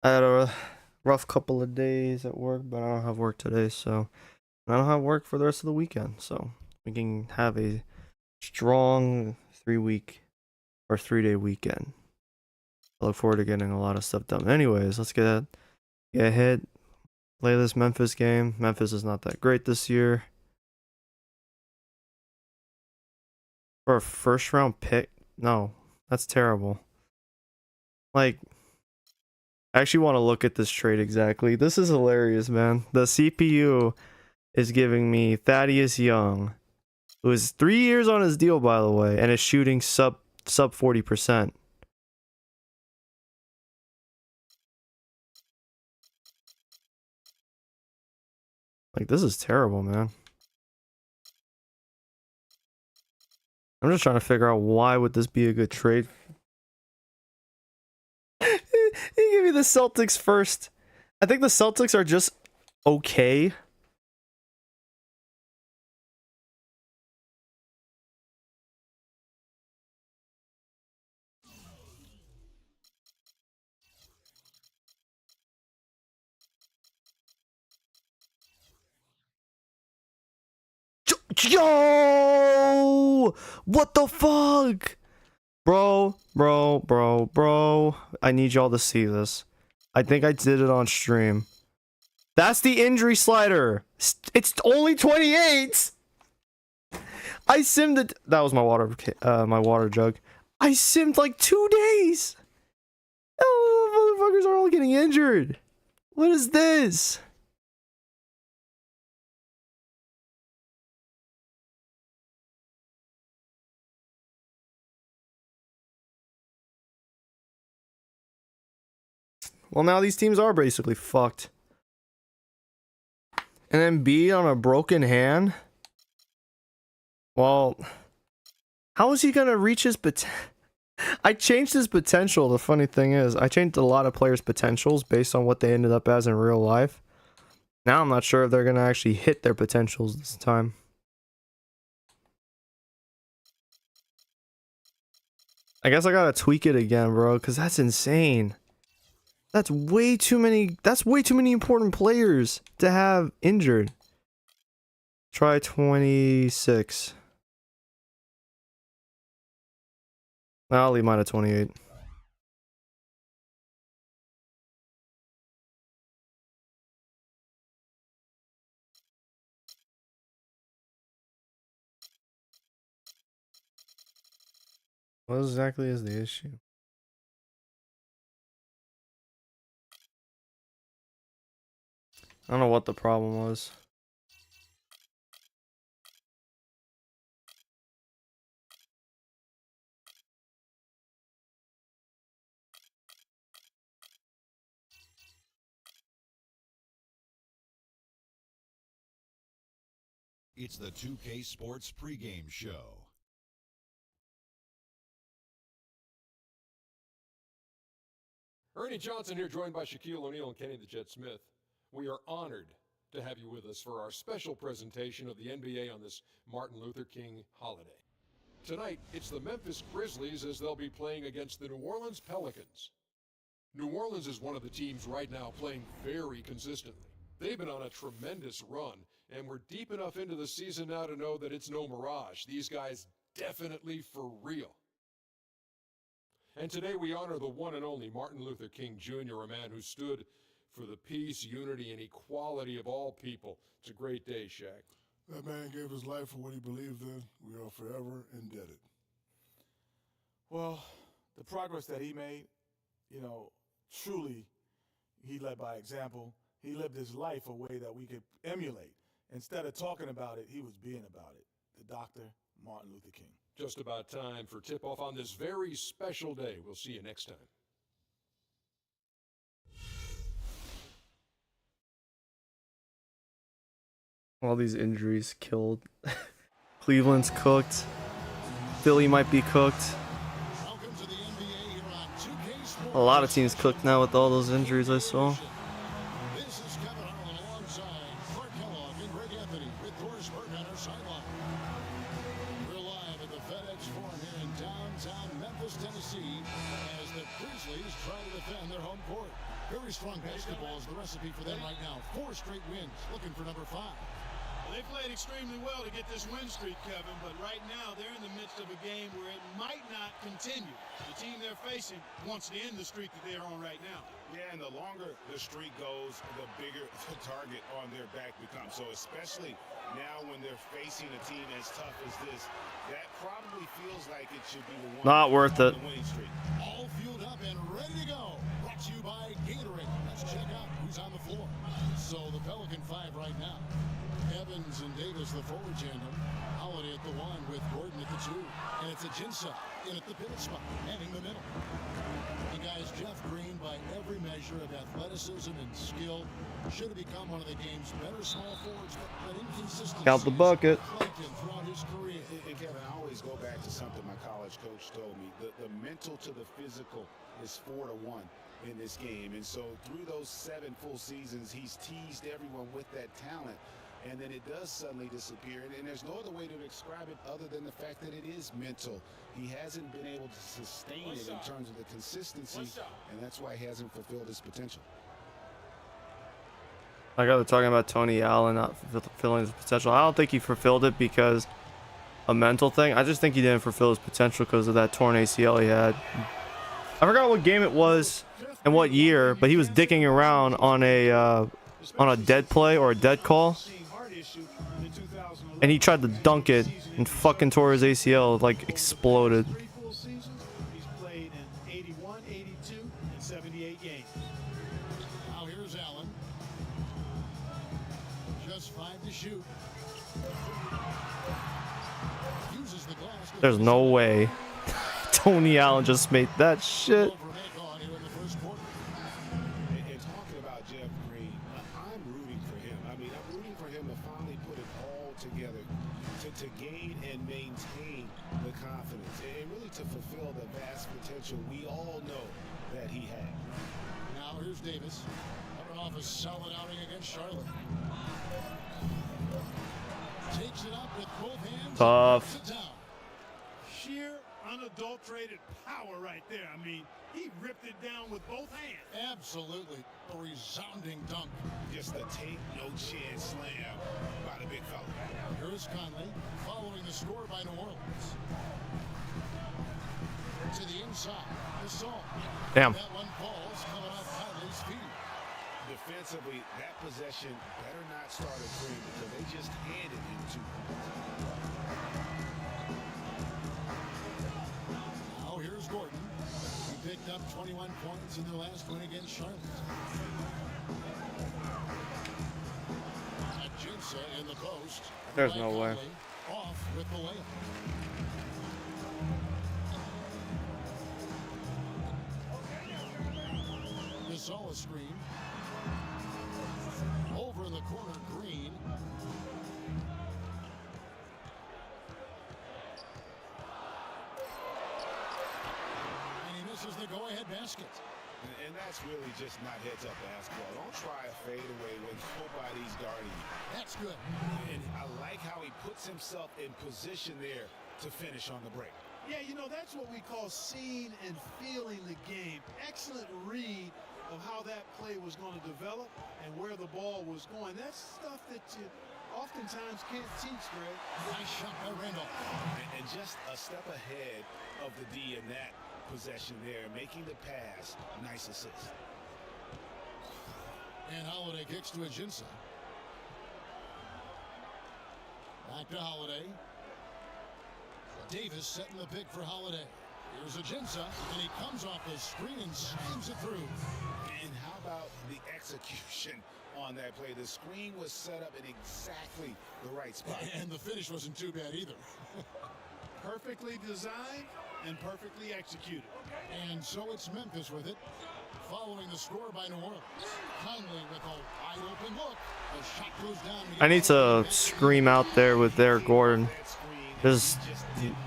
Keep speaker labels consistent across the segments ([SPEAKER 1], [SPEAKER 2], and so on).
[SPEAKER 1] I had a rough couple of days at work, but I don't have work today, so I don't have work for the rest of the weekend. So we can have a strong 3 week or 3 day weekend. I look forward to getting a lot of stuff done. Anyways, let's get ahead. Play this Memphis game. Memphis is not that great this year. For a first round pick? No, that's terrible. Like, I actually want to look at this trade exactly. This is hilarious, man. The CPU is giving me Thaddeus Young, who is 3 years on his deal, by the way, and is shooting sub 40%. Like, this is terrible, man. I'm just trying to figure out why would this be a good trade. He gave me the Celtics first. I think the Celtics are just okay. Yo! What the fuck? Bro. I need y'all to see this. I think I did it on stream. That's the injury slider. It's only 28. I simmed it. That was my water jug. I simmed like 2 days. Oh, motherfuckers are all getting injured. What is this? Well, now these teams are basically fucked. And then B on a broken hand. Well, how is he gonna reach his potential? I changed his potential. The funny thing is, I changed a lot of players' potentials based on what they ended up as in real life. Now I'm not sure if they're gonna actually hit their potentials this time. I guess I gotta tweak it again, bro, because that's insane. That's way too many important players to have injured. Try 26. I'll leave mine at 28. What exactly is the issue? I don't know what the problem was.
[SPEAKER 2] It's the 2K Sports pregame show.
[SPEAKER 3] Ernie Johnson here, joined by Shaquille O'Neal and Kenny the Jet Smith. We are honored to have you with us for our special presentation of the NBA on this Martin Luther King holiday. Tonight, it's the Memphis Grizzlies as they'll be playing against the New Orleans Pelicans. New Orleans is one of the teams right now playing very consistently. They've been on a tremendous run, and we're deep enough into the season now to know that it's no mirage. These guys definitely for real. And today we honor the one and only Martin Luther King Jr., a man who stood for the peace, unity, and equality of all people. It's a great day, Shaq.
[SPEAKER 4] That man gave his life for what he believed in. We are forever indebted.
[SPEAKER 5] Well, the progress that he made, truly, he led by example. He lived his life a way that we could emulate. Instead of talking about it, he was being about it. The Dr. Martin Luther King.
[SPEAKER 3] Just about time for tip-off on this very special day. We'll see you next time.
[SPEAKER 1] All these injuries killed. Cleveland's cooked. Philly might be cooked. A lot of teams cooked now with all those injuries I saw.
[SPEAKER 2] This is Kevin Harlan alongside Clark Kellogg and Greg Anthony with Dorsberg on our sideline. We're live at the FedEx Forum here in downtown Memphis, Tennessee, as the Grizzlies try to defend their home court. Very strong basketball is the recipe for them right now. 4 straight wins, looking for number 5.
[SPEAKER 6] They played extremely well to get this win streak, Kevin, but right now they're in the midst of a game where it might not continue. The team they're facing wants to end the streak that they're on right now.
[SPEAKER 7] Yeah, and the longer the streak goes, the bigger the target on their back becomes. So especially now when they're facing a team as tough as this, that probably feels like it should be the one.
[SPEAKER 1] Not worth it.
[SPEAKER 7] The winning streak.
[SPEAKER 2] All fueled up and ready to go. Brought to you by Gatorade. Let's check out who's on the floor. So the Pelican 5 right now. Evans and Davis, the forward tandem. Holiday at the 1 with Gordon at the 2. And it's Ajinça in at the pivot spot, heading the middle. The guys, Jeff Green, by every measure of athleticism and skill, should have become one of the game's better small forwards, but inconsistency.
[SPEAKER 1] Count the bucket.
[SPEAKER 2] Plagued him throughout his career.
[SPEAKER 7] And Kevin, I always go back to something my college coach told me. The mental to the physical is 4 to 1 in this game. And so through those 7 full seasons, he's teased everyone with that talent. And then it does suddenly disappear. And there's no other way to describe it other than the fact that it is mental. He hasn't been able to sustain it in terms of the consistency, and that's why he hasn't fulfilled his potential.
[SPEAKER 1] Like I was talking about Tony Allen not fulfilling his potential. I don't think he fulfilled it because a mental thing. I just think he didn't fulfill his potential because of that torn ACL he had. I forgot what game it was and what year, but he was dicking around on a dead play or a dead call. And he tried to dunk it and fucking tore his ACL, like exploded.
[SPEAKER 6] 3 full seasons. He's played in 81, 82, and 78 games.
[SPEAKER 2] Now here's Allen. Just 5 to shoot. Uses the glass.
[SPEAKER 1] There's no way Tony Allen just made that shit.
[SPEAKER 7] And talking about Jeff Green, I'm rooting for him. I mean, I'm rooting for him to finally put it all together, to gain and maintain the confidence, and really to fulfill the vast potential we all know that he had.
[SPEAKER 2] Now here's Davis. Coming off a solid outing against Charlotte. Takes it up with both hands.
[SPEAKER 1] Tough.
[SPEAKER 2] Puts it down.
[SPEAKER 6] Sheer, unadulterated power right there. I mean, he ripped it down with both hands.
[SPEAKER 2] Absolutely. A resounding dunk.
[SPEAKER 7] Just a take no chance slam by the big fella.
[SPEAKER 2] Here's Conley following the score by New Orleans. To the inside. The Gasol.
[SPEAKER 1] Damn.
[SPEAKER 2] That one falls coming off Conley's feet.
[SPEAKER 7] Defensively, that possession better not start a dream because they just handed him to him.
[SPEAKER 2] Now here's Gordon. He picked up 21 points in their last win against Charlotte. Ajinça in the post.
[SPEAKER 1] There's no way.
[SPEAKER 2] Off with the layup. Gasol a screen. Over in the corner, Green. And he misses the go-ahead basket.
[SPEAKER 7] And that's really just not heads-up basketball. Don't try a fadeaway when nobody's guarding you.
[SPEAKER 2] That's good.
[SPEAKER 7] And I like how he puts himself in position there to finish on the break.
[SPEAKER 6] Yeah, you know, that's what we call seeing and feeling the game. Excellent read of how that play was going to develop and where the ball was going. That's stuff that you oftentimes can't teach, Greg.
[SPEAKER 2] Nice shot by Randall.
[SPEAKER 7] And just a step ahead of the D in that possession there, making the pass. Nice assist.
[SPEAKER 2] And Holiday kicks to Ajinça. Back to Holiday. Davis setting the pick for Holiday. Here's Ajinça, and he comes off the screen and slams it through.
[SPEAKER 7] And how about the execution on that play? The screen was set up in exactly the right spot.
[SPEAKER 2] And the finish wasn't too bad either.
[SPEAKER 6] Perfectly designed and perfectly executed.
[SPEAKER 2] And so it's Memphis with it, following the score by New Orleans. Conley with a wide open look. The shot goes down.
[SPEAKER 1] I need to scream out there with Derek Gordon. Just,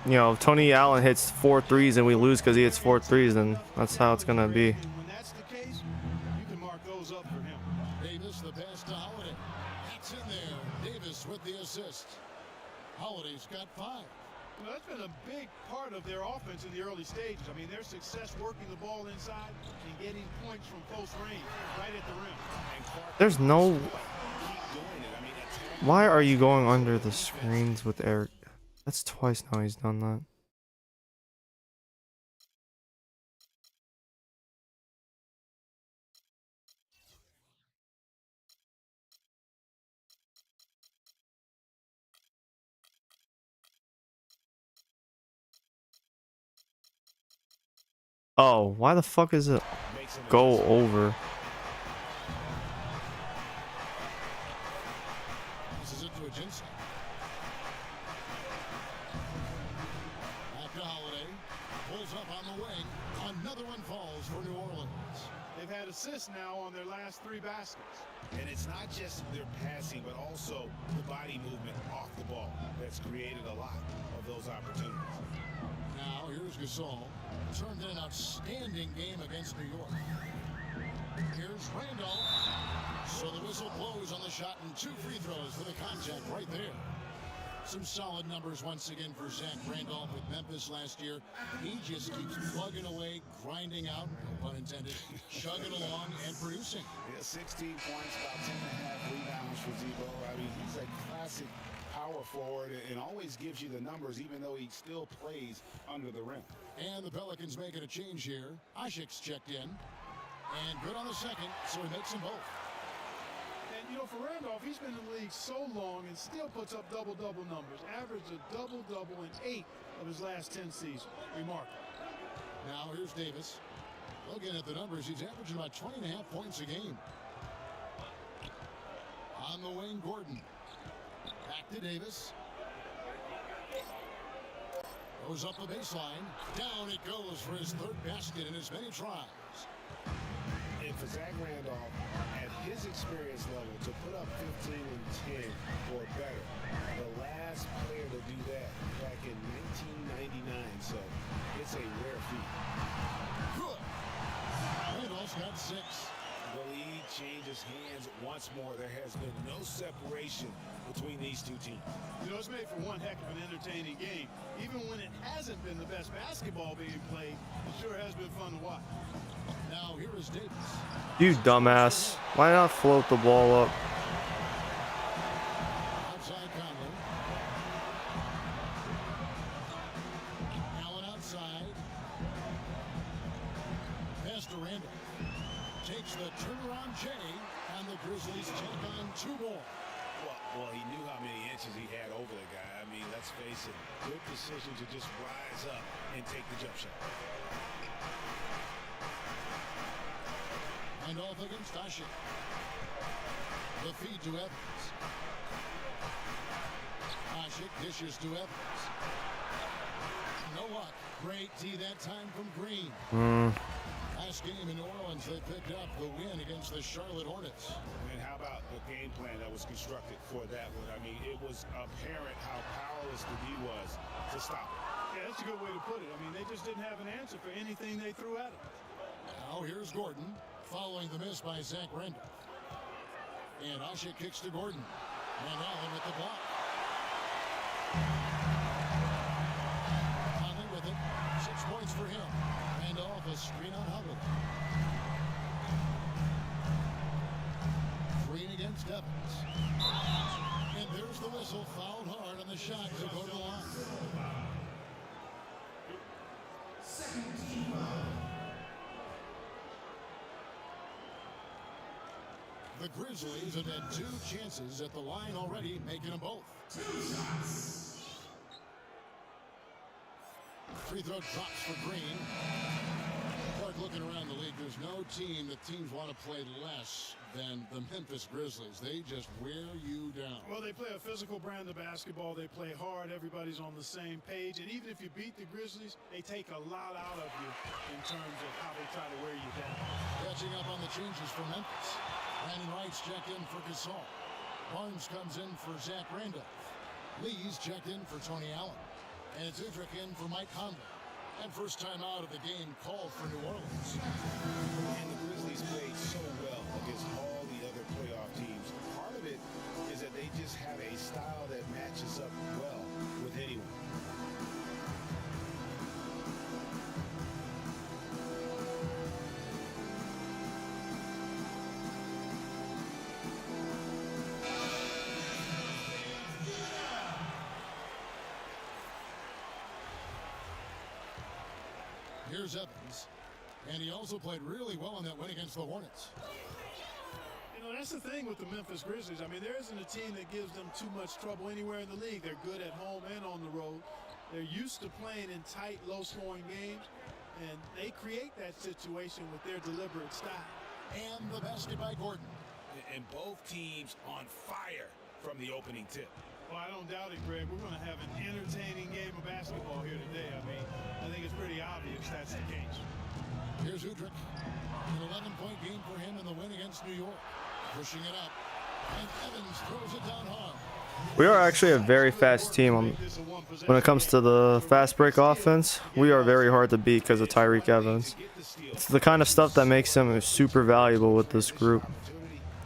[SPEAKER 1] you know, Tony Allen hits 4 threes and we lose because he hits 4 threes, and that's how it's going to be.
[SPEAKER 6] When that's the case, you can mark those up for him.
[SPEAKER 2] Davis, the pass to Holiday. That's in there. Davis with the assist. Holiday's got 5.
[SPEAKER 6] Well, that's been a big part of their offense in the early stages. I mean, their success working the ball inside and getting points from close range, right at the rim.
[SPEAKER 1] There's no.
[SPEAKER 7] Keep doing it. I mean, attack.
[SPEAKER 1] Why are you going under the screens with Eric? That's twice now he's done that. Oh, why the fuck is it
[SPEAKER 7] Make some
[SPEAKER 1] go
[SPEAKER 7] adjustments.
[SPEAKER 1] over?
[SPEAKER 2] This is it to a Jensen. Back to Holiday. Pulls up on the wing. Another one falls for New Orleans.
[SPEAKER 6] They've had assists now on their last 3 baskets.
[SPEAKER 7] And it's not just their passing, but also the body movement off the ball that's created a lot of those opportunities.
[SPEAKER 2] Now here's Gasol. Turned in an outstanding game against New York. Here's Randolph. So the whistle blows on the shot and 2 free throws for the contact right there. Some solid numbers once again for Zach Randolph with Memphis last year. He just keeps plugging away, grinding out, no pun intended, chugging along and producing.
[SPEAKER 7] Yeah, 16 points, about 10.5 rebounds for Zebo. I mean, he's a classic power forward and always gives you the numbers, even though he still plays under the rim.
[SPEAKER 2] And the Pelicans making a change here. Ashik's checked in. And good on the second, so he makes them both.
[SPEAKER 6] And, you know, for Randolph, he's been in the league so long and still puts up double-double numbers. Averaged a double-double in 8 of his last 10 seasons. Remarkable.
[SPEAKER 2] Now here's Davis. Looking at the numbers, he's averaging about 20.5 points a game. On the wing, Gordon. Back to Davis. Goes up the baseline. Down it goes for his 3rd basket in as many tries.
[SPEAKER 7] And for Zach Randolph, at his experience level, to put up 15 and 10 or better, the last player to do that back in 1999, so it's a rare feat.
[SPEAKER 2] Good. Randolph's got 6.
[SPEAKER 7] The lead changes hands once more. There has been no separation between these two teams.
[SPEAKER 6] You know, it's made for one heck of an entertaining game. Even when it hasn't been the best basketball being played, it sure has been fun to watch.
[SPEAKER 2] Now here is Davis.
[SPEAKER 1] You dumbass. Why not float the ball up?
[SPEAKER 2] Outside Conley. Allen outside. Pass to Randall. Takes the turnaround J, and the Grizzlies take on 2 more.
[SPEAKER 7] Well, he knew how many inches he had over the guy. I mean, let's face it, good decision to just rise up and take the jump shot.
[SPEAKER 2] And off against Ashik. The feed to Evans. Ashik dishes to Evans. No luck. Great D that time from Green. Last game in New Orleans, they picked up the win against the Charlotte Hornets.
[SPEAKER 7] And how about the game plan that was constructed for that one? I mean, it was apparent how powerless the D was to stop it.
[SPEAKER 6] Yeah, that's a good way to put it. I mean, they just didn't have an answer for anything they threw at him.
[SPEAKER 2] Now here's Gordon, following the miss by Zach Randolph. And Ashik kicks to Gordon. And Allen with the block. Conley with it. 6 points for him. Randolph a screen on Hubbard. Green against Evans. And there's the whistle. Fouled hard on the shot to go to the line. The Grizzlies have had 2 chances at the line already, making them both. Free throw drops for Green. Clark, looking around the league, there's no team that teams want to play less than the Memphis Grizzlies. They just wear you down.
[SPEAKER 6] Well, they play a physical brand of basketball. They play hard. Everybody's on the same page. And even if you beat the Grizzlies, they take a lot out of you in terms of how they try to wear you down.
[SPEAKER 2] Catching up on the changes for Memphis. Brandon Wright's checked in for Gasol. Barnes comes in for Zach Randolph. Lee's checked in for Tony Allen. And it's Udrich in for Mike Conley. And first time out of the game called for New Orleans.
[SPEAKER 7] And the Grizzlies played so well against all the other playoff teams. Part of it is that they just have a style that matches up well with anyone.
[SPEAKER 2] Here's Evans. And he also played really well in that win against the Hornets.
[SPEAKER 6] You know, that's the thing with the Memphis Grizzlies. I mean, there isn't a team that gives them too much trouble anywhere in the league. They're good at home and on the road. They're used to playing in tight, low-scoring games, and they create that situation with their deliberate style.
[SPEAKER 2] And the basket by Gordon.
[SPEAKER 7] And both teams on fire from the opening tip.
[SPEAKER 6] Well, I don't doubt it, Greg. We're going to have an entertaining game of basketball here today. I mean, I think it's pretty obvious that's the case.
[SPEAKER 2] Here's Udrich. An 11-point game for him in the win against New York. Pushing it up. And Evans throws it down hard.
[SPEAKER 1] We are actually a very fast team. When it comes to the fast break offense, we are very hard to beat because of Tyreek Evans. It's the kind of stuff that makes him super valuable with this group.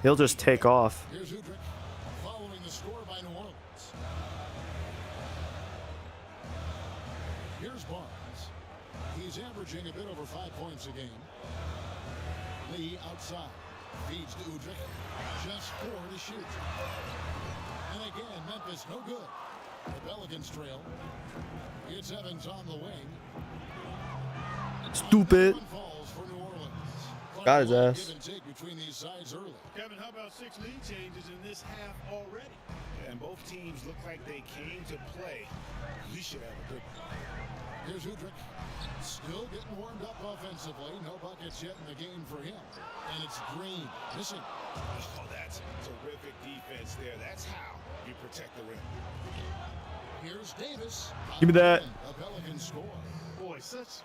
[SPEAKER 1] He'll just take off.
[SPEAKER 2] Here's Udrich. Following the score by New Orleans. Here's Barnes. He's averaging a bit over 5 points a game. Lee outside. Feeds to Udrich. Just 4 to shoot. And again, Memphis no good. The Pelicans trail. It's Evans on the wing.
[SPEAKER 1] Stupid.
[SPEAKER 2] Falls for New Orleans.
[SPEAKER 1] Got his ass.
[SPEAKER 2] Give and take between these sides early.
[SPEAKER 6] Kevin, how about 6 lead changes in this half already?
[SPEAKER 7] And both teams look like they came to play. We should have a good one.
[SPEAKER 2] Here's Udrich. Still getting warmed up offensively. No buckets yet in the game for him. And it's Green missing.
[SPEAKER 7] Oh, that's terrific defense there. That's how you protect the rim.
[SPEAKER 2] Here's Davis.
[SPEAKER 1] Give me that.
[SPEAKER 2] A Pelican score.
[SPEAKER 6] Boy, such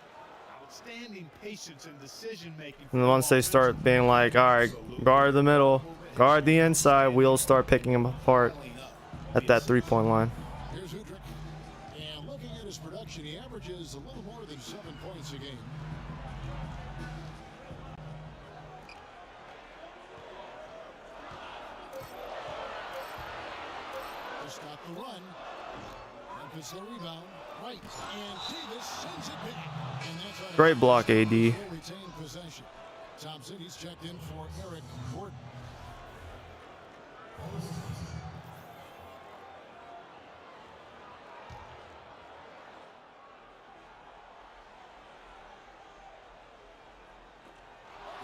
[SPEAKER 6] outstanding patience and decision-making.
[SPEAKER 1] And once they start being like, all right, guard the middle, guard the inside, we'll start picking them apart at that three-point line.
[SPEAKER 2] Here's Udrich. And looking at his production, he averages a little more than 7 points a game. To stop the run. Memphis the rebound. Right. And Davis sends it back. And that's on
[SPEAKER 1] Great block, AD.
[SPEAKER 2] Retain possession. Thompson, he's checked in for Eric Gordon.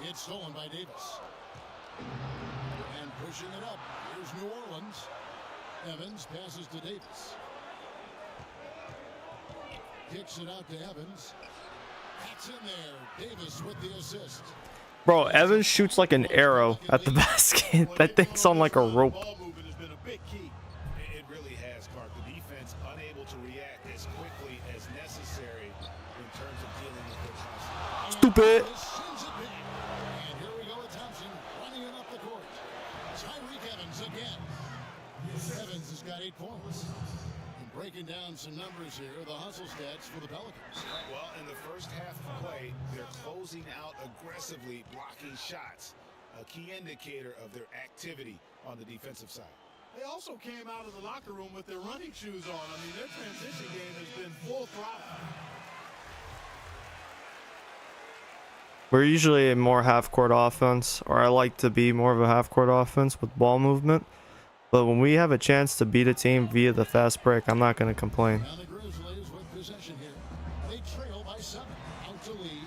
[SPEAKER 2] It's stolen by Davis. And pushing it up. Here's New Orleans. Evans passes to Davis. Kicks it out to Evans. That's in there. Davis with the assist.
[SPEAKER 1] Bro, Evans shoots like an arrow at the basket. That thing's on like a rope.
[SPEAKER 6] Ball movement has been a big key.
[SPEAKER 7] It really has, Clark. The defense unable to react as quickly as necessary in terms of dealing with their passes.
[SPEAKER 1] Stupid.
[SPEAKER 2] Sends it back. And here we go with Thompson running it up the court. Tyreek Evans again. Evans has got 8 points. And breaking down some numbers here, the hustle stats for the Pelicans.
[SPEAKER 7] Well, in the first half of play, they're closing out aggressively, blocking shots, a key indicator of their activity on the defensive side.
[SPEAKER 6] They also came out of the locker room with their running shoes on. I mean, their transition game has been full throttle.
[SPEAKER 1] We're usually a more half-court offense, or I like to be more of a half-court offense with ball movement. But when we have a chance to beat a team via the fast break, I'm not going to complain.
[SPEAKER 2] Now the Grizzlies with possession here. They trail by 7. Out to Lee.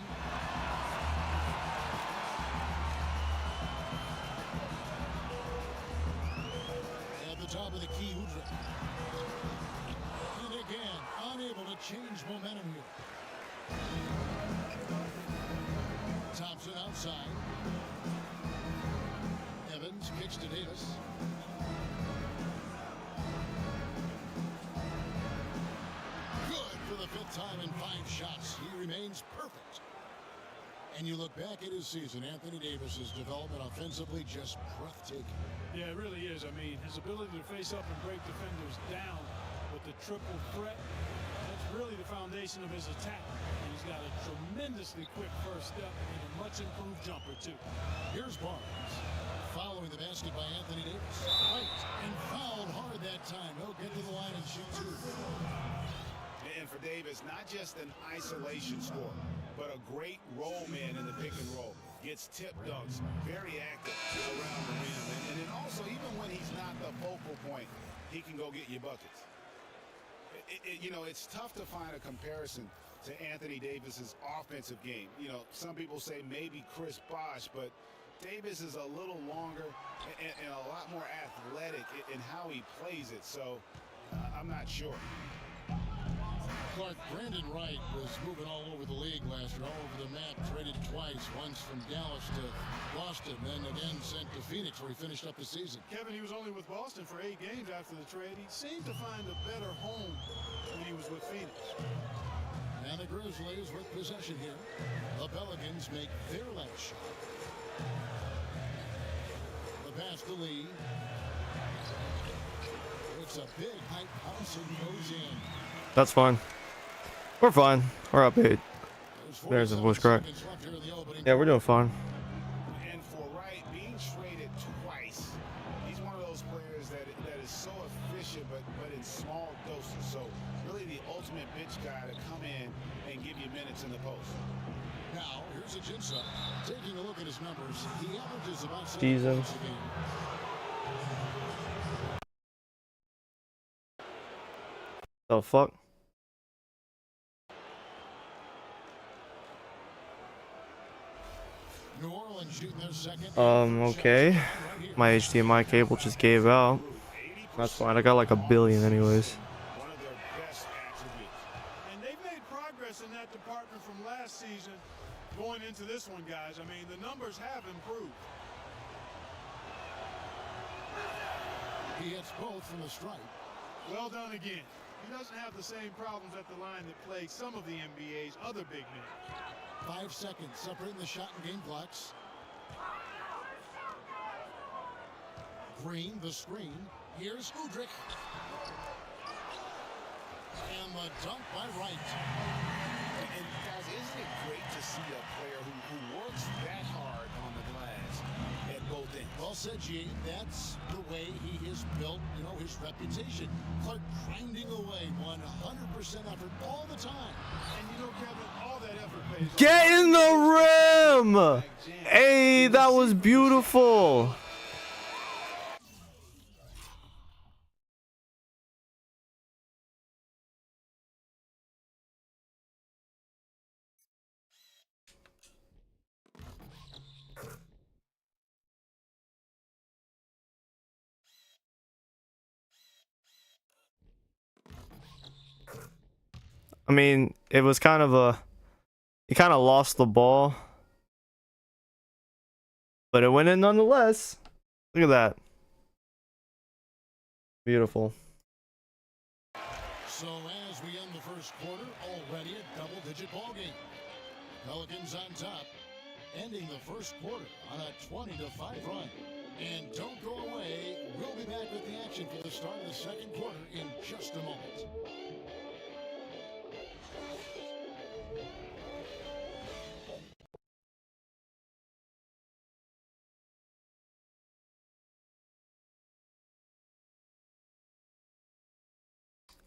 [SPEAKER 2] At the top of the key, Udrich. And again, unable to change momentum here. Thompson outside. Evans kicks to Davis. Good for the 5th time in 5 shots. He remains perfect. And you look back at his season, Anthony Davis's development offensively just breathtaking.
[SPEAKER 6] Yeah, it really is. I mean, his ability to face up and break defenders down with the triple threat, that's really the foundation of his attack. And he's got a tremendously quick first step and a much improved jumper, too.
[SPEAKER 2] Here's Barnes. Following the basket by Anthony Davis. Right. And fouled hard that time. He'll get to the line and shoot 2.
[SPEAKER 7] And for Davis, not just an isolation score, but a great roll man in the pick and roll. Gets tip dunks, very active around the rim. And then also, even when he's not the focal point, he can go get you buckets. You know, it's tough to find a comparison to Anthony Davis's offensive game. You know, some people say maybe Chris Bosh, but Davis is a little longer and a lot more athletic in how he plays it. So I'm not sure.
[SPEAKER 2] Clark, Brandon Wright was moving all over the league last year, all over the map, traded twice, once from Dallas to Boston, then again sent to Phoenix where he finished up the season.
[SPEAKER 6] Kevin, he was only with Boston for 8 games after the trade. He seemed to find a better home when he was with Phoenix.
[SPEAKER 2] And the Grizzlies with possession here. The Pelicans make their last shot. The pass to Lee. It's a big height house and goes in.
[SPEAKER 1] That's fine. We're fine. We're up 8. There's a voice crack. Yeah, we're doing fine.
[SPEAKER 7] And for Wright being traded twice, he's one of those players that is so efficient, but in small doses. So really the ultimate bench guy to come in and give you minutes in the post.
[SPEAKER 2] Now, here's Ajinça. Taking a look at his numbers, he averages about 7
[SPEAKER 1] Season.
[SPEAKER 2] points a game.
[SPEAKER 1] The fuck?
[SPEAKER 2] New Orleans shooting their second.
[SPEAKER 1] Okay. My HDMI cable just gave out. That's fine. I got like 1 billion anyways.
[SPEAKER 7] One of their best attributes.
[SPEAKER 6] And they've made progress in that department from last season going into this one, guys. I mean, the numbers have improved.
[SPEAKER 2] He hits both from the stripe.
[SPEAKER 6] Well done again. He doesn't have the same problems at the line that plague some of the NBA's other big men.
[SPEAKER 2] 5 seconds separating the shot and game clocks. Green, the screen. Here's Udrich. And the dunk by Wright.
[SPEAKER 7] And guys, isn't it great to see a player who works that hard on the glass at both ends?
[SPEAKER 2] Well said, Gene. That's the way he is built, you know, his reputation. Clark grinding away 100% effort all the time.
[SPEAKER 6] And you know, Kevin, all that effort pays off.
[SPEAKER 1] Get in the rim! Hey, that was beautiful. I mean, it was kind of a... He kind of lost the ball. But it went in nonetheless. Look at that. Beautiful.
[SPEAKER 2] So as we end the first quarter, already a double-digit ball game. Pelicans on top, ending the first quarter on a 20-5 run. And don't go away. We'll be back with the action for the start of the second quarter in just a moment.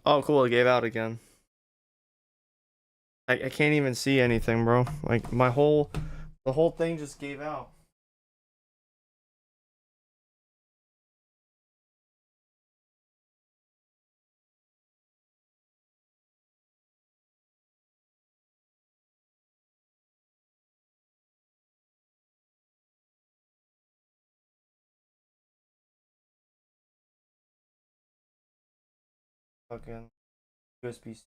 [SPEAKER 1] Oh, cool. It gave out again. I can't even see anything, bro. Like, the whole thing just gave out. Fucking USB.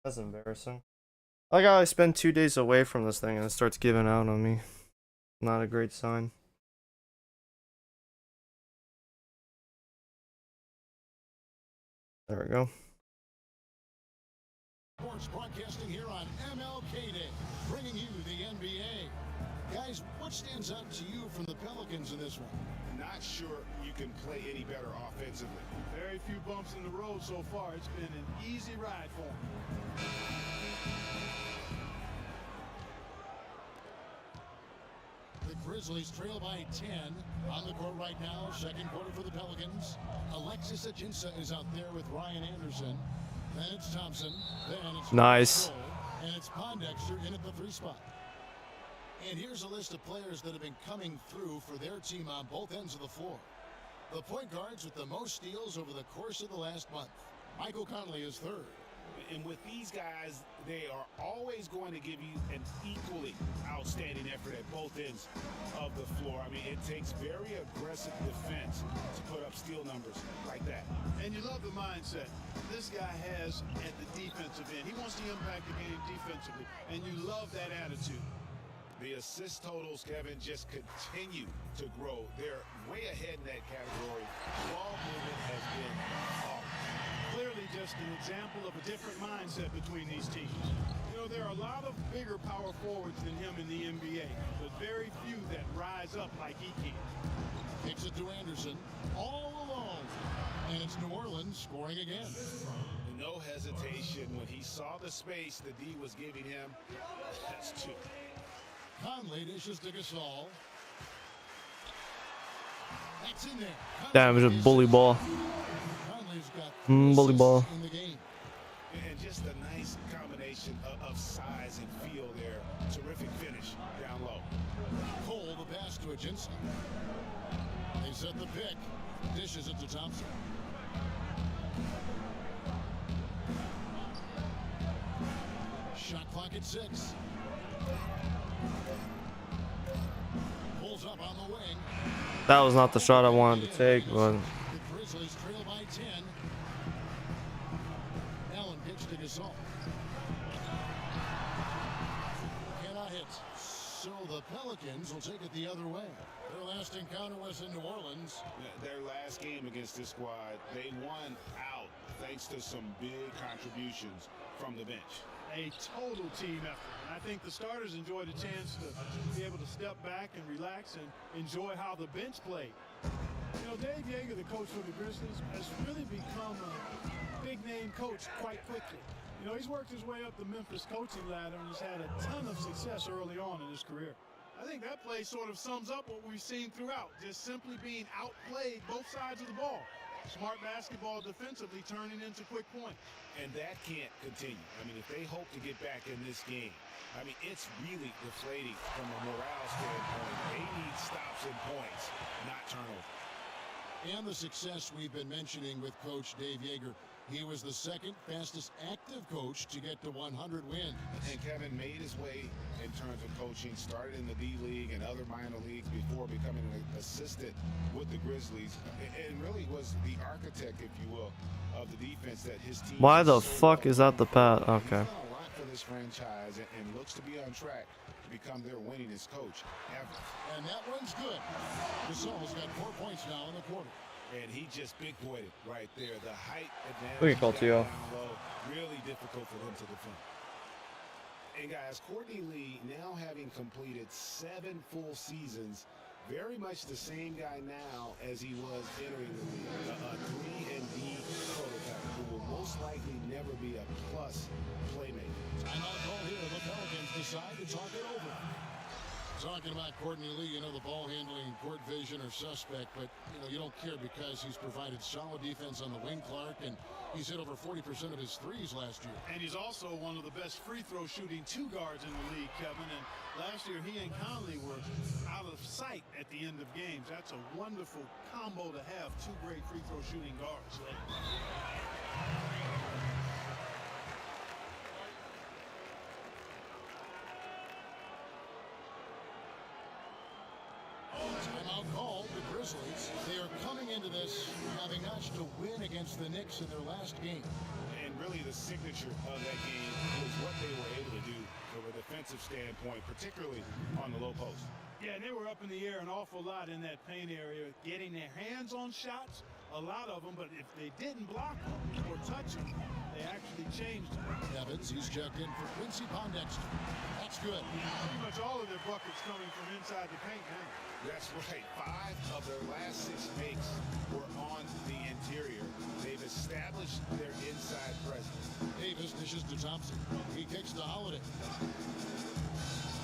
[SPEAKER 1] That's embarrassing. I gotta spend 2 days away from this thing and it starts giving out on me. Not a great sign. There we go.
[SPEAKER 2] Sports broadcasting here on MLK Day, bringing you the NBA. Guys, what stands out to you from the Pelicans in this one?
[SPEAKER 7] Not sure you can play any better offensively.
[SPEAKER 6] Very few bumps in the road so far. It's been an easy ride for him.
[SPEAKER 2] The Grizzlies trail by 10 on the court right now. Second quarter for the Pelicans. Alexis Ajinça is out there with Ryan Anderson. Then it's Thompson. Then it's
[SPEAKER 1] Nice.
[SPEAKER 2] and it's Pondexter in at the 3 spot. And here's a list of players that have been coming through for their team on both ends of the floor. The point guards with the most steals over the course of the last month. Michael Conley is third.
[SPEAKER 7] And with these guys, they are always going to give you an equally outstanding effort at both ends of the floor. I mean, it takes very aggressive defense to put up steal numbers like that.
[SPEAKER 6] And you love the mindset this guy has at the defensive end. He wants to impact the game defensively, and you love that attitude.
[SPEAKER 7] The assist totals, Kevin, just continue to grow. They're way ahead in that category. Ball movement has been off.
[SPEAKER 6] Clearly just an example of a different mindset between these teams. You know, there are a lot of bigger power forwards than him in the NBA, but very few that rise up like he can.
[SPEAKER 2] Kicks it to Anderson, all alone. And it's New Orleans scoring again.
[SPEAKER 7] No hesitation when he saw the space the D was giving him. That's two.
[SPEAKER 2] Conley dishes to Gasol. That's in there.
[SPEAKER 1] Damn, it's a bully ball.
[SPEAKER 2] Conley's got
[SPEAKER 1] Bully ball.
[SPEAKER 2] in the game.
[SPEAKER 7] And just a nice combination of size and feel there. Terrific finish down low.
[SPEAKER 2] Cole, the pass to Agency. They set the pick. Dishes it to Thompson. Shot clock at 6. Pulls up on the wing.
[SPEAKER 1] That was not the shot I wanted to take, but
[SPEAKER 2] The Grizzlies trail by 10. Allen pitch to Gasol. Cannot hit. So the Pelicans will take it the other way. Their last encounter was in New Orleans.
[SPEAKER 7] Their last game against this squad, they won out thanks to some big contributions from the bench.
[SPEAKER 6] A total team effort. And I think the starters enjoyed a chance to be able to step back and relax and enjoy how the bench played. You know, Dave Yeager, the coach for the Grizzlies, has really become a big-name coach quite quickly. You know, he's worked his way up the Memphis coaching ladder and has had a ton of success early on in his career. I think that play sort of sums up what we've seen throughout, just simply being outplayed both sides of the ball. Smart basketball defensively turning into quick points.
[SPEAKER 7] And that can't continue. I mean, if they hope to get back in this game, I mean, it's really deflating from a morale standpoint. They need stops and points, not turnovers.
[SPEAKER 2] And the success we've been mentioning with Coach Dave Yeager. He was the second fastest active coach to get to 100 wins.
[SPEAKER 7] And Kevin made his way in terms of coaching, started in the D-League and other minor leagues before becoming an assistant with the Grizzlies, and really was the architect, if you will, of the defense that his team.
[SPEAKER 1] why the fuck is that the pass? Okay.
[SPEAKER 7] He's done a lot for this franchise and looks to be on track to become their winningest coach ever.
[SPEAKER 2] And that one's good. Gasol's got 4 points now in the quarter.
[SPEAKER 7] And he just big-boyed right there. The height advantage.
[SPEAKER 1] We can call
[SPEAKER 7] he
[SPEAKER 1] T.O.
[SPEAKER 7] got down low, really difficult for them to defend. And guys, Courtney Lee now having completed 7 full seasons, very much the same guy now as he was entering the league. A 3-and-D prototype who will most likely never be a plus playmaker.
[SPEAKER 2] Timeout call here. The Pelicans decide to talk it over. Talking about Courtney Lee, you know, the ball handling, court vision are suspect, but, you know, you don't care because he's provided solid defense on the wing, Clark, and he's hit over 40% of his threes last year.
[SPEAKER 6] And he's also one of the best free throw shooting two guards in the league, Kevin. And last year, he and Conley were out of sight at the end of games. That's a wonderful combo to have, two great free throw shooting guards.
[SPEAKER 2] Timeout call, the Grizzlies. They are coming into this having notched a win against the Knicks in their last game.
[SPEAKER 7] And really the signature of that game was what they were able to do from a defensive standpoint, particularly on the low post.
[SPEAKER 6] Yeah, and they were up in the air an awful lot in that paint area, getting their hands on shots, a lot of them, but if they didn't block them or touch them, they actually changed them.
[SPEAKER 2] Evans, he's checked in for Quincy Pondexter. That's good.
[SPEAKER 6] Pretty much all of their buckets coming from inside the paint now.
[SPEAKER 7] That's right. 5 of their last 6 makes were on the interior. They've established their inside presence.
[SPEAKER 2] Davis dishes to Thompson. He kicks to Holiday.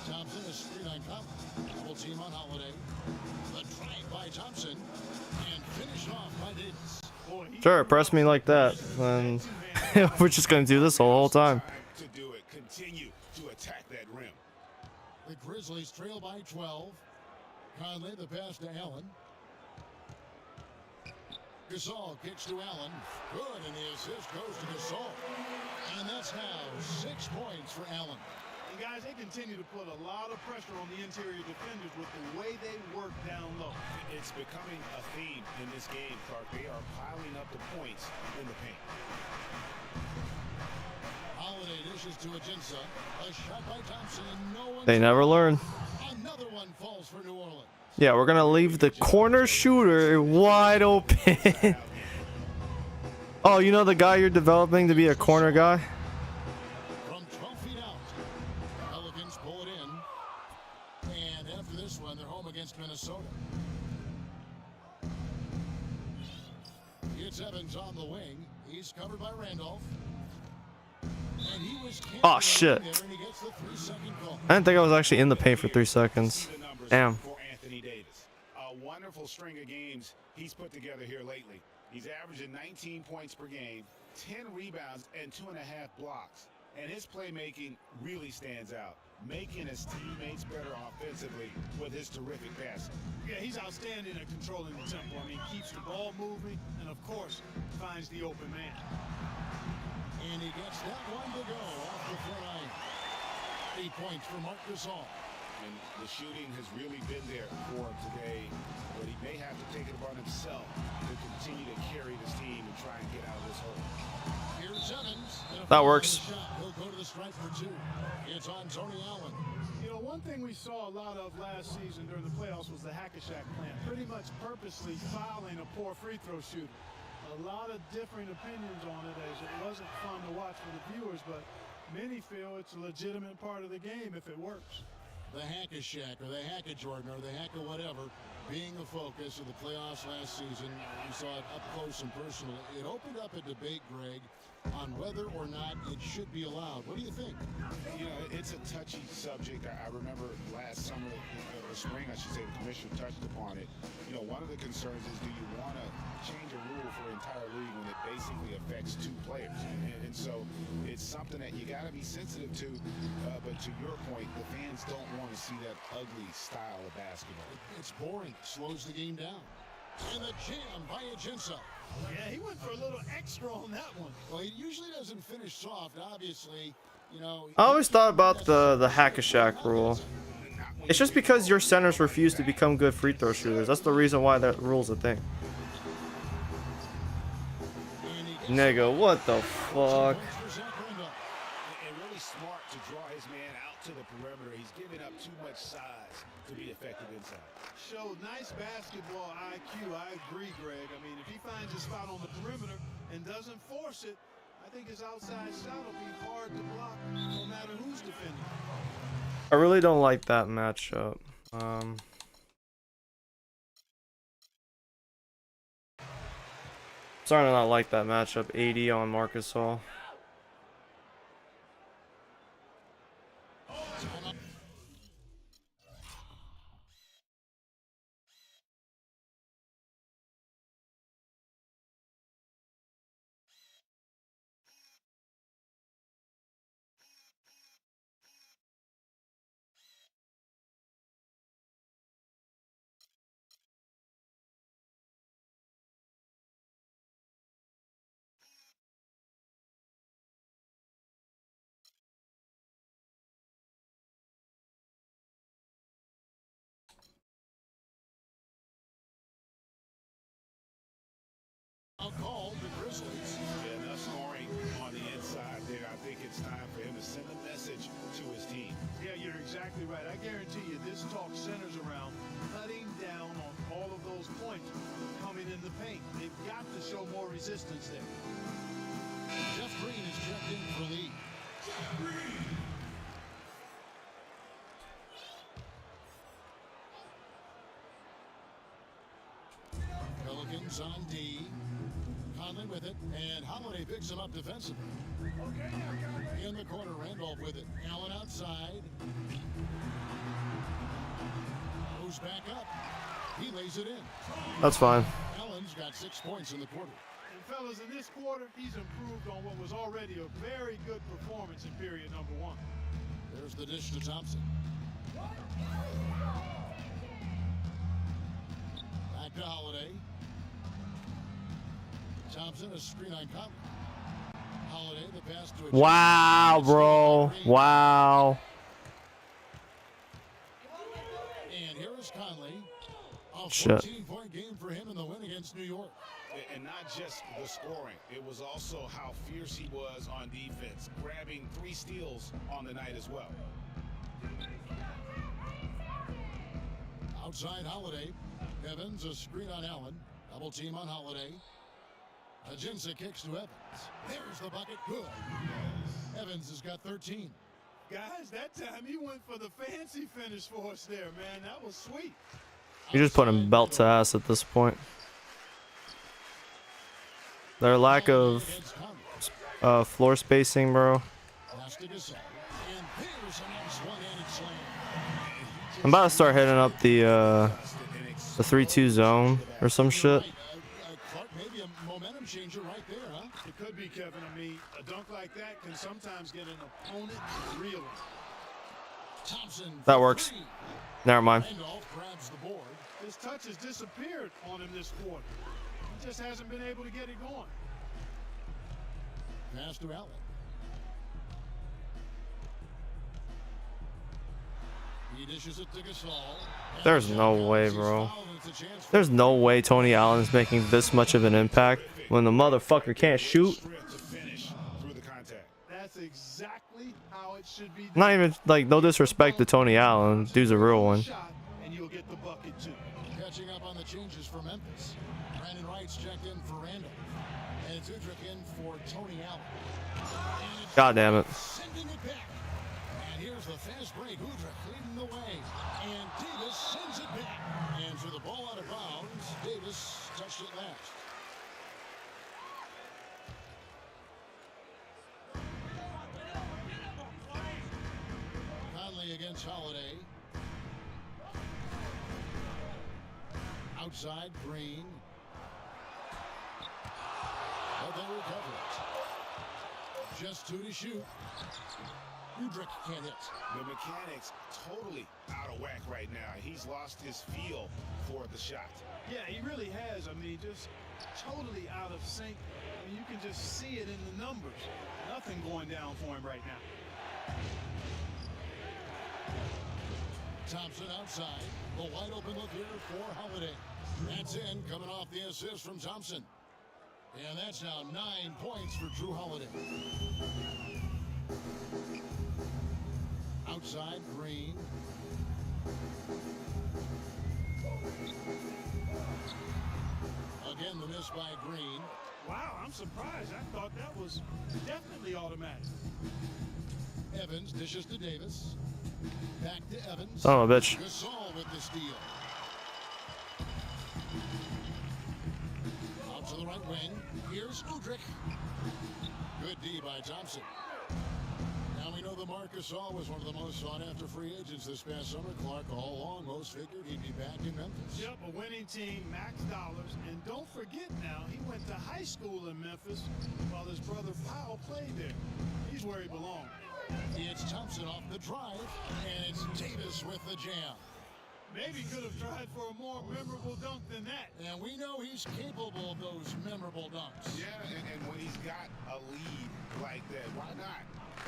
[SPEAKER 2] Thompson is screen on Conley. Double team on Holiday. The drive by Thompson and finished off by Davis.
[SPEAKER 6] Boy,
[SPEAKER 1] Sure, press me like that, and we're just gonna do this the whole time.
[SPEAKER 7] To do it, continue to attack that rim.
[SPEAKER 2] The Grizzlies trail by 12. Conley, the pass to Allen. Gasol kicks to Allen. Good, and the assist goes to Gasol. And that's now 6 points for Allen.
[SPEAKER 6] And guys, they continue to put a lot of pressure on the interior defenders with the way they work down low.
[SPEAKER 7] It's becoming a theme in this game, Clark. They are piling up the points in the paint.
[SPEAKER 2] Holiday dishes to Ajinça. A shot by Thompson, and no one.
[SPEAKER 1] They never learn.
[SPEAKER 2] Another one falls for New Orleans.
[SPEAKER 1] Yeah, we're gonna leave the corner shooter wide open. Oh, you know the guy you're developing to be a corner guy?
[SPEAKER 2] From 12 feet out, Pelicans pull it in. And after this one, they're home against Minnesota. It's Evans on the wing. He's covered by Randolph. And he was
[SPEAKER 1] Oh shit!
[SPEAKER 2] there, and he gets the 3-second call.
[SPEAKER 1] I didn't think I was actually in the paint for 3 seconds. Damn.
[SPEAKER 7] For Anthony Davis. A wonderful string of games he's put together here lately. He's averaging 19 points per game, 10 rebounds, and 2.5 blocks. And his playmaking really stands out, making his teammates better offensively with his terrific passing.
[SPEAKER 6] Yeah, he's outstanding at controlling the tempo. I mean, keeps the ball moving and, of course, finds the open man.
[SPEAKER 2] And he gets that one to go off the front iron. 8 points for Marc Gasol.
[SPEAKER 7] And the shooting has really been there for him today, but he may have to take it upon himself to continue to carry this team and try and get out of this hole.
[SPEAKER 2] Here's Evans.
[SPEAKER 1] That works.
[SPEAKER 2] He'll go to the stripe for 2. It's on Tony Allen.
[SPEAKER 6] You know, one thing we saw a lot of last season during the playoffs was the hack-a-shack plan, pretty much purposely fouling a poor free throw shooter. A lot of different opinions on it, as it wasn't fun to watch for the viewers, but many feel it's a legitimate part of the game if it works.
[SPEAKER 2] The hack-a-shack or the hack-a-Jordan or the hack-a-whatever being the focus of the playoffs last season. We saw it up close and personal. It opened up a debate, Greg, on whether or not it should be allowed. What do you think?
[SPEAKER 7] You know, it's a touchy subject. I remember last summer, or spring, I should say, the commissioner touched upon it. You know, one of the concerns is, do you want to change a rule for an entire league when it basically affects 2 players? And so it's something that you got to be sensitive to. But to your point, the fans don't want to see that ugly style of basketball.
[SPEAKER 2] It's boring. Slows the game down. And the jam by Ajinça.
[SPEAKER 6] Yeah, he went for a little extra on that one.
[SPEAKER 2] Well, he usually doesn't finish soft, obviously. You know,
[SPEAKER 1] I always thought about the hack-a-shack rule. It's just because your centers refuse to become good free throw shooters. That's the reason why that rule's a thing. Nigga, what the fuck?
[SPEAKER 7] And really smart to draw his man out to the perimeter. He's giving up too much size to be effective inside.
[SPEAKER 6] Showed nice basketball IQ. I agree, Greg. I mean, if he finds a spot on the perimeter and doesn't force it, I think his outside shot will be hard to block no matter who's defending.
[SPEAKER 1] I really don't like that matchup. Starting to not like that matchup. 80 on Marc Gasol.
[SPEAKER 2] Called the Grizzlies.
[SPEAKER 7] Yeah, enough scoring on the inside there. I think it's time for him to send a message to his team.
[SPEAKER 6] Yeah, you're exactly right. I guarantee you this talk centers around cutting down on all of those points coming in the paint. They've got to show more resistance there.
[SPEAKER 2] Jeff Green is checked in for Lee. Jeff Green. Pelicans on D. Conley with it, and Holiday picks him up defensively. In the corner, Randolph with it. Allen outside. Goes back up. He lays it in.
[SPEAKER 1] That's fine.
[SPEAKER 2] Allen's got 6 points in the quarter.
[SPEAKER 6] And fellas, in this quarter, he's improved on what was already a very good performance in period number 1.
[SPEAKER 2] There's the dish to Thompson. Back to Holiday. Thompson, a screen on Conley. Holiday, the pass to a
[SPEAKER 1] Wow, bro. Wow.
[SPEAKER 2] And here is Conley. A
[SPEAKER 1] Shit.
[SPEAKER 2] 14-point game for him in the win against New York.
[SPEAKER 7] And not just the scoring, it was also how fierce he was on defense, grabbing 3 steals on the night as well.
[SPEAKER 2] Outside Holiday. Evans, a screen on Allen. Double team on Holiday. Ajinça kicks to Evans. There's the bucket. Good. Evans has got 13.
[SPEAKER 6] Guys, that time he went for the fancy finish for us there, man. That was sweet.
[SPEAKER 1] You're just putting belt to ass at this point. Their lack of floor spacing, bro. I'm about to start hitting up the 3-2 zone or some shit.
[SPEAKER 2] Maybe a momentum changer right there, huh?
[SPEAKER 6] It could be, Kevin. I mean, a dunk like that can sometimes get an opponent reeling.
[SPEAKER 2] Thompson.
[SPEAKER 1] That works. Never mind.
[SPEAKER 2] Randolph grabs the board.
[SPEAKER 6] His touch has disappeared on him this quarter. He just hasn't been able to get it going.
[SPEAKER 2] Pass to Allen. He dishes it to Gasol.
[SPEAKER 1] There's no way, bro. There's no way Tony Allen's making this much of an impact when the motherfucker can't shoot.
[SPEAKER 6] That's exactly how it should be done.
[SPEAKER 1] Not even, like, no disrespect to Tony Allen. Dude's a real one.
[SPEAKER 6] And you'll get the bucket too.
[SPEAKER 2] Catching up on the changes for Memphis. Brandon Wright's checked in for Randall. And it's Udrich in for Tony Allen.
[SPEAKER 1] God damn it.
[SPEAKER 2] Sending it back. And here's the fast break. Udrich leading the way. And Davis sends it back. And for the ball out of bounds, Davis touched it last. Conley against Holiday. Outside, Green. But they recover it. Just 2 to shoot. Udrich can't hit.
[SPEAKER 7] The mechanics totally out of whack right now. He's lost his feel for the shot.
[SPEAKER 6] Yeah, he really has. I mean, just totally out of sync. I mean, you can just see it in the numbers. Nothing going down for him right now.
[SPEAKER 2] Thompson outside. The wide open look here for Holiday. That's in, coming off the assist from Thompson. And that's now 9 points for Drew Holiday. Outside, Green. Again, the miss by Green.
[SPEAKER 6] Wow, I'm surprised. I thought that was definitely automatic.
[SPEAKER 2] Evans dishes to Davis. Back to Evans.
[SPEAKER 1] Son of a bitch.
[SPEAKER 2] Gasol with the steal. Out to the right wing. Here's Udrich. Good D by Thompson. Now we know the Marcus Gasol was one of the most sought-after free agents this past summer. Clark all along most figured he'd be back in Memphis.
[SPEAKER 6] Yep, a winning team, max dollars. And don't forget now, he went to high school in Memphis while his brother Powell played there. He's where he belongs.
[SPEAKER 2] It's Thompson off the drive, and it's Davis with the jam.
[SPEAKER 6] Maybe could have tried for a more memorable dunk than that.
[SPEAKER 2] And we know he's capable of those memorable dunks.
[SPEAKER 7] Yeah, and when he's got a lead like that, why not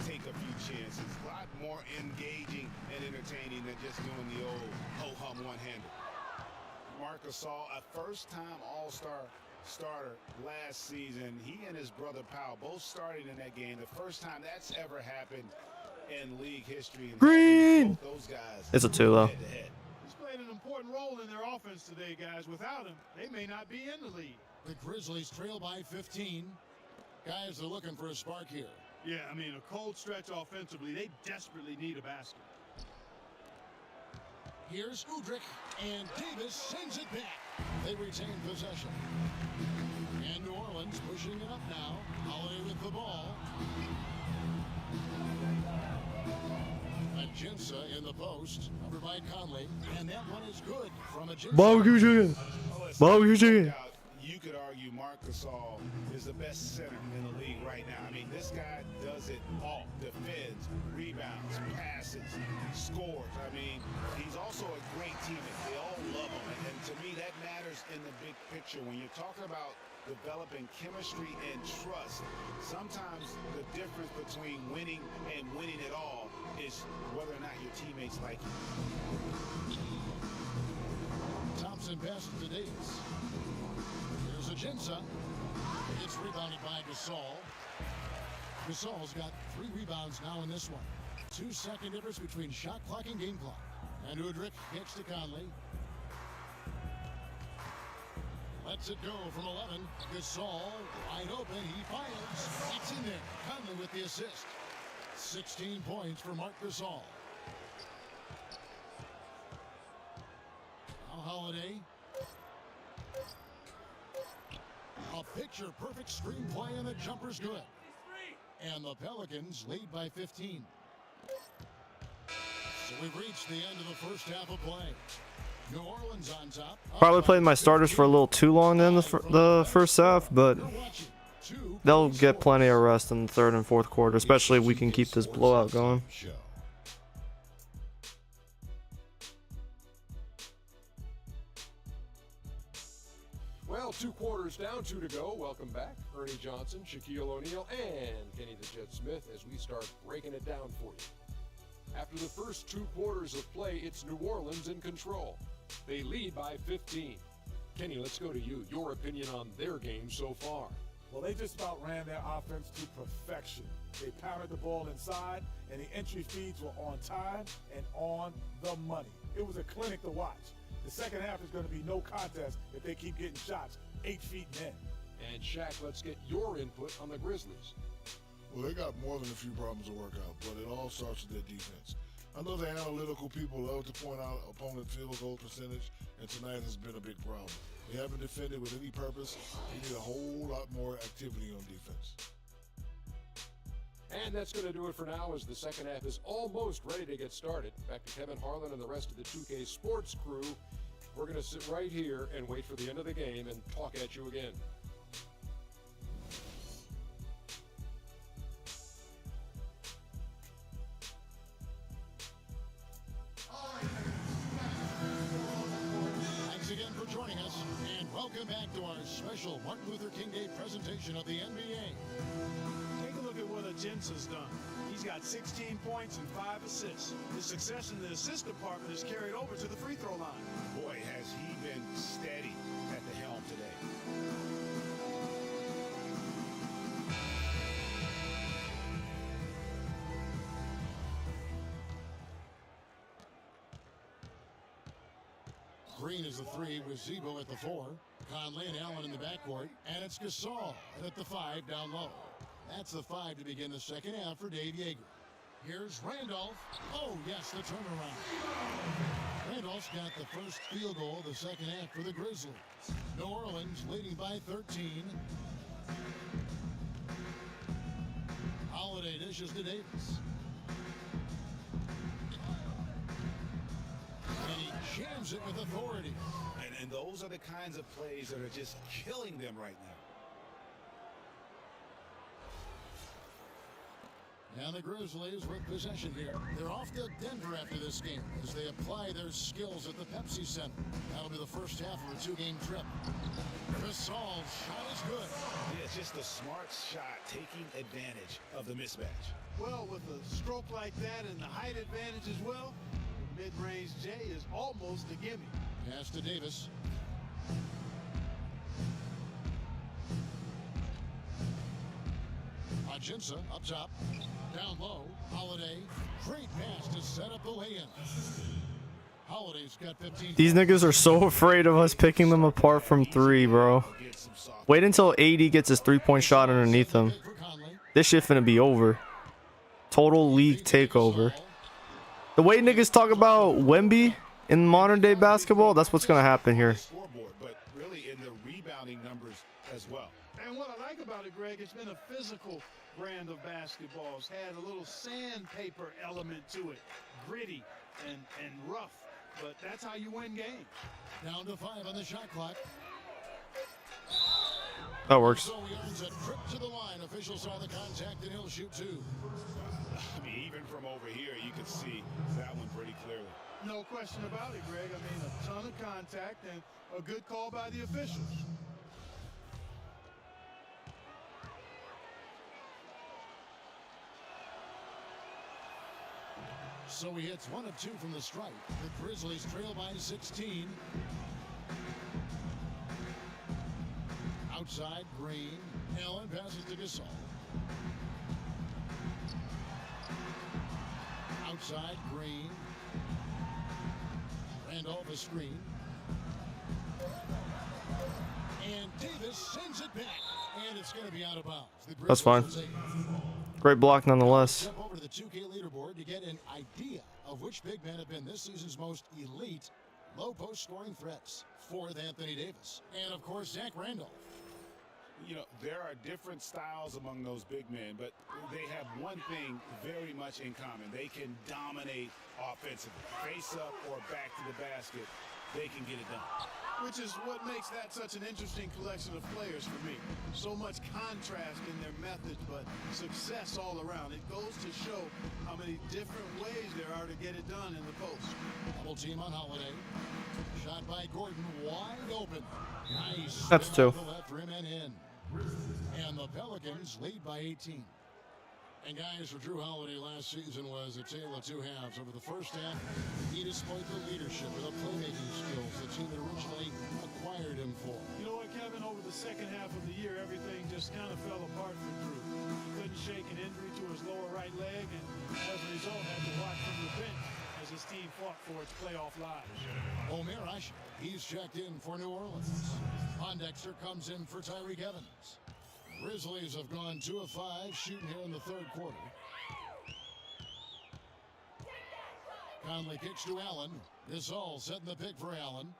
[SPEAKER 7] take a few chances? A lot more engaging and entertaining than just doing the old ho-hum one-hander. Marcus Gasol, a first-time All-Star starter last season. He and his brother Powell both started in that game. The first time that's ever happened in league history.
[SPEAKER 1] Green!
[SPEAKER 7] Those guys
[SPEAKER 1] It's a 2 though.
[SPEAKER 7] head-to-head.
[SPEAKER 6] He's played an important role in their offense today, guys. Without him, they may not be in the lead.
[SPEAKER 2] The Grizzlies trail by 15. Guys are looking for a spark here.
[SPEAKER 6] Yeah, I mean, a cold stretch offensively. They desperately need a basket.
[SPEAKER 2] Here's Udrich, and Davis sends it back. They retain possession. And New Orleans pushing it up now. Holiday with the ball. Ajinça in the post, covered by Conley, and that one is good from Ajinça.
[SPEAKER 1] Barbecue chicken. Barbecue chicken.
[SPEAKER 7] You could argue Marcus Gasol is the best center in the league right now. I mean, this guy does it all. Defends, rebounds, passes, scores. I mean, he's also a great teammate. They all love him. And to me, that matters in the big picture. When you're talking about developing chemistry and trust, sometimes the difference between winning and winning at all is whether or not your teammates like you.
[SPEAKER 2] Thompson passes to Davis. Here's Ajinça. It's rebounded by Gasol. Gasol's got 3 rebounds now in this one. 2-second difference between shot clock and game clock. And Udrich kicks to Conley. Lets it go from 11. Gasol wide open. He fires. It's in there. Conley with the assist. 16 points for Marc Gasol. Now Holiday. A picture-perfect screenplay, and the jumper's good. And the Pelicans lead by 15. So we've reached the end of the first half of play. New Orleans on top.
[SPEAKER 1] Probably played my starters for a little too long in the first half, but they'll get plenty of rest in the third and fourth quarter, especially if we can keep this blowout going.
[SPEAKER 3] Well, 2 quarters down, 2 to go. Welcome back, Ernie Johnson, Shaquille O'Neal, and Kenny the Jet Smith as we start breaking it down for you. After the first 2 quarters of play, it's New Orleans in control. They lead by 15. Kenny, let's go to you. Your opinion on their game so far.
[SPEAKER 5] Well, they just about ran their offense to perfection. They pounded the ball inside, and the entry feeds were on time and on the money. It was a clinic to watch. The second half is going to be no contest if they keep getting shots 8 feet and in.
[SPEAKER 3] And Shaq, let's get your input on the Grizzlies.
[SPEAKER 4] Well, they got more than a few problems to work out, but it all starts with their defense. I know the analytical people love to point out opponent field goal percentage, and tonight has been a big problem. They haven't defended with any purpose. They need a whole lot more activity on defense.
[SPEAKER 3] And that's going to do it for now as the second half is almost ready to get started. Back to Kevin Harlan and the rest of the 2K Sports crew. We're going to sit right here and wait for the end of the game and talk at you again.
[SPEAKER 2] Thanks again for joining us, and welcome back to our special Martin Luther King Day presentation of the NBA.
[SPEAKER 6] Take a look at what Ajinça's done. He's got 16 points and 5 assists. His success in the assist department is carried over to the free throw line.
[SPEAKER 7] Boy, has he been steady at the helm today.
[SPEAKER 2] Green is the 3 with Zebo at the 4. Conley and Allen in the backcourt. And it's Gasol at the 5 down low. That's the 5 to begin the second half for Dave Yeager. Here's Randolph. Oh, yes, the turnaround. Randolph's got the first field goal of the second half for the Grizzlies. New Orleans leading by 13. Holiday dishes to Davis. And he jams it with authority.
[SPEAKER 7] And those are the kinds of plays that are just killing them right now.
[SPEAKER 2] And the Grizzlies with possession here. They're off to Denver after this game as they apply their skills at the Pepsi Center. That'll be the first half of a 2-game trip. Gasol's shot is good.
[SPEAKER 7] Yeah, it's just a smart shot, taking advantage of the mismatch.
[SPEAKER 6] Well, with a stroke like that and the height advantage as well, the mid-range J is almost a gimme.
[SPEAKER 2] Pass to Davis. Ajinça up top. Down low. Holiday. Great pass to set up the lay-in. Holiday's got 15.
[SPEAKER 1] These niggas are so afraid of us picking them apart from 3, bro. Wait until AD gets his 3-point shot underneath him. This shit finna be over. Total league takeover. The way niggas talk about Wemby in modern day basketball, that's what's gonna happen here.
[SPEAKER 7] Scoreboard, but really in the rebounding numbers as well.
[SPEAKER 6] And what I like about it, Greg, it's been a physical brand of basketball. It's had a little sandpaper element to it. Gritty and rough. But that's how you win games.
[SPEAKER 2] Down to 5 on the shot clock.
[SPEAKER 1] That works.
[SPEAKER 2] So he earns a trip to the line. Officials saw the contact and he'll shoot two.
[SPEAKER 7] I mean, even from over here, you can see that one pretty clearly.
[SPEAKER 6] No question about it, Greg. I mean, a ton of contact and a good call by the officials.
[SPEAKER 2] So he hits 1 of 2 from the stripe. The Grizzlies trail by 16. Outside, Green. Allen passes to Gasol. Outside, Green. Randolph a screen. And Davis sends it back. And it's going to be out of bounds.
[SPEAKER 1] That's fine. Great block nonetheless.
[SPEAKER 2] Jump over to the 2K leaderboard to get an idea of which big men have been this season's most elite low post scoring threats. Fourth, Anthony Davis. And of course, Zach Randolph.
[SPEAKER 7] You know, there are different styles among those big men, but they have one thing very much in common. They can dominate offensively. Face up or back to the basket, they can get it done.
[SPEAKER 6] Which is what makes that such an interesting collection of players for me. So much contrast in their methods, but success all around. It goes to show how many different ways there are to get it done in the post.
[SPEAKER 2] Double team on Holiday. Shot by Gordon, wide open. Nice.
[SPEAKER 1] That's two.
[SPEAKER 2] The left rim and in. And the Pelicans lead by 18. And guys, for Drew Holiday last season was a tale of two halves. Over the first half, he displayed the leadership or the playmaking skills the team that originally acquired him for.
[SPEAKER 6] You know what, Kevin? Over the second half of the year, everything just kind of fell apart for Drew. He couldn't shake an injury to his lower right leg, and as a result, had to watch from the bench as his team fought for its playoff lives.
[SPEAKER 2] Omer Asher, he's checked in for New Orleans. Pondexter comes in for Tyreek Evans. Grizzlies have gone 2 of 5 shooting here in the third quarter. Conley kicks to Allen. Gasol setting the pick for Allen.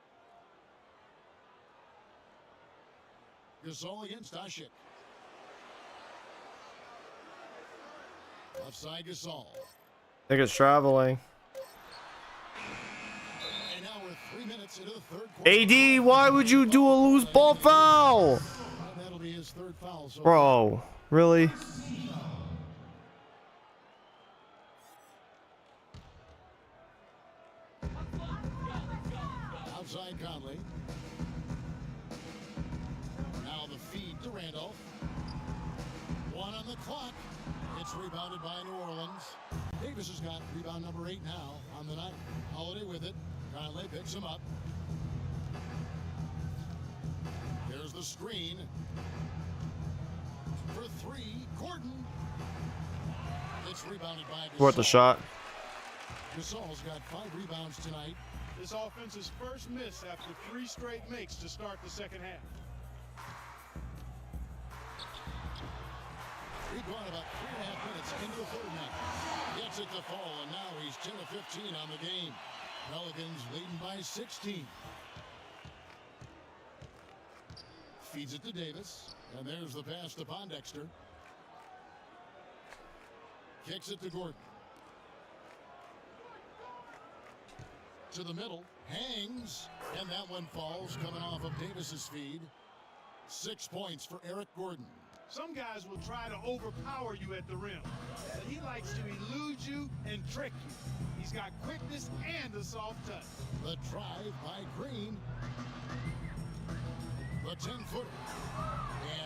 [SPEAKER 2] Gasol against Ashik. Left side Gasol.
[SPEAKER 1] I think it's traveling.
[SPEAKER 2] And now we're 3 minutes into the third quarter.
[SPEAKER 1] AD, why would you do a loose ball foul?
[SPEAKER 2] That'll be his third foul. So
[SPEAKER 1] Bro, really?
[SPEAKER 2] outside Conley. Now the feed to Randolph. 1 on the clock. It's rebounded by New Orleans. Davis has got rebound number 8 now on the night. Holiday with it. Conley picks him up. There's the screen. For 3, Gordon. It's rebounded by Gasol.
[SPEAKER 1] Worth the shot.
[SPEAKER 2] Gasol's got 5 rebounds tonight.
[SPEAKER 6] This offense's first miss after 3 straight makes to start the second half.
[SPEAKER 2] We've gone about 3.5 minutes into the third now. Gets it to fall, and now he's 10 of 15 on the game. Pelicans leading by 16. Feeds it to Davis, and there's the pass to Pondexter. Kicks it to Gordon. To the middle, hangs, and that one falls, coming off of Davis's feed. 6 points for Eric Gordon.
[SPEAKER 6] Some guys will try to overpower you at the rim, but he likes to elude you and trick you. He's got quickness and a soft touch.
[SPEAKER 2] The drive by Green. The 10-footer.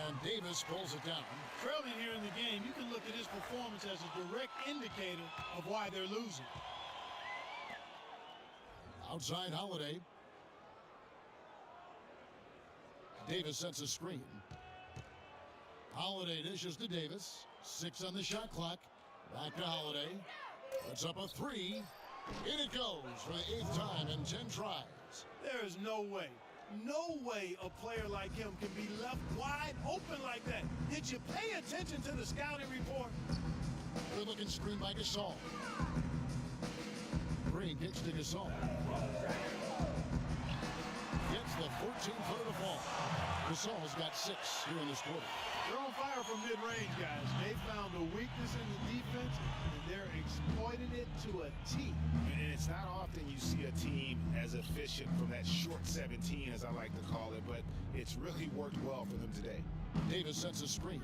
[SPEAKER 2] And Davis pulls it down.
[SPEAKER 6] Trailing here in the game, you can look at his performance as a direct indicator of why they're losing.
[SPEAKER 2] Outside Holiday. Davis sets a screen. Holiday dishes to Davis. 6 on the shot clock. Back to Holiday. Puts up a 3. In it goes for the 8th time in 10 tries.
[SPEAKER 6] There is no way a player like him can be left wide open like that. Did you pay attention to the scouting report?
[SPEAKER 2] Good looking screen by Gasol. Green kicks to Gasol. Gets the 14-footer to fall. Gasol's got 6 here in this quarter.
[SPEAKER 6] They're on fire from mid-range, guys. They found a weakness in the defense, and they're exploiting it to a T.
[SPEAKER 7] And it's not often you see a team as efficient from that short 17, as I like to call it, but it's really worked well for them today.
[SPEAKER 2] Davis sets a screen.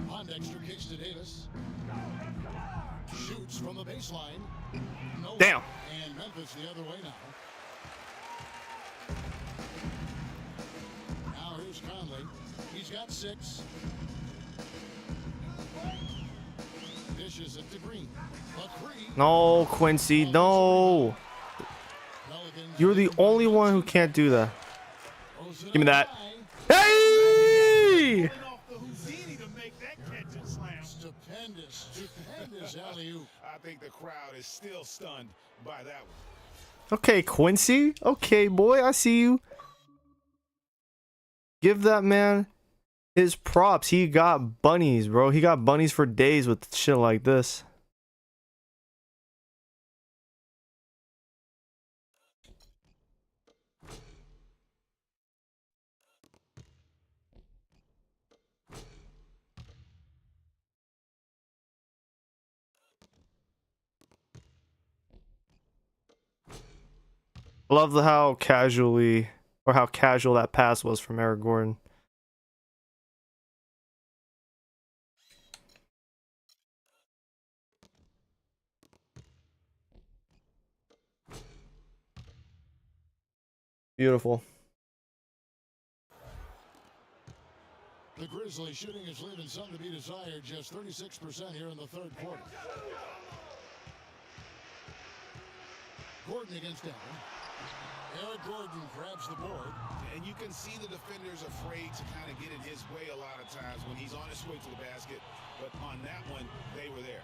[SPEAKER 2] Pondexter kicks to Davis. Shoots from the baseline. No.
[SPEAKER 1] Damn.
[SPEAKER 2] And Memphis the other way now. Now here's Conley. He's got 6. Dishes it to Green.
[SPEAKER 1] No, Quincy, no. You're the only one who can't do that. Give me that. Hey!
[SPEAKER 2] Stupendous alley-oop.
[SPEAKER 7] I think the crowd is still stunned by that one.
[SPEAKER 1] Okay, Quincy. Okay, boy, I see you. Give that man his props. He got bunnies, bro. He got bunnies for days with shit like this. I love how casually or how casual that pass was from Eric Gordon. Beautiful.
[SPEAKER 2] The Grizzlies shooting is leaving some to be desired, just 36% here in the third quarter. Gordon against Allen. Eric Gordon grabs the board.
[SPEAKER 7] And you can see the defender's afraid to kind of get in his way a lot of times when he's on his way to the basket. But on that one, they were there.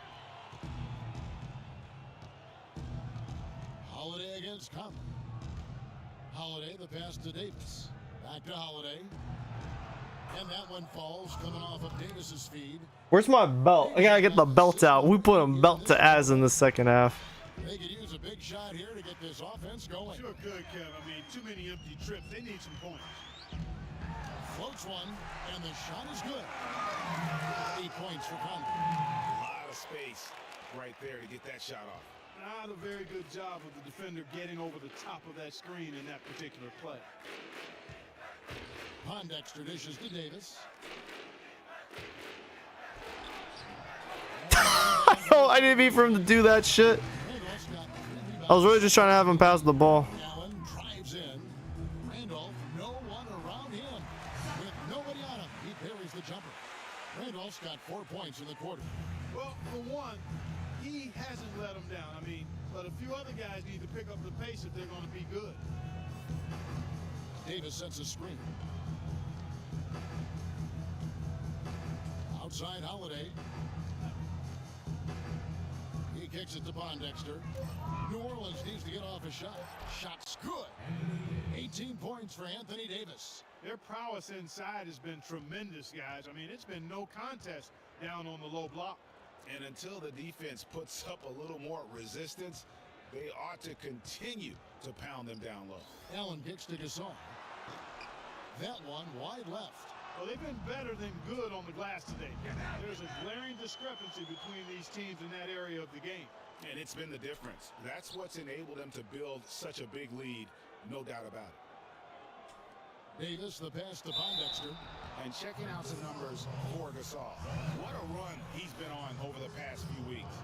[SPEAKER 2] Holiday against Conley. Holiday, the pass to Davis. Back to Holiday. And that one falls, coming off of Davis's feed.
[SPEAKER 1] Where's my belt? I gotta get the belt out. We put a belt to Az in the second half.
[SPEAKER 2] They could use a big shot here to get this offense going.
[SPEAKER 6] Sure could, Kev. I mean, too many empty trips. They need some points.
[SPEAKER 2] Floats one, and the shot is good. 8 points for Conley.
[SPEAKER 7] A lot of space right there to get that shot off.
[SPEAKER 6] Not a very good job of the defender getting over the top of that screen in that particular play.
[SPEAKER 2] Pondexter dishes to Davis.
[SPEAKER 1] I didn't mean for him to do that shit. I was really just trying to have him pass the ball.
[SPEAKER 2] Allen drives in. Randolph, no one around him. With nobody on him, he parries the jumper. Randolph's got 4 points in the quarter.
[SPEAKER 6] Well, for one, he hasn't let them down. I mean, but a few other guys need to pick up the pace if they're going to be good.
[SPEAKER 2] Davis sets a screen. Outside Holiday. He kicks it to Pondexter. New Orleans needs to get off a shot. Shot's good. 18 points for Anthony Davis.
[SPEAKER 6] Their prowess inside has been tremendous, guys. I mean, it's been no contest down on the low block.
[SPEAKER 7] And until the defense puts up a little more resistance, they ought to continue to pound them down low.
[SPEAKER 2] Allen kicks to Gasol. That one wide left.
[SPEAKER 6] Well, they've been better than good on the glass today. There's a glaring discrepancy between these teams in that area of the game.
[SPEAKER 7] And it's been the difference. That's what's enabled them to build such a big lead, no doubt about it.
[SPEAKER 2] Davis, the pass to Pondexter.
[SPEAKER 7] And checking out some numbers for Gasol. What a run he's been on over the past few weeks.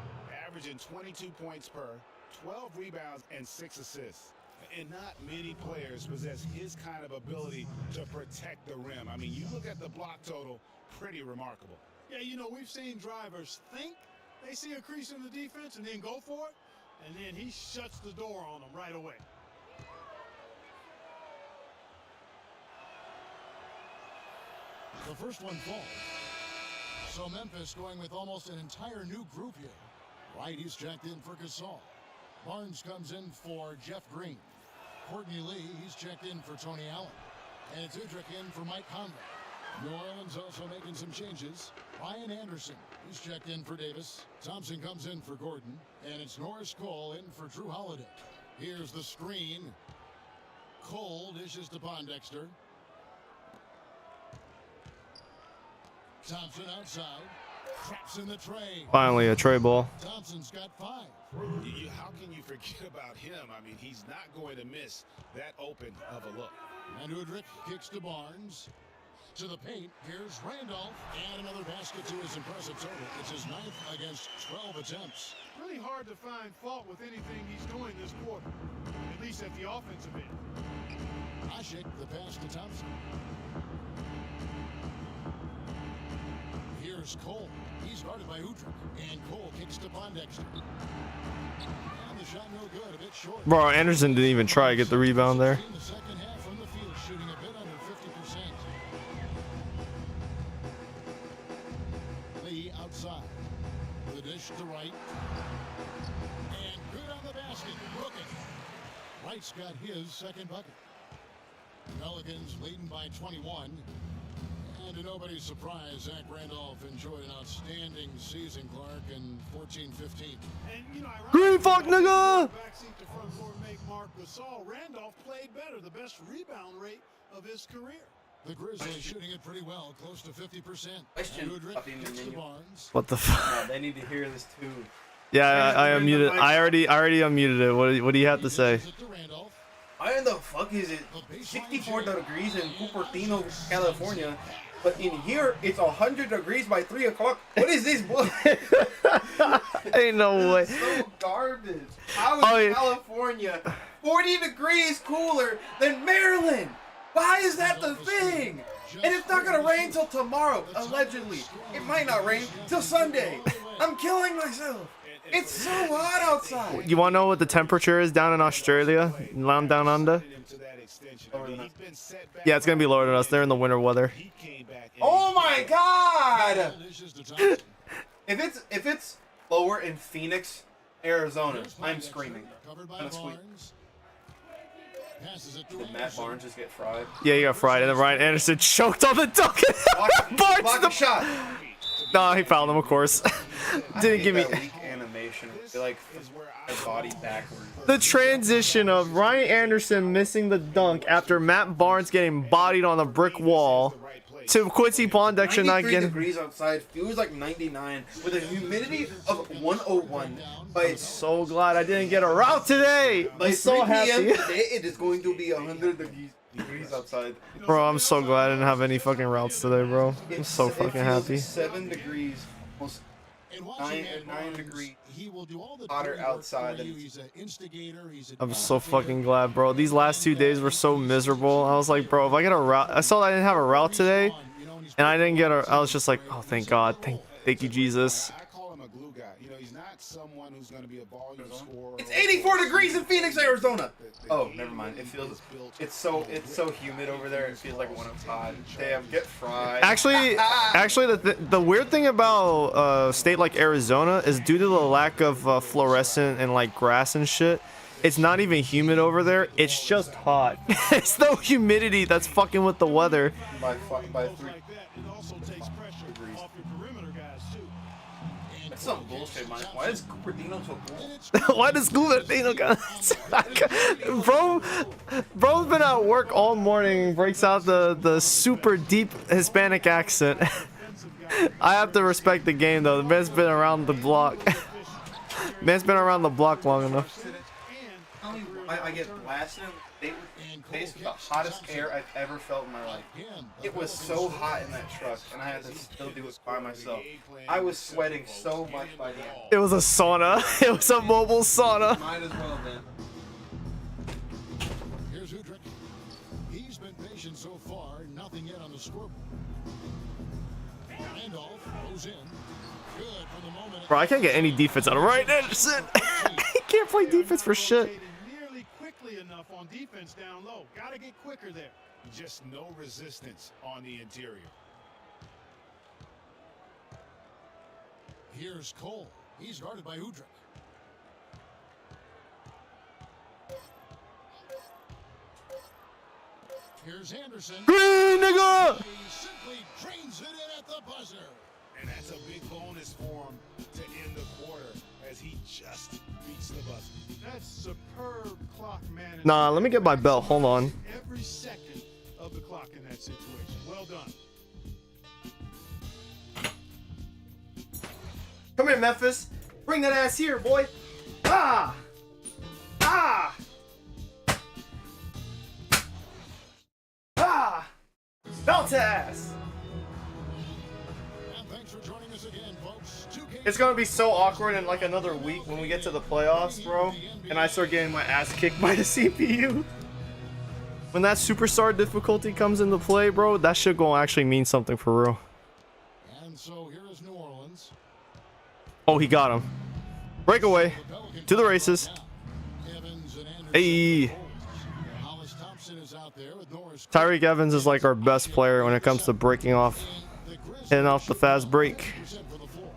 [SPEAKER 7] Averaging 22 points per, 12 rebounds, and 6 assists. And not many players possess his kind of ability to protect the rim. I mean, you look at the block total, pretty remarkable.
[SPEAKER 6] Yeah, you know, we've seen drivers think they see a crease in the defense and then go for it, and then he shuts the door on them right away.
[SPEAKER 2] The first one falls. So Memphis going with almost an entire new group here. Right, he's checked in for Gasol. Barnes comes in for Jeff Green. Courtney Lee, he's checked in for Tony Allen. And it's Udrich in for Mike Conley. New Orleans also making some changes. Ryan Anderson, he's checked in for Davis. Thompson comes in for Gordon. And it's Norris Cole in for Drew Holiday. Here's the screen. Cole dishes to Pondexter. Thompson outside. Traps in the tray.
[SPEAKER 1] Finally, a tray ball.
[SPEAKER 2] Thompson's got 5.
[SPEAKER 7] How can you forget about him? I mean, he's not going to miss that open of a look.
[SPEAKER 2] And Udrich kicks to Barnes. To the paint, here's Randolph, and another basket to his impressive total. It's his 9th against 12 attempts.
[SPEAKER 6] Really hard to find fault with anything he's doing this quarter, at least at the offensive end.
[SPEAKER 2] Ashik, the pass to Thompson. Here's Cole. He's guarded by Udrich, and Cole kicks to Pondexter. And the shot no good, a bit short.
[SPEAKER 1] Bro, Anderson didn't even try to get the rebound there.
[SPEAKER 2] In the second half from the field, shooting a bit under 50%. Lee outside. The dish to Wright. And good on the basket. Looking. Wright's got his second bucket. Pelicans leading by 21. And to nobody's surprise, Zach Randolph enjoyed an outstanding season, Clark, in 14-15.
[SPEAKER 6] And, you know,
[SPEAKER 1] Green fuck nigga!
[SPEAKER 6] Backseat to front court make Mark Gasol. Randolph played better, the best rebound rate of his career.
[SPEAKER 2] The Grizzlies shooting it pretty well, close to 50%.
[SPEAKER 8] Question.
[SPEAKER 2] Udrich gets to Barnes.
[SPEAKER 1] What the fuck?
[SPEAKER 8] No, they need to hear this too.
[SPEAKER 1] Yeah, I unmuted. I already unmuted it. What do you have to say?
[SPEAKER 2] Passes it to Randolph.
[SPEAKER 8] Why in the fuck is it 64 degrees in Cupertino, California, but in here it's 100 degrees by 3 o'clock? What is this bullshit?
[SPEAKER 1] Ain't no way.
[SPEAKER 8] So garbage. How is
[SPEAKER 1] Oh, yeah.
[SPEAKER 8] California 40 degrees cooler than Maryland? Why is that the thing? And it's not gonna rain till tomorrow, allegedly. It might not rain till Sunday. I'm killing myself. It's so hot outside.
[SPEAKER 1] You want to know what the temperature is down in Australia? Down under? Yeah, it's gonna be lower than us. They're in the winter weather.
[SPEAKER 8] Oh my god!
[SPEAKER 2] Dishes to Thompson.
[SPEAKER 8] If it's lower in Phoenix, Arizona, I'm screaming.
[SPEAKER 2] Covered by
[SPEAKER 8] That's sweet.
[SPEAKER 2] Barnes. Passes it to
[SPEAKER 8] Did Matt
[SPEAKER 2] Anderson.
[SPEAKER 8] Barnes just get fried?
[SPEAKER 1] Yeah, you got fried, and then Ryan Anderson choked on the dunk.
[SPEAKER 8] Block
[SPEAKER 1] Barnes,
[SPEAKER 8] the shot.
[SPEAKER 1] no, he fouled him, of course. Didn't give me
[SPEAKER 8] that weak animation. They like their body backwards.
[SPEAKER 1] the transition of Ryan Anderson missing the dunk after Matt Barnes getting bodied on a brick wall to Quincy Pondexter not
[SPEAKER 8] 93
[SPEAKER 1] getting.
[SPEAKER 8] degrees outside, feels like 99 with a humidity of 101. By
[SPEAKER 1] So glad I didn't get a route today.
[SPEAKER 8] by
[SPEAKER 1] I'm
[SPEAKER 8] 3
[SPEAKER 1] so
[SPEAKER 8] p.m.
[SPEAKER 1] happy.
[SPEAKER 8] today, it is going to be 100 degrees outside.
[SPEAKER 1] Bro, I'm so glad I didn't have any fucking routes today, bro. I'm so
[SPEAKER 8] It
[SPEAKER 1] fucking
[SPEAKER 8] feels
[SPEAKER 1] happy.
[SPEAKER 8] 7 degrees, almost
[SPEAKER 2] And watching Matt
[SPEAKER 8] 9
[SPEAKER 2] Barnes,
[SPEAKER 8] degrees
[SPEAKER 2] he will do all the
[SPEAKER 8] hotter
[SPEAKER 2] dirty work
[SPEAKER 8] outside
[SPEAKER 2] for
[SPEAKER 8] than
[SPEAKER 2] you. He's an instigator. He's a
[SPEAKER 1] I'm so fucking glad, bro. These last 2 days were so miserable. I was like, bro, if I get a route, I saw that I didn't have a route today, and I didn't get a. I was just like, oh, thank God, thank you, Jesus.
[SPEAKER 7] I call him a glue guy. You know, he's not someone who's going to be a volume scorer.
[SPEAKER 8] It's 84 degrees in Phoenix, Arizona. Oh, never mind. It feels it's so humid over there. It feels like 105. Damn, get fried.
[SPEAKER 1] Actually, the weird thing about a state like Arizona is due to the lack of fluorescent and like grass and shit. It's not even humid over there. It's just hot. It's no humidity that's fucking with the weather.
[SPEAKER 8] by 3.
[SPEAKER 6] Like that, it also takes pressure off your perimeter guys too.
[SPEAKER 8] That's some bullshit, man. Why is Cupertino so cool?
[SPEAKER 1] Why does Cupertino bro's been at work all morning, breaks out the super deep Hispanic accent. I have to respect the game though. The man's been around the block. Man's been around the block long enough.
[SPEAKER 8] I get blasted in the face with the hottest air I've ever felt in my life. It was so hot in that truck, and I had to still do it by myself. I was sweating so much by the end.
[SPEAKER 1] It was a sauna. It was a mobile sauna.
[SPEAKER 8] Might as well, man.
[SPEAKER 2] Here's Udrich. He's been patient so far. Nothing yet on the scoreboard. Randolph goes in. Good from the moment.
[SPEAKER 1] Bro, I can't get any defense out of Ryan Anderson. He can't play defense for shit.
[SPEAKER 6] Nearly quickly enough on defense down low. Got to get quicker there.
[SPEAKER 7] Just no resistance on the interior.
[SPEAKER 2] Here's Cole. He's guarded by Udrich. Here's Anderson.
[SPEAKER 1] Green nigga!
[SPEAKER 2] He simply drains it in at the buzzer.
[SPEAKER 7] And that's a big bonus for him to end the quarter as he just beats the buzzer.
[SPEAKER 6] That's superb clock management.
[SPEAKER 1] Nah, let me get my belt. Hold on.
[SPEAKER 6] Every second of the clock in that situation. Well done.
[SPEAKER 1] Come here, Memphis. Bring that ass here, boy. Ah! Ah! Ah! Belt
[SPEAKER 8] ass.
[SPEAKER 2] And thanks for joining us again, folks.
[SPEAKER 1] It's gonna be so awkward in like another week when we get to the playoffs, bro, and I start getting my ass kicked by the CPU. When that superstar difficulty comes into play, bro, that shit gonna actually mean something for real.
[SPEAKER 2] And so here is New Orleans.
[SPEAKER 1] Oh, he got him. Breakaway to the races.
[SPEAKER 2] Evans and Anderson.
[SPEAKER 1] Hey,
[SPEAKER 2] Hollis Thompson is out there with Norris.
[SPEAKER 1] Tyreek Evans is like our best player when it comes to breaking off, hitting off the fast break.
[SPEAKER 2] For the floor.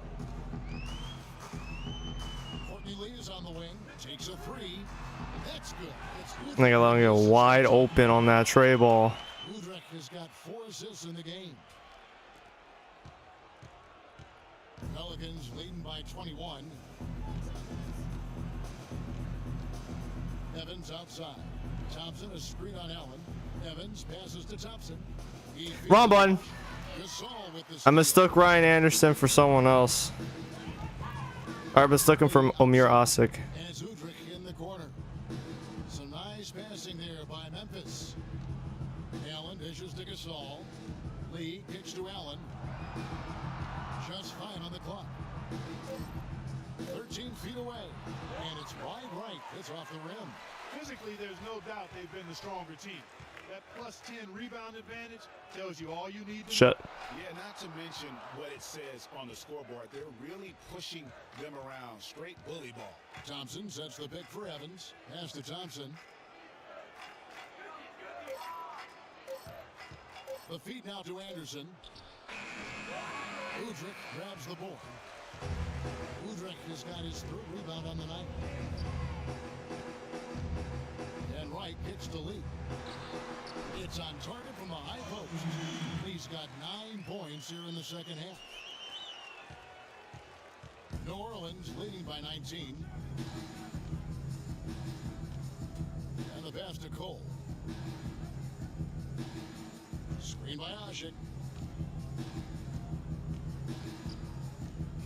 [SPEAKER 2] Courtney Lee is on the wing. Takes a three. That's good.
[SPEAKER 1] I think I'm gonna get wide open on that tray ball.
[SPEAKER 2] Udrich has got 4 assists in the game. Pelicans leading by 21. Evans outside. Thompson a screen on Allen. Evans passes to Thompson.
[SPEAKER 1] Wrong button.
[SPEAKER 2] Gasol with the
[SPEAKER 1] I mistook Ryan Anderson for someone else. I mistook him for Omir Asik.
[SPEAKER 2] And it's Udrich in the corner. Some nice passing there by Memphis. Allen dishes to Gasol. Lee kicks to Allen. Just 5 on the clock. 13 feet away. And it's wide right. It's off the rim.
[SPEAKER 6] Physically, there's no doubt they've been the stronger team. That plus 10 rebound advantage tells you all you need to
[SPEAKER 1] Shut.
[SPEAKER 7] Yeah, not to mention what it says on the scoreboard. They're really pushing them around. Straight bully ball.
[SPEAKER 2] Thompson sets the pick for Evans. Pass to Thompson. The feed now to Anderson. Udrich grabs the board. Udrich has got his 3rd rebound on the night. And Wright kicks to Lee. It's on target from the high post. Lee's got 9 points here in the second half. New Orleans leading by 19. And the pass to Cole. Screen by Asik.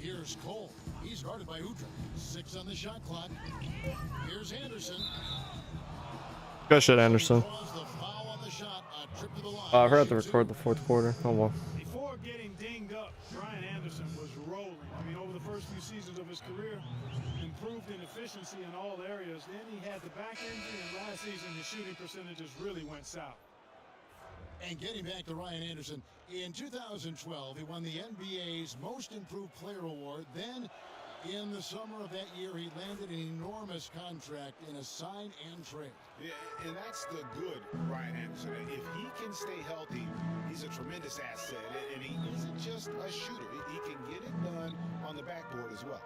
[SPEAKER 2] Here's Cole. He's guarded by Udrich. 6 on the shot clock. Here's Anderson.
[SPEAKER 1] Good shit, Anderson.
[SPEAKER 2] Draws the foul on the shot. A trip to the line.
[SPEAKER 1] I forgot to record the 4th quarter. Oh well.
[SPEAKER 6] Before getting dinged up, Brian Anderson was rolling. I mean, over the first few seasons of his career, improved in efficiency in all areas. Then he had the back injury, and last season his shooting percentages really went south.
[SPEAKER 2] And getting back to Ryan Anderson, in 2012, he won the NBA's Most Improved Player Award. Then, in the summer of that year, he landed an enormous contract in a sign and trade.
[SPEAKER 7] Yeah, and that's the good Ryan Anderson. If he can stay healthy, he's a tremendous asset. And he isn't just a shooter. He can get it done on the backboard as well.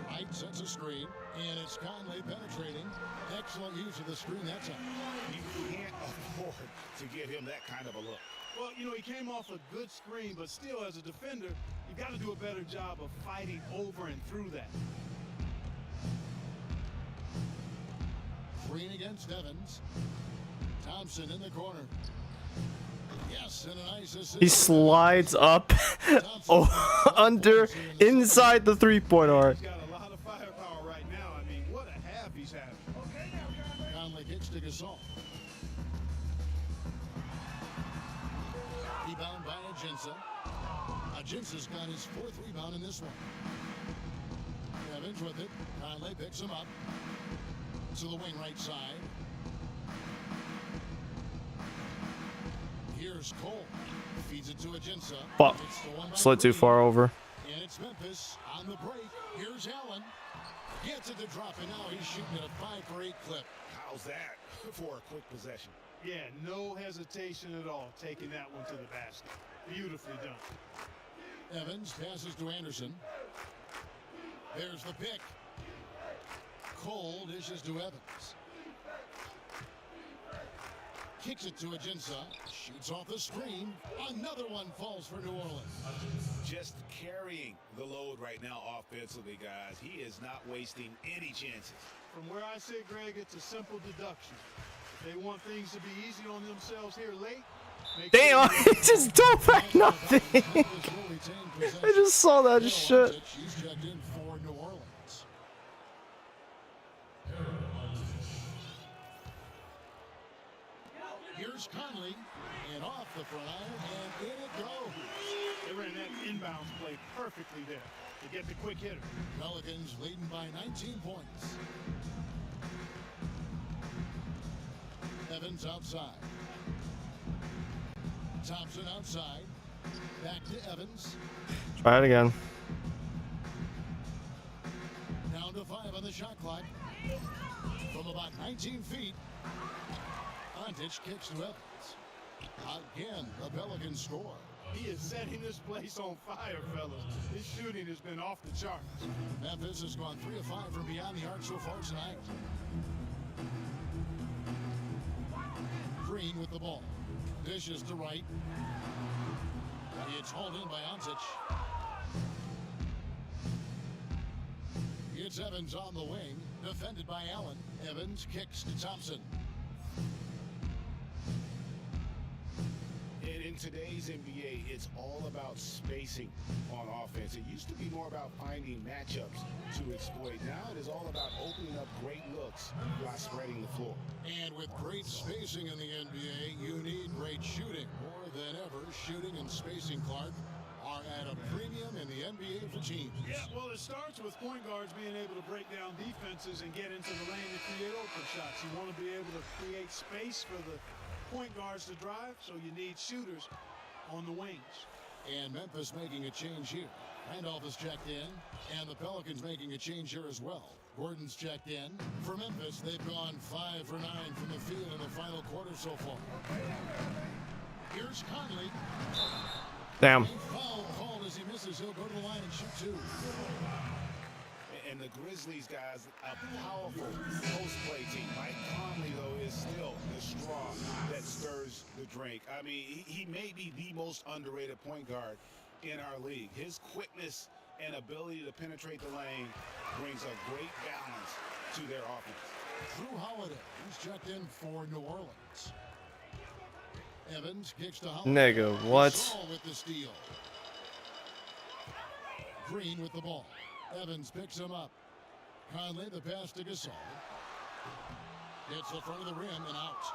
[SPEAKER 2] Wright sets a screen, and it's Conley penetrating. Excellent use of the screen that time.
[SPEAKER 7] You can't afford to give him that kind of a look.
[SPEAKER 6] Well, you know, he came off a good screen, but still, as a defender, you've got to do a better job of fighting over and through that.
[SPEAKER 2] Green against Evans. Thompson in the corner. Yes, and a nice assist.
[SPEAKER 1] He slides up, under, inside the 3-point arc.
[SPEAKER 6] He's got a lot of firepower right now. I mean, what a half he's having.
[SPEAKER 2] Conley kicks to Gasol. Rebound by Ajinça. Ajinça's got his 4th rebound in this one. Evans with it. Conley picks him up. To the wing right side. Here's Cole. Feeds it to Ajinça.
[SPEAKER 1] Fuck.
[SPEAKER 2] It's the one by
[SPEAKER 1] Slid too
[SPEAKER 2] Green.
[SPEAKER 1] far over.
[SPEAKER 2] And it's Memphis on the break. Here's Allen. Gets it to drop, and now he's shooting at a 5 for 8 clip.
[SPEAKER 7] How's that for a quick possession?
[SPEAKER 6] Yeah, no hesitation at all taking that one to the basket. Beautifully done.
[SPEAKER 2] Evans passes to Anderson. There's the pick. Cole dishes to Evans. Kicks it to Ajinça. Shoots off the screen. Another one falls for New Orleans.
[SPEAKER 7] Just carrying the load right now offensively, guys. He is not wasting any chances.
[SPEAKER 6] From where I sit, Greg, it's a simple deduction. If they want things to be easy on themselves here late, make
[SPEAKER 1] Damn,
[SPEAKER 6] sure
[SPEAKER 1] he just don't back nothing. I just saw that shit.
[SPEAKER 2] She's checked in for New Orleans. Here's Conley, and off the front iron, and in it goes.
[SPEAKER 6] They ran that inbounds play perfectly there to get the quick hitter.
[SPEAKER 2] Pelicans leading by 19 points. Evans outside. Thompson outside. Back to Evans.
[SPEAKER 1] Try it again.
[SPEAKER 2] Down to 5 on the shot clock. From about 19 feet. Ontic kicks to Evans. Again, the Pelicans score.
[SPEAKER 6] He is setting this place on fire, fellas. His shooting has been off the charts.
[SPEAKER 2] Memphis has gone 3 of 5 from beyond the arc so far tonight. Green with the ball. Dishes to right. It's hauled in by Ontic. It's Evans on the wing, defended by Allen. Evans kicks to Thompson.
[SPEAKER 7] In today's NBA, it's all about spacing on offense. It used to be more about finding matchups to exploit. Now it is all about opening up great looks by spreading the floor.
[SPEAKER 2] And with great spacing in the NBA, you need great shooting. More than ever, shooting and spacing, Clark, are at a premium in the NBA for teams.
[SPEAKER 6] Yeah, well, it starts with point guards being able to break down defenses and get into the lane to create open shots. You want to be able to create space for the point guards to drive, so you need shooters on the wings.
[SPEAKER 2] And Memphis making a change here. Randolph is checked in, and the Pelicans making a change here as well. Gordon's checked in. For Memphis, they've gone 5 for 9 from the field in the final quarter so far. Here's Conley.
[SPEAKER 1] Damn.
[SPEAKER 2] Foul called as he misses. He'll go to the line and shoot 2.
[SPEAKER 7] And the Grizzlies, guys, a powerful post-play team. Mike Conley, though, is still the straw that stirs the drink. I mean, he may be the most underrated point guard in our league. His quickness and ability to penetrate the lane brings a great balance to their offense.
[SPEAKER 2] Drew Holiday, who's checked in for New Orleans. Evans kicks to Holiday.
[SPEAKER 1] Nigga, what?
[SPEAKER 2] Gasol with the steal. Green with the ball. Evans picks him up. Conley, the pass to Gasol. Hits the front of the rim and out.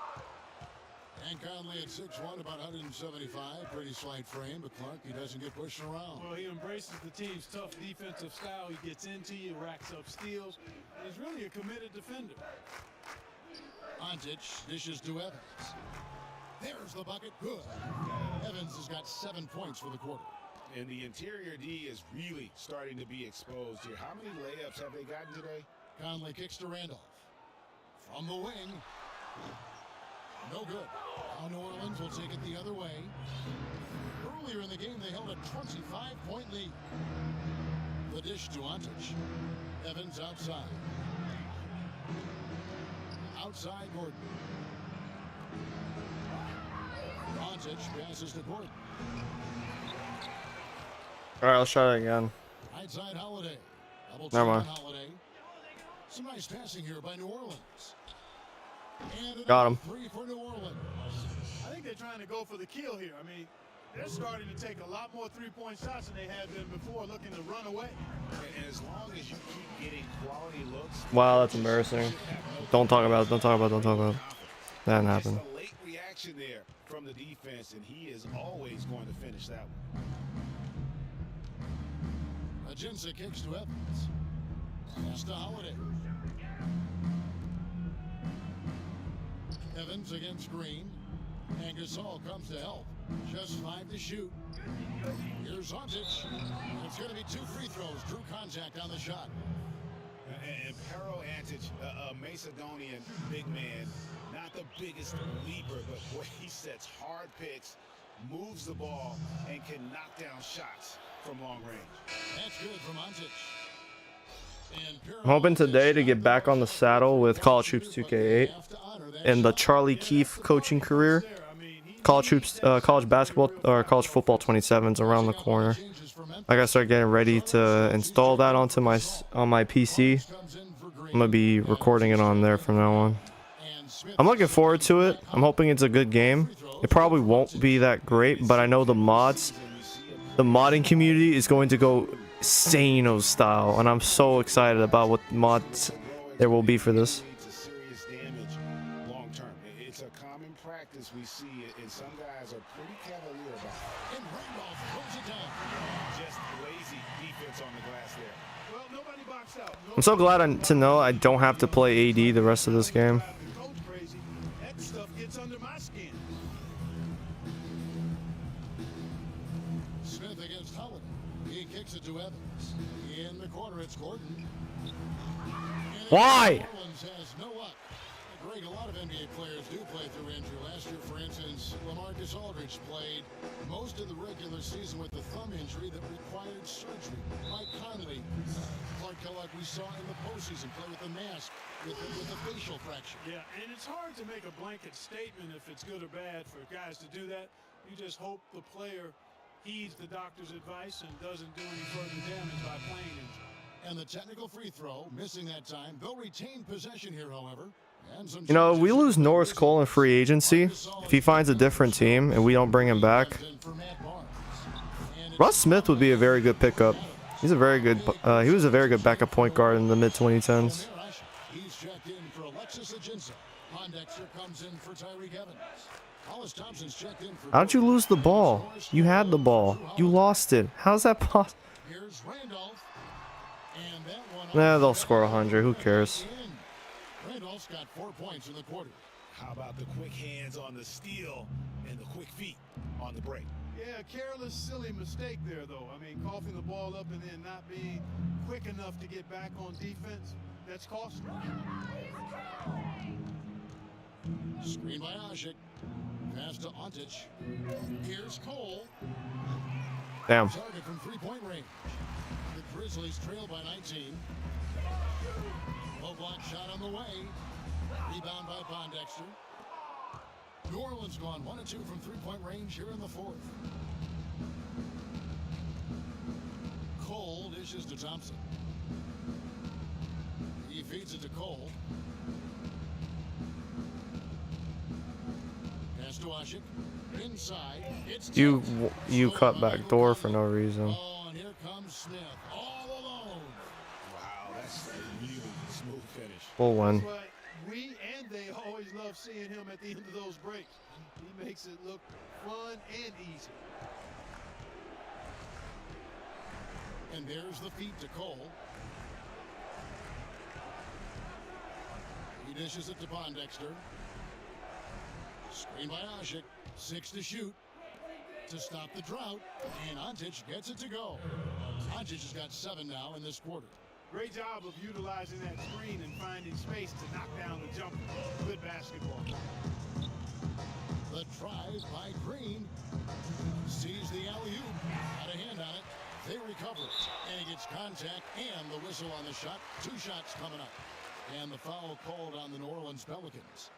[SPEAKER 2] And Conley at 6'1", about 175. Pretty slight frame, but Clark, he doesn't get pushed around.
[SPEAKER 6] Well, he embraces the team's tough defensive style. He gets into you, racks up steals, and he's really a committed defender.
[SPEAKER 2] Ontic dishes to Evans. There's the bucket. Good. Evans has got 7 points for the quarter.
[SPEAKER 7] And the interior D is really starting to be exposed here. How many layups have they gotten today?
[SPEAKER 2] Conley kicks to Randolph. From the wing. No good. Now New Orleans will take it the other way. Earlier in the game, they held a 25-point lead. The dish to Ontic. Evans outside. Outside Gordon. Ontic passes to Gordon.
[SPEAKER 1] All right, let's try it again.
[SPEAKER 2] Right side Holiday. Double
[SPEAKER 1] Never
[SPEAKER 2] team on
[SPEAKER 1] mind.
[SPEAKER 2] Holiday. Some nice passing here by New Orleans. And
[SPEAKER 1] Got him.
[SPEAKER 2] 3 for New Orleans.
[SPEAKER 6] I think they're trying to go for the kill here. I mean, they're starting to take a lot more three-point shots than they had been before, looking to run away.
[SPEAKER 7] And as long as you keep getting quality looks.
[SPEAKER 1] Wow, that's embarrassing. Don't talk about it. Don't talk about it. Don't talk about it. That didn't happen.
[SPEAKER 7] Just a late reaction there from the defense, and he is always going to finish that one.
[SPEAKER 2] Ajinça kicks to Evans. Pass to Holiday. Evans against Green. And Gasol comes to help. Just 5 to shoot. Here's Ontic. It's going to be 2 free throws. Drew contact on the shot.
[SPEAKER 7] And Pero Antic, a Macedonian big man, not the biggest leaper, but boy, he sets hard picks, moves the ball, and can knock down shots from long range.
[SPEAKER 2] That's good from Ontic.
[SPEAKER 1] I'm hoping today to get back on the saddle with College Hoops 2K8 and the Charlie Keefe coaching career. College hoops, college basketball or college football 27's around the corner. I gotta start getting ready to install that onto my PC. I'm gonna be recording it on there from now on. I'm looking forward to it. I'm hoping it's a good game. It probably won't be that great, but I know the modding community is going to go Sano style, and I'm so excited about what mods there will be for this.
[SPEAKER 7] practice we see it, and some guys are pretty cavalier about it.
[SPEAKER 2] And Randolph throws it down.
[SPEAKER 7] Just lazy defense on the glass there.
[SPEAKER 6] Well, nobody boxed out.
[SPEAKER 1] I'm so glad to know I don't have to play AD the rest of this game.
[SPEAKER 6] Coach crazy. That stuff gets under my skin.
[SPEAKER 2] Smith against Holiday. He kicks it to Evans. In the corner, it's Gordon.
[SPEAKER 1] Why?
[SPEAKER 2] New Orleans has no luck. Greg, a lot of NBA players do play through injury. Last year, for instance, LaMarcus Aldridge played most of the regular season with a thumb injury that required surgery. Mike Conley, Clark Kellogg, we saw in the postseason play with a mask with a facial fracture.
[SPEAKER 6] Yeah, and it's hard to make a blanket statement if it's good or bad for guys to do that. You just hope the player heeds the doctor's advice and doesn't do any further damage by playing injury.
[SPEAKER 2] And the technical free throw, missing that time. They'll retain possession here, however.
[SPEAKER 1] You know, if we lose Norris Cole in free agency, if he finds a different team and we don't bring him back, Russ Smith would be a very good pickup. He's a very good. He was a very good backup point guard in the mid 2010s.
[SPEAKER 2] He's checked in for Alexis Ajinça. Pondexter comes in for Tyreek Evans. Hollis Thompson's checked in for.
[SPEAKER 1] How'd you lose the ball? You had the ball. You lost it. How's that possible?
[SPEAKER 2] Here's Randolph. And that one.
[SPEAKER 1] Nah, they'll score 100. Who cares?
[SPEAKER 2] Randolph's got 4 points in the quarter.
[SPEAKER 7] How about the quick hands on the steal and the quick feet on the break?
[SPEAKER 6] Yeah, careless, silly mistake there, though. I mean, coughing the ball up and then not being quick enough to get back on defense, that's costly.
[SPEAKER 2] Screen by Ajik. Pass to Ontic. Here's Cole.
[SPEAKER 1] Damn.
[SPEAKER 2] Target from three-point range. The Grizzlies trail by 19. Low block shot on the way. Rebound by Pondexter. New Orleans gone 1 of 2 from three-point range here in the fourth. Cole dishes to Thompson. He feeds it to Cole. Pass to Ashik. Inside. It's
[SPEAKER 1] You
[SPEAKER 2] tipped.
[SPEAKER 1] cut back door for no reason.
[SPEAKER 2] Oh, and here comes Smith. All alone.
[SPEAKER 7] Wow, that's a really smooth finish.
[SPEAKER 1] Full win.
[SPEAKER 6] That's why we and they always love seeing him at the end of those breaks. He makes it look fun and easy.
[SPEAKER 2] And there's the feed to Cole. He dishes it to Pondexter. Screen by Ajik. 6 to shoot to stop the drought. And Ontic gets it to go. Ontic has got 7 now in this quarter.
[SPEAKER 6] Great job of utilizing that screen and finding space to knock down the jumper. Good basketball.
[SPEAKER 2] The drive by Green. Sees the alley-oop. Got a hand on it. They recover it. And he gets contact and the whistle on the shot. 2 shots coming up. And the foul called on the New Orleans Pelicans.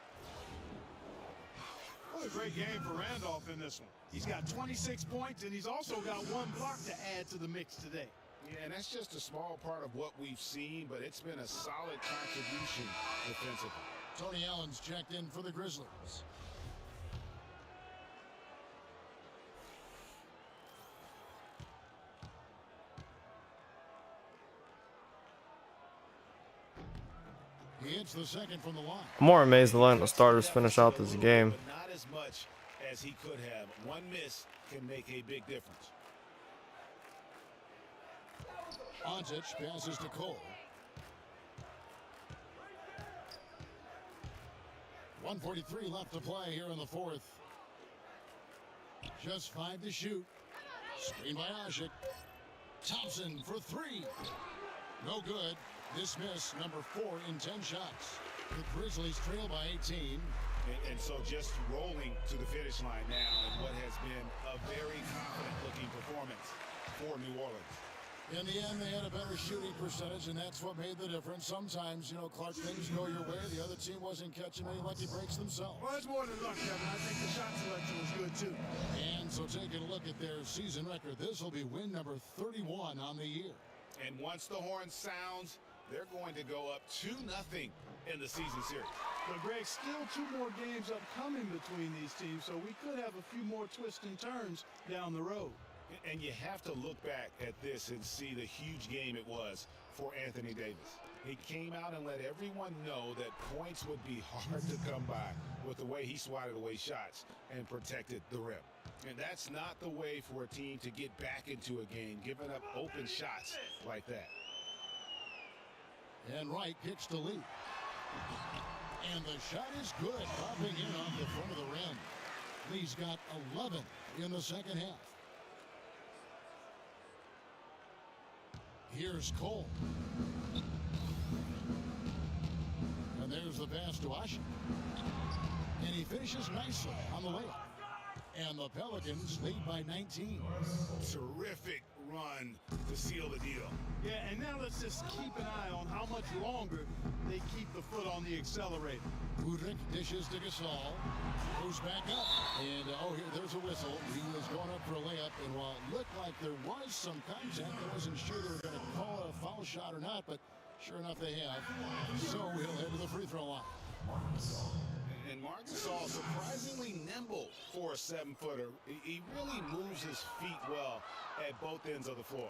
[SPEAKER 6] What a great game for Randolph in this one. He's got 26 points, and he's also got 1 block to add to the mix today.
[SPEAKER 7] Yeah, and that's just a small part of what we've seen, but it's been a solid contribution defensively.
[SPEAKER 2] Tony Allen's checked in for the Grizzlies. He hits the second from the line.
[SPEAKER 1] I'm more amazed than letting the starters finish out this game.
[SPEAKER 7] But not as much as he could have. One miss can make a big difference.
[SPEAKER 2] Ontic passes to Cole. 1:43 left to play here in the fourth. Just 5 to shoot. Screen by Ajik. Thompson for 3. No good. Dismiss, number 4 in 10 shots. The Grizzlies trail by 18.
[SPEAKER 7] And so just rolling to the finish line now in what has been a very confident-looking performance for New Orleans.
[SPEAKER 2] In the end, they had a better shooting percentage, and that's what made the difference. Sometimes, Clark, things go your way. The other team wasn't catching many lucky breaks themselves.
[SPEAKER 6] Well, it's more than luck, Kevin. I think the shot selection was good, too.
[SPEAKER 2] And so taking a look at their season record, this will be win number 31 on the year.
[SPEAKER 7] And once the horn sounds, they're going to go up 2-0 in the season series.
[SPEAKER 6] But, Greg, still 2 more games upcoming between these teams, so we could have a few more twists and turns down the road.
[SPEAKER 7] And you have to look back at this and see the huge game it was for Anthony Davis. He came out and let everyone know that points would be hard to come by with the way he swatted away shots and protected the rim. And that's not the way for a team to get back into a game, giving up open shots like that.
[SPEAKER 2] And Wright kicks to Lee. And the shot is good, popping in off the front of the rim. Lee's got 11 in the second half. Here's Cole. And there's the pass to Ashi. And he finishes nicely on the layup. And the Pelicans lead by 19.
[SPEAKER 7] Terrific run to seal the deal.
[SPEAKER 6] Yeah, and now let's just keep an eye on how much longer they keep the foot on the accelerator.
[SPEAKER 2] Udrich dishes to Gasol. Goes back up. And, there's a whistle. He was going up for a layup. And while it looked like there was some contact, I wasn't sure they were going to call it a foul shot or not. But sure enough, they have. So he'll head to the free throw line.
[SPEAKER 7] And Marc Gasol surprisingly nimble for a 7-footer. He really moves his feet well at both ends of the floor.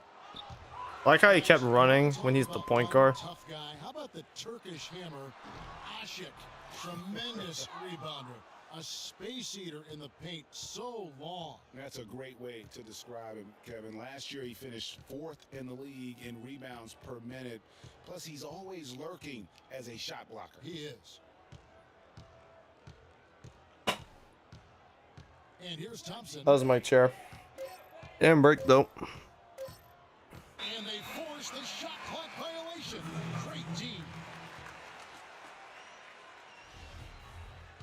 [SPEAKER 1] I like how he kept running when he's the point guard.
[SPEAKER 2] Tough guy. How about the Turkish hammer, Ashik? Tremendous rebounder. A space eater in the paint, so long.
[SPEAKER 7] That's a great way to describe him, Kevin. Last year, he finished 4th in the league in rebounds per minute. Plus, he's always lurking as a shot blocker.
[SPEAKER 2] He is. And here's Thompson.
[SPEAKER 1] That was my chair. Didn't break though.
[SPEAKER 2] And they force the shot clock violation. Great team.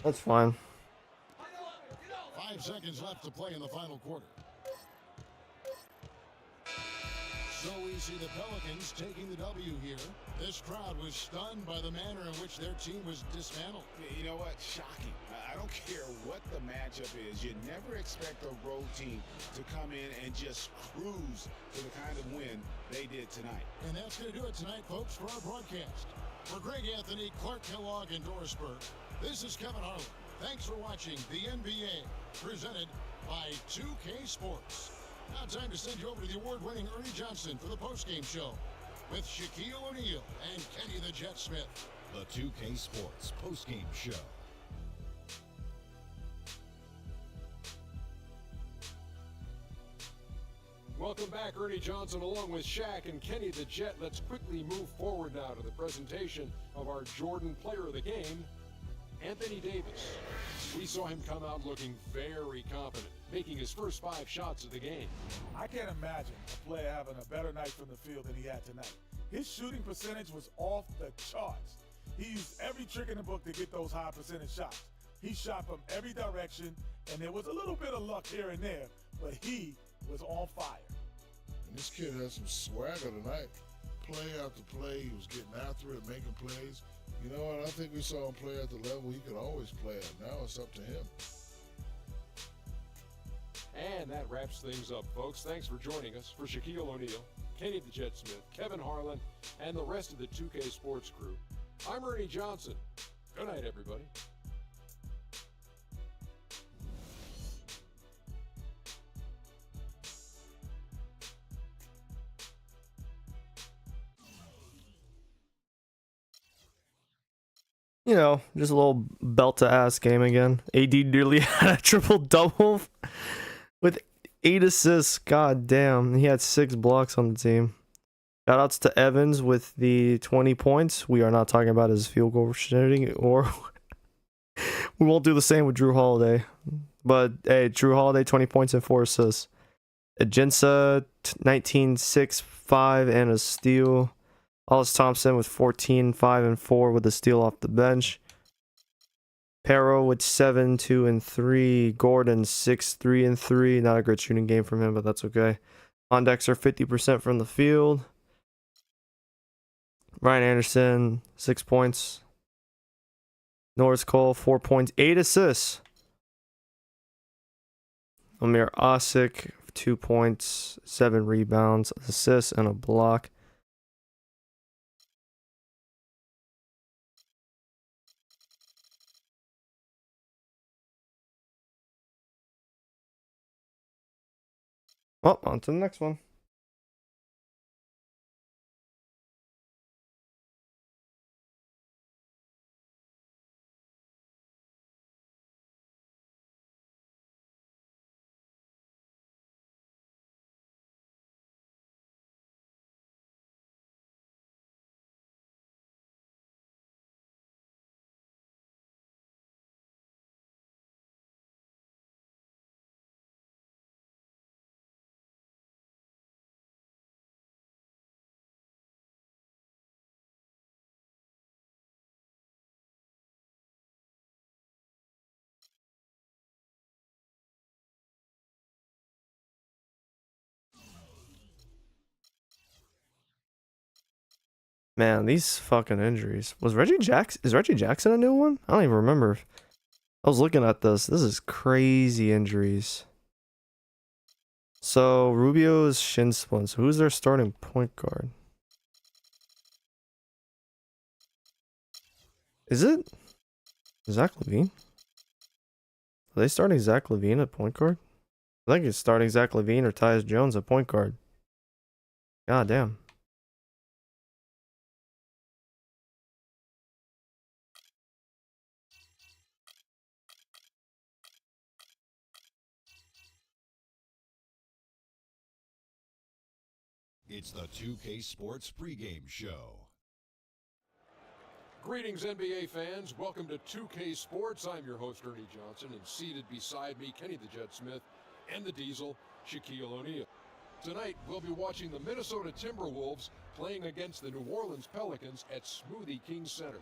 [SPEAKER 1] That's fine.
[SPEAKER 2] 5 seconds left to play in the final quarter. So we see the Pelicans taking the W here. This crowd was stunned by the manner in which their team was dismantled.
[SPEAKER 7] You know what? Shocking. I don't care what the matchup is. You never expect a road team to come in and just cruise to the kind of win they did tonight.
[SPEAKER 2] And that's going to do it tonight, folks, for our broadcast. For Greg Anthony, Clark Kellogg, and Doris Burke, this is Kevin Harlan. Thanks for watching the NBA, presented by 2K Sports. Now time to send you over to the award-winning Ernie Johnson for the postgame show with Shaquille O'Neal and Kenny the Jet Smith.
[SPEAKER 9] The 2K Sports postgame show.
[SPEAKER 3] Welcome back, Ernie Johnson, along with Shaq and Kenny the Jet. Let's quickly move forward now to the presentation of our Jordan Player of the Game, Anthony Davis. We saw him come out looking very confident, making his first 5 shots of the game.
[SPEAKER 5] I can't imagine a player having a better night from the field than he had tonight. His shooting percentage was off the charts. He used every trick in the book to get those high percentage shots. He shot from every direction, and there was a little bit of luck here and there, but he was on fire.
[SPEAKER 4] And this kid has some swagger tonight. Play after play, he was getting after it, making plays. You know what? I think we saw him play at the level he could always play at. Now it's up to him.
[SPEAKER 3] And that wraps things up, folks. Thanks for joining us. For Shaquille O'Neal, Kenny the Jet Smith, Kevin Harlan, and the rest of the 2K Sports crew, I'm Ernie Johnson. Good night, everybody.
[SPEAKER 1] You know, just a little belt to ass game again. AD nearly had a triple double with 8 assists. God damn. He had 6 blocks on the team. Shoutouts to Evans with the 20 points. We are not talking about his field goal shooting, or we won't do the same with Drew Holiday. But hey, Drew Holiday, 20 points and 4 assists. Ajinça, 19, 6, 5, and a steal. Hollis Thompson with 14, 5, and 4 with a steal off the bench. Pero with 7, 2, and 3. Gordon 6, 3, and 3. Not a great shooting game from him, but that's okay. Pondexter 50% from the field. Ryan Anderson 6 points. Norris Cole 4 points, 8 assists. Amir Osik 2 points, 7 rebounds, assists, and a block. Well, on to the next one. Man, these fucking injuries. Is Reggie Jackson a new one? I don't even remember. I was looking at this. This is crazy injuries. So Rubio's shin splints. Who's their starting point guard? Is it Zach LaVine? Are they starting Zach LaVine at point guard? I think it's starting Zach LaVine or Tyus Jones at point guard. God damn.
[SPEAKER 9] It's the 2K Sports pregame show.
[SPEAKER 3] Greetings, NBA fans. Welcome to 2K Sports. I'm your host, Ernie Johnson, and seated beside me, Kenny the Jet Smith, and the Diesel, Shaquille O'Neal. Tonight, we'll be watching the Minnesota Timberwolves playing against the New Orleans Pelicans at Smoothie King Center.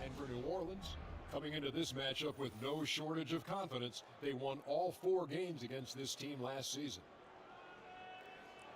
[SPEAKER 3] And for New Orleans, coming into this matchup with no shortage of confidence, they won all 4 games against this team last season.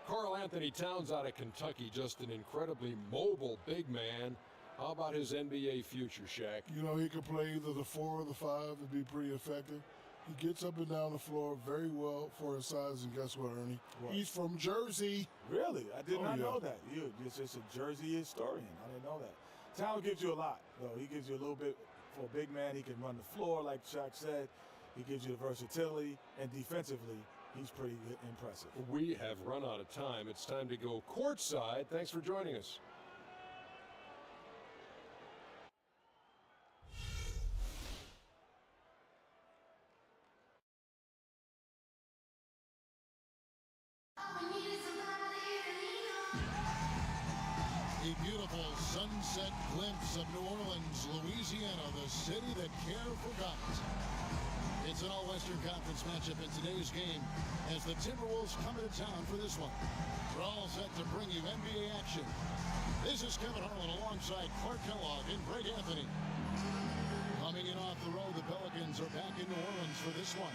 [SPEAKER 3] Karl Anthony Towns out of Kentucky, just an incredibly mobile big man. How about his NBA future, Shaq?
[SPEAKER 4] You know, he could play either the 4 or the 5 and be pretty effective. He gets up and down the floor very well for his size, and guess what, Ernie?
[SPEAKER 5] What?
[SPEAKER 4] He's from Jersey.
[SPEAKER 5] Really? I did not
[SPEAKER 4] yeah.
[SPEAKER 5] know that. You're just a Jersey historian. I didn't know that. Town gives you a lot, though. He gives you a little bit for a big man. He can run the floor, like Shaq said. He gives you the versatility, and defensively, he's pretty impressive.
[SPEAKER 3] We have run out of time. It's time to go courtside. Thanks for joining us.
[SPEAKER 2] A beautiful sunset glimpse of New Orleans, Louisiana, the city that care forgot. It's an all-Western Conference matchup in today's game as the Timberwolves come into town for this one. We're all set to bring you NBA action. This is Kevin Harlan alongside Clark Kellogg and Greg Anthony. Coming in off the road, the Pelicans are back in New Orleans for this one.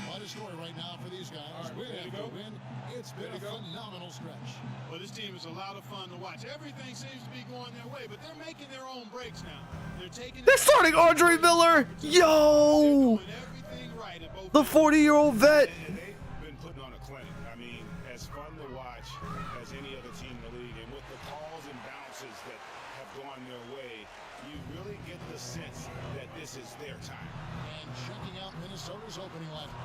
[SPEAKER 2] Quite a story right now for these guys.
[SPEAKER 6] All right,
[SPEAKER 2] Win
[SPEAKER 6] ready to
[SPEAKER 2] after
[SPEAKER 6] go?
[SPEAKER 2] win. It's been a phenomenal stretch.
[SPEAKER 6] Well, this team is a lot of fun to watch. Everything seems to be going their way, but they're making their own breaks now.
[SPEAKER 1] They're starting Andre Miller. Yo,
[SPEAKER 6] everything right at both
[SPEAKER 1] the 40-year-old vet.
[SPEAKER 7] And they've been putting on a clinic. I mean, as fun to watch as any other team in the league. And with the calls and bounces that have gone their way, you really get the sense that this is their time.
[SPEAKER 2] And checking out Minnesota's opening lineup.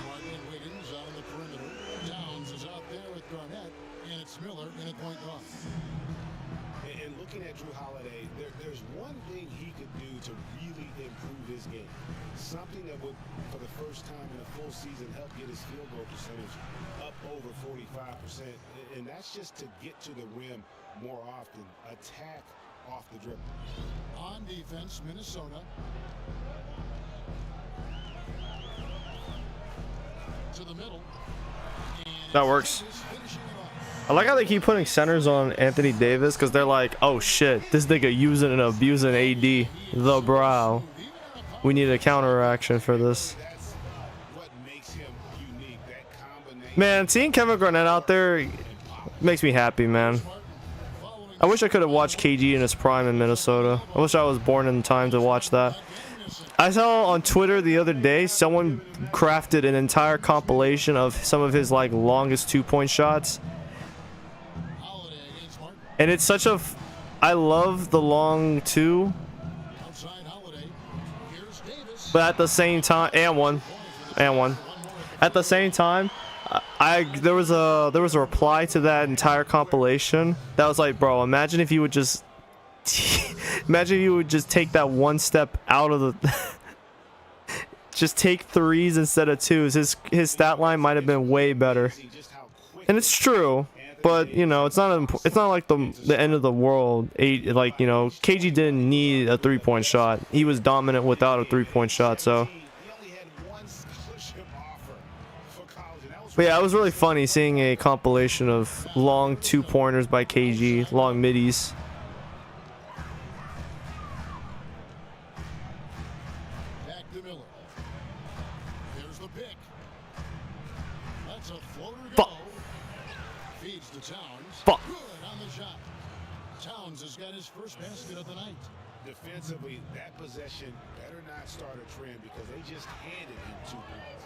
[SPEAKER 2] Martin and Wiggins out on the perimeter. Downs is out there with Garnett, and it's Miller in at point guard.
[SPEAKER 7] And looking at Drew Holiday, there's one thing he could do to really improve his game. Something that would, for the first time in a full season, help get his field goal percentage up over 45%. And that's just to get to the rim more often. Attack off the dribble.
[SPEAKER 2] On defense, Minnesota. To the middle. And
[SPEAKER 1] That works.
[SPEAKER 2] Davis finishing it off.
[SPEAKER 1] I like how they keep putting centers on Anthony Davis because they're like, oh shit, this nigga using and abusing AD, the brow. We need a counteraction for this.
[SPEAKER 7] That's what makes him unique. That combination.
[SPEAKER 1] Man, seeing Kevin Garnett out there makes me happy, man. I wish I could have watched KG in his prime in Minnesota. I wish I was born in time to watch that. I saw on Twitter the other day someone crafted an entire compilation of some of his like longest 2-point shots.
[SPEAKER 2] Holiday against Martin.
[SPEAKER 1] And it's such a I love the long 2,
[SPEAKER 2] Outside Holiday. Here's Davis.
[SPEAKER 1] but at the same time and one at the same time there was a reply to that entire compilation that was like, bro, imagine if you would just take that one step out of the just take threes instead of twos. His stat line might have been way better. And it's true, but you know, it's not like the end of the world. Like, you know, KG didn't need a 3-point shot. He was dominant without a 3-point shot, so. But yeah, it was really funny seeing a compilation of long 2-pointers by KG, long middies.
[SPEAKER 2] Back to Miller. There's the pick. That's a floater go. Feeds to Towns.
[SPEAKER 1] Fuck.
[SPEAKER 2] Good on the shot. Towns has got his first basket of the night.
[SPEAKER 7] Defensively, that possession better not start a trend because they just handed him 2 points.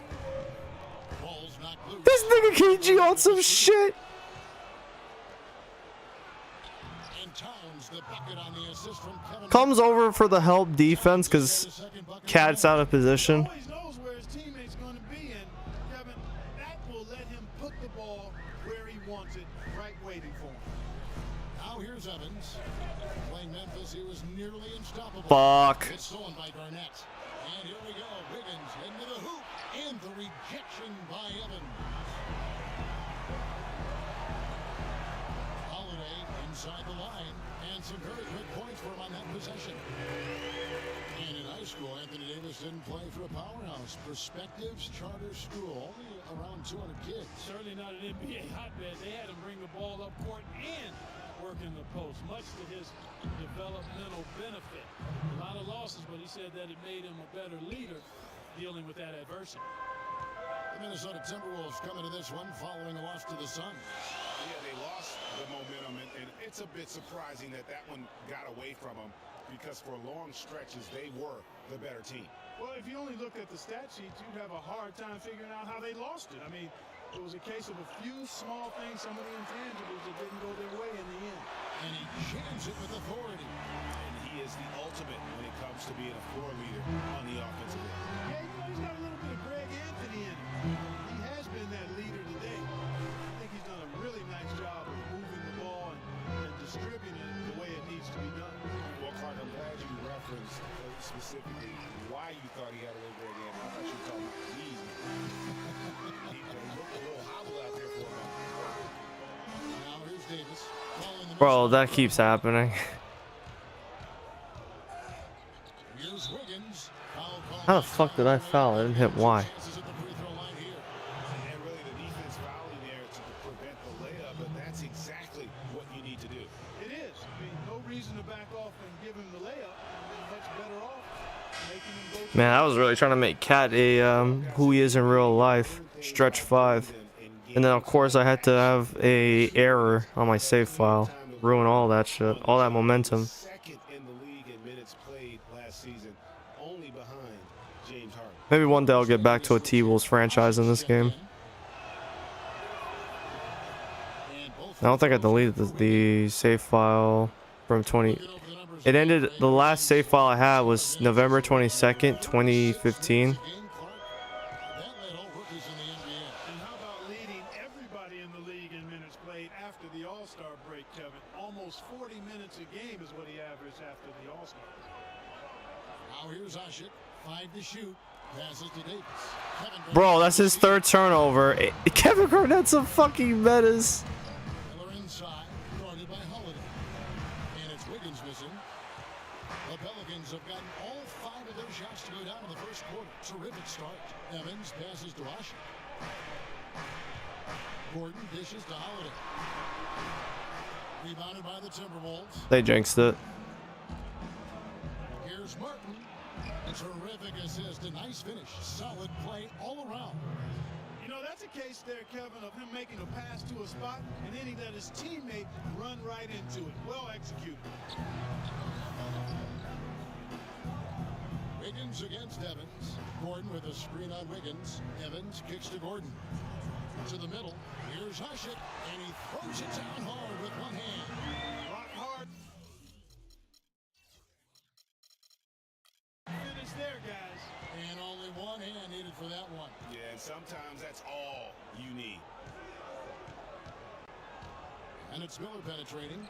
[SPEAKER 2] Ball's knocked loose.
[SPEAKER 1] This nigga KG on some shit.
[SPEAKER 2] And Towns, the bucket on the assist from Kevin.
[SPEAKER 1] Comes over for the help defense because Cat's out of position.
[SPEAKER 6] Always knows where his teammate's going to be, and Kevin, that will let him put the ball where he wants it, right waiting for him.
[SPEAKER 2] Now here's Evans. Playing Memphis, he was nearly unstoppable.
[SPEAKER 1] Fuck.
[SPEAKER 2] It's stolen by Garnett. And here we go. Wiggins into the hoop. And the rejection by Evans. Holiday inside the line. And some very quick points for him on that possession. And in high school, Anthony Davis didn't play for a powerhouse. Perspectives Charter School. Only around 200 kids.
[SPEAKER 10] Certainly not an NBA hotbed. They had him bring the ball up court and work in the post, much to his developmental benefit. A lot of losses, but he said that it made him a better leader dealing with that adversity.
[SPEAKER 2] The Minnesota Timberwolves coming to this one following a loss to the Suns.
[SPEAKER 7] Yeah, they lost the momentum, and it's a bit surprising that that one got away from them because for long stretches they were the better team.
[SPEAKER 6] Well, if you only looked at the stat sheets, you'd have a hard time figuring out how they lost it. I mean, it was a case of a few small things, some of the intangibles that didn't go their way in the end.
[SPEAKER 2] And he jams it with authority.
[SPEAKER 7] And he is the ultimate when it comes to being a floor leader on the offensive end.
[SPEAKER 6] Yeah, you know, he's got a little bit of Greg Anthony in him. He has been that leader today. I think he's done a really nice job of moving the ball and distributing it the way it needs to be done.
[SPEAKER 7] Well, Clark, I'm glad you referenced specifically why you thought he had a little Greg Anthony. I thought you were talking about knees. He looked a little hobbled out there for a moment.
[SPEAKER 2] Now here's Davis.
[SPEAKER 1] Bro, that keeps happening.
[SPEAKER 2] Here's Wiggins.
[SPEAKER 1] How the fuck did I foul? I didn't hit Y.
[SPEAKER 7] And really the defense fouling there to prevent the layup, but that's exactly what you need to do.
[SPEAKER 6] It is. I mean, no reason to back off and give him the layup. Much better off making him go.
[SPEAKER 1] Man, I was really trying to make Cat a who he is in real life. Stretch 5. And then of course I had to have a error on my save file. Ruin all that shit. All that momentum.
[SPEAKER 7] Second in the league in minutes played last season, only behind James Harden.
[SPEAKER 1] Maybe one day I'll get back to a T-Wolves franchise in this game. I don't think I deleted the save file from 20. It ended, the last save file I had was November 22nd, 2015.
[SPEAKER 6] And how about leading everybody in the league in minutes played after the All-Star break, Kevin? Almost 40 minutes a game is what he averaged after the All-Star break.
[SPEAKER 2] Now here's Ashik. 5 to shoot. Passes to Davis.
[SPEAKER 1] Bro, that's his third turnover. Kevin Garnett's a fucking menace.
[SPEAKER 2] Miller inside, guarded by Holiday. And it's Wiggins missing. The Pelicans have gotten all 5 of their shots to go down in the first quarter. Terrific start. Evans passes to Ashik. Gordon dishes to Holiday. Rebounded by the Timberwolves.
[SPEAKER 1] They jinxed it.
[SPEAKER 2] Here's Martin. A terrific assist. A nice finish. Solid play all around.
[SPEAKER 6] You know, that's a case there, Kevin, of him making a pass to a spot, and then he let his teammate run right into it. Well executed.
[SPEAKER 2] Wiggins against Evans. Gordon with a screen on Wiggins. Evans kicks to Gordon. To the middle. Here's Ashik, and he throws it down hard with one hand.
[SPEAKER 6] Rock hard. Finish there, guys.
[SPEAKER 2] And only one hand needed for that one.
[SPEAKER 7] Yeah, and sometimes that's all you need.
[SPEAKER 2] And it's Miller penetrating.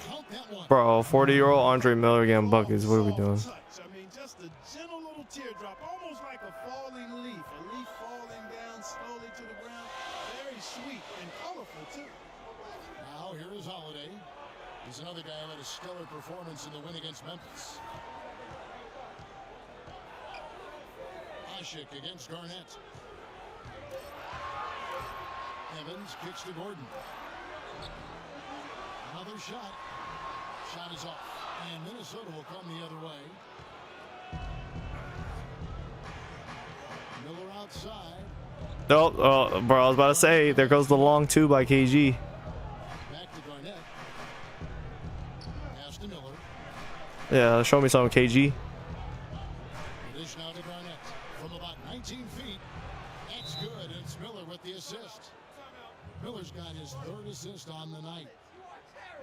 [SPEAKER 2] Count that one.
[SPEAKER 1] Bro, 40-year-old Andre Miller getting buckets. What are we doing?
[SPEAKER 6] Touch. I mean, just a gentle little teardrop, almost like a falling leaf. A leaf falling down slowly to the ground. Very sweet and colorful, too.
[SPEAKER 2] Now here is Holiday. He's another guy who had a stellar performance in the win against Memphis. Ashik against Garnett. Evans kicks to Gordon. Another shot. Shot is off. And Minnesota will come the other way. Miller outside.
[SPEAKER 1] Oh, bro, I was about to say, there goes the long 2 by KG.
[SPEAKER 2] Back to Garnett.
[SPEAKER 1] Yeah, show me some KG.
[SPEAKER 2] Dish now to Garnett from about 19 feet. That's good. It's Miller with the assist. Miller's got his third assist on the night.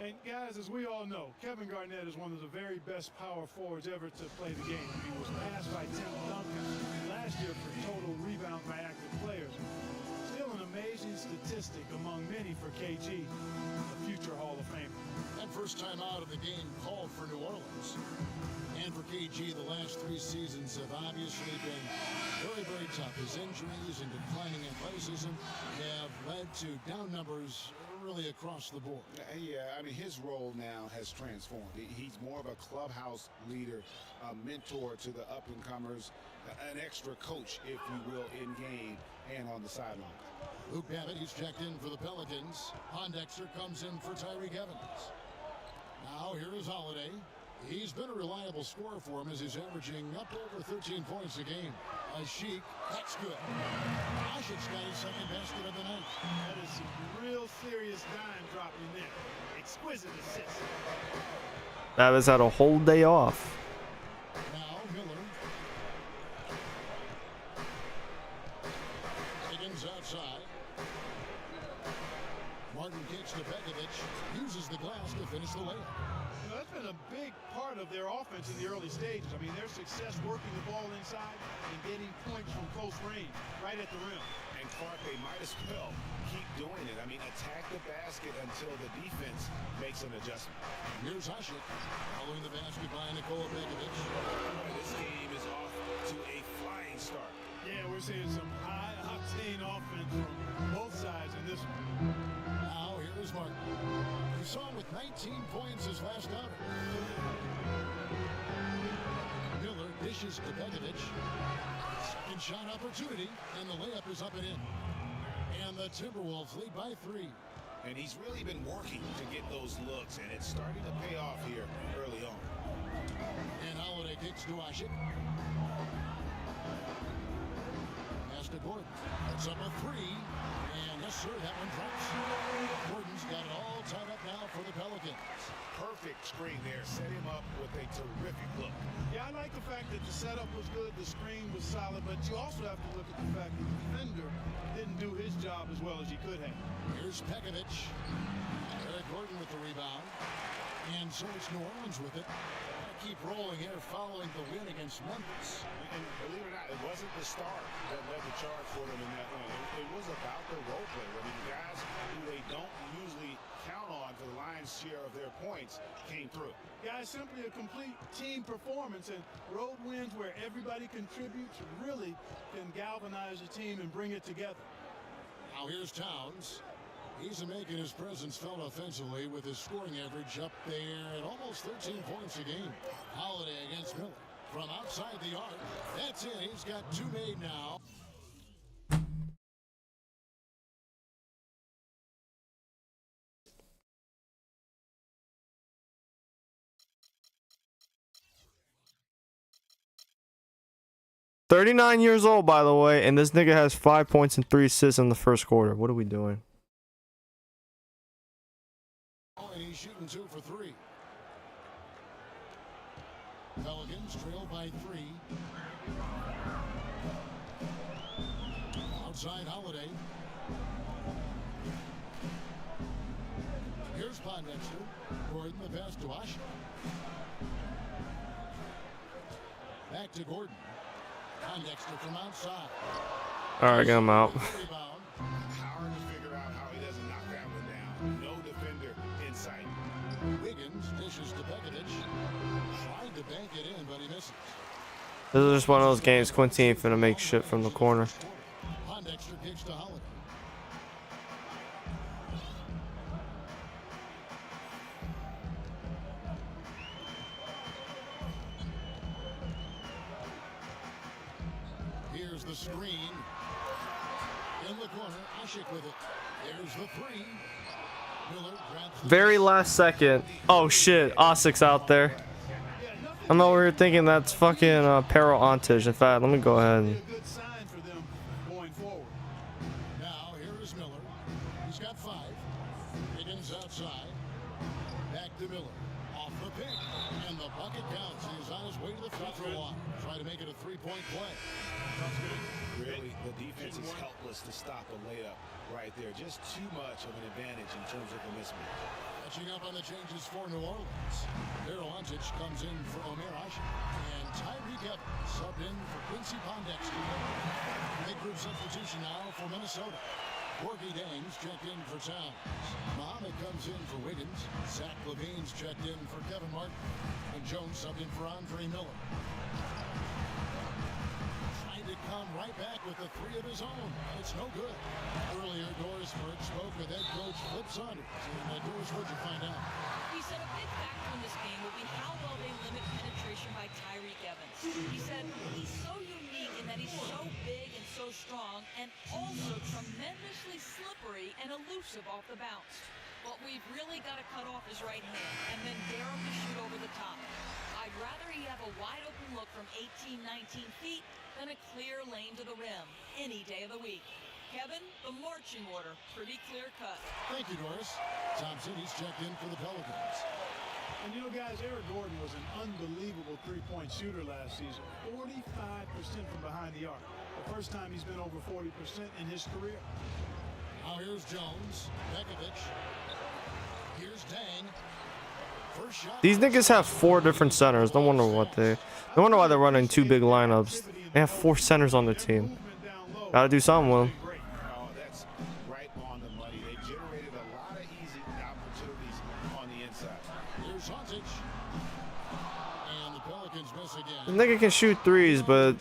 [SPEAKER 6] And guys, as we all know, Kevin Garnett is one of the very best power forwards ever to play the game. He was passed by Tim Duncan last year for total rebounds by active players. Still an amazing statistic among many for KG, a future Hall of Famer.
[SPEAKER 2] That first time out of the game called for New Orleans. And for KG, the last 3 seasons have obviously been very, very tough. His injuries and declining athleticism have led to down numbers really across the board.
[SPEAKER 7] Yeah, I mean, his role now has transformed. He's more of a clubhouse leader, a mentor to the up-and-comers, an extra coach, if you will, in game and on the sideline.
[SPEAKER 2] Luke Babbitt, he's checked in for the Pelicans. Pondexter comes in for Tyreke Evans. Now here is Holiday. He's been a reliable scorer for him as he's averaging up over 13 points a game. Sheik, that's good. Ashik's got his second basket of the night.
[SPEAKER 6] That is some real serious dime dropping there. Exquisite assist.
[SPEAKER 1] Babbitt's had a whole day off.
[SPEAKER 2] Now Miller. Higgins outside. Martin kicks to Begovic. Uses the glass to finish the layup.
[SPEAKER 6] You know, that's been a big part of their offense in the early stages. I mean, their success working the ball inside and getting points from close range, right at the rim.
[SPEAKER 7] And Clark, they might as well keep doing it. I mean, attack the basket until the defense makes an adjustment.
[SPEAKER 2] Here's Ashik following the basket by Nikola Begovic.
[SPEAKER 7] This game is off to a flying start.
[SPEAKER 6] Yeah, we're seeing some high-octane offense from both sides in this one.
[SPEAKER 2] Now here is Martin. We saw him with 19 points his last outing. Miller dishes to Begovic. Second shot opportunity, and the layup is up and in. And the Timberwolves lead by 3.
[SPEAKER 7] And he's really been working to get those looks, and it's starting to pay off here early on.
[SPEAKER 2] And Holiday kicks to Ashik. Pass to Gordon. It's up a 3. And yes, sir, that one drops. Gordon's got it all tied up now for the Pelicans.
[SPEAKER 7] Perfect screen there. Set him up with a terrific look.
[SPEAKER 6] Yeah, I like the fact that the setup was good, the screen was solid, but you also have to look at the fact that the defender didn't do his job as well as he could have.
[SPEAKER 2] Here's Pekovic. Eric Gordon with the rebound. And so it's New Orleans with it. Keep rolling here following the win against Memphis.
[SPEAKER 7] And believe it or not, it wasn't the star that led the charge for them in that win. It was about the role player. I mean, guys who they don't usually count on for the lion's share of their points came through.
[SPEAKER 6] Guys, simply a complete team performance, and road wins where everybody contributes really can galvanize the team and bring it together.
[SPEAKER 2] Now here's Towns. He's making his presence felt offensively with his scoring average up there at almost 13 points a game. Holiday against Miller from outside the arc. That's it. He's got 2 made now.
[SPEAKER 1] $39 old, by the way, and this nigga has 5 points and 3 assists in the first quarter. What are we doing?
[SPEAKER 2] And he's shooting 2 for 3. Pelicans trail by 3. Outside Holiday. Here's Pondexter. Gordon, the pass to Ash. Back to Gordon. Pondexter from outside.
[SPEAKER 1] All right, get him out.
[SPEAKER 2] Rebound.
[SPEAKER 7] Hard to figure out how he doesn't knock that one down. No defender in sight.
[SPEAKER 2] Wiggins dishes to Begovic. Tried to bank it in, but he misses.
[SPEAKER 1] This is just one of those games Quincy ain't finna make shit from the corner.
[SPEAKER 2] Pondexter kicks to Holiday. Here's the screen. In the corner, Ashik with it. There's the 3. Miller grabs the
[SPEAKER 1] Very last second. Oh shit, Osik's out there. I'm over here thinking that's fucking Pero Antic. In fact, let me go ahead and...
[SPEAKER 6] A good sign for them going forward.
[SPEAKER 2] Now here is Miller. He's got 5. Higgins outside. Back to Miller. Off the pick. And the bucket counts. try to make it a three-point play.
[SPEAKER 7] Really, the defense is helpless to stop a layup right there. Just too much of an advantage in terms of the mismatch.
[SPEAKER 2] Catching up on the changes for New Orleans. Mirotic comes in for Omer Ashe. And Tyreek Evans subbed in for Quincy Pondexter. Big group substitution now for Minnesota. Borky Daines checked in for Towns. Muhammad comes in for Wiggins. Zach LaVine's checked in for Kevin Martin. And Jones subbed in for Andre Miller. Trying to come right back with the three of his own. It's no good. Earlier, Doris Burke spoke with head coach Flip Saunders. And Doris, what'd you find out?
[SPEAKER 11] He said a big factor in this game will be how well they limit penetration by Tyreek Evans. He said he's so unique in that he's so big and so strong and also tremendously slippery and elusive off the bounce. What we've really got to cut off his right hand and then dare him to shoot over the top. I'd rather he have a wide open look from 18, 19 feet than a clear lane to the rim any day of the week. Kevin, the marching order, pretty clear cut.
[SPEAKER 2] Thank you, Doris. Thompson, he's checked in for the Pelicans.
[SPEAKER 6] And you know, guys, Eric Gordon was an unbelievable three-point shooter last season. 45% from behind the arc. The first time he's been over 40% in his career.
[SPEAKER 2] Now here's Jones. Bekovic. Here's Dang. First shot.
[SPEAKER 1] These niggas have 4 different centers. No wonder why they're running 2 big lineups. They have 4 centers on the team. Gotta do something with them.
[SPEAKER 7] Oh, that's right on the money. They generated a lot of easy opportunities on the inside.
[SPEAKER 2] Here's Huntage. And the Pelicans miss again.
[SPEAKER 1] The nigga can shoot threes, but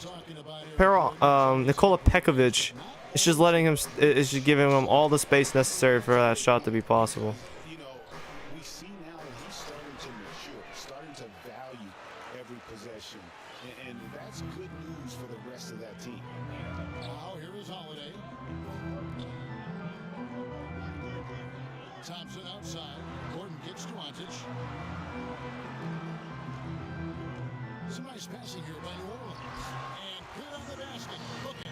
[SPEAKER 1] Nikola Pekovic, it's just letting him. It's just giving him all the space necessary for that shot to be possible.
[SPEAKER 7] You know, we see now that he's starting to mature, starting to value every possession, and that's good news for the rest of that team.
[SPEAKER 2] Now here is Holiday. Thompson outside. Gordon kicks to Huntage. Some nice passing here by New Orleans. And good on the basket. Looking.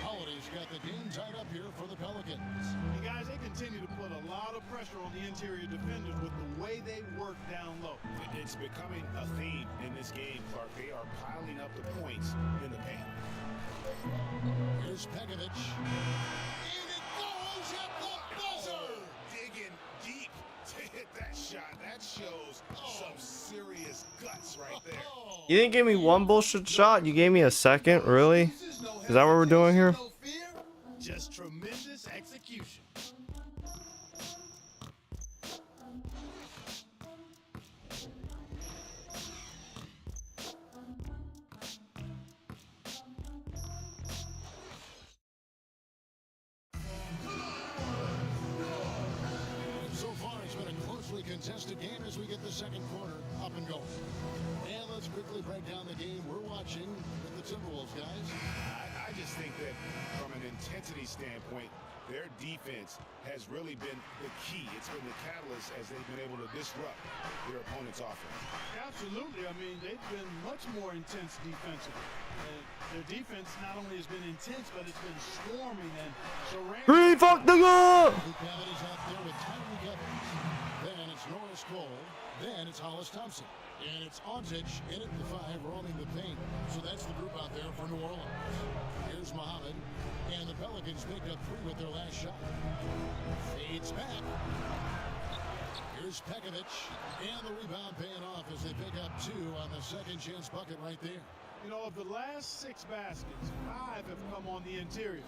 [SPEAKER 2] Holiday's got the game tied up here for the Pelicans.
[SPEAKER 6] And guys, they continue to put a lot of pressure on the interior defenders with the way they work down low.
[SPEAKER 7] It's becoming a theme in this game, Clark. They are piling up the points in the paint.
[SPEAKER 2] Here's Pekovic. And it goes at the buzzer.
[SPEAKER 7] Digging deep to hit that shot. That shows some serious guts right there.
[SPEAKER 1] You didn't give me one bullshit shot. You gave me a second. Really? Is that what we're doing here?
[SPEAKER 6] Just tremendous execution.
[SPEAKER 2] So far, it's been a closely contested game as we get the second quarter up and going. And let's quickly break down the game we're watching with the Timberwolves, guys.
[SPEAKER 7] I just think that from an intensity standpoint, their defense has really been the key. It's been the catalyst as they've been able to disrupt their opponent's offense.
[SPEAKER 6] Absolutely. I mean, they've been much more intense defensively. And their defense not only has been intense, but it's been swarming and surrounding.
[SPEAKER 1] Fuck the goal!
[SPEAKER 2] Luke Cavity's out there with Tyreek Evans. Then it's Norris Cole. Then it's Hollis Thompson. And it's Ontich in at the 5, roaming the paint. So that's the group out there for New Orleans. Here's Muhammad. And the Pelicans picked up 3 with their last shot. Fades back. Here's Pekovic. And the rebound paying off as they pick up 2 on the second chance bucket right there.
[SPEAKER 6] You know, of the last 6 baskets, 5 have come on the interior.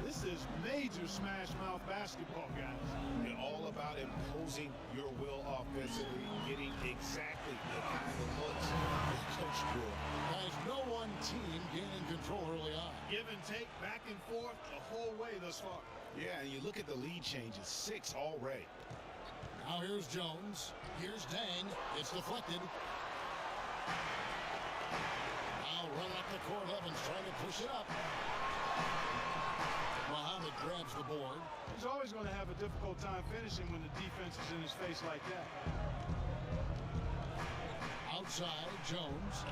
[SPEAKER 6] This is major smash mouth basketball, guys.
[SPEAKER 7] And all about imposing your will offensively, getting exactly the kind of looks that Coach Brewer.
[SPEAKER 2] Guys, no one team gaining control early on.
[SPEAKER 6] Give and take, back and forth, the whole way thus far.
[SPEAKER 7] Yeah, and you look at the lead changes, 6 already.
[SPEAKER 2] Now here's Jones. Here's Dang. It's deflected. Now run up the court. Evans trying to push it up. Muhammad grabs the board.
[SPEAKER 6] He's always going to have a difficult time finishing when the defense is in his face like that.
[SPEAKER 2] Outside, Jones.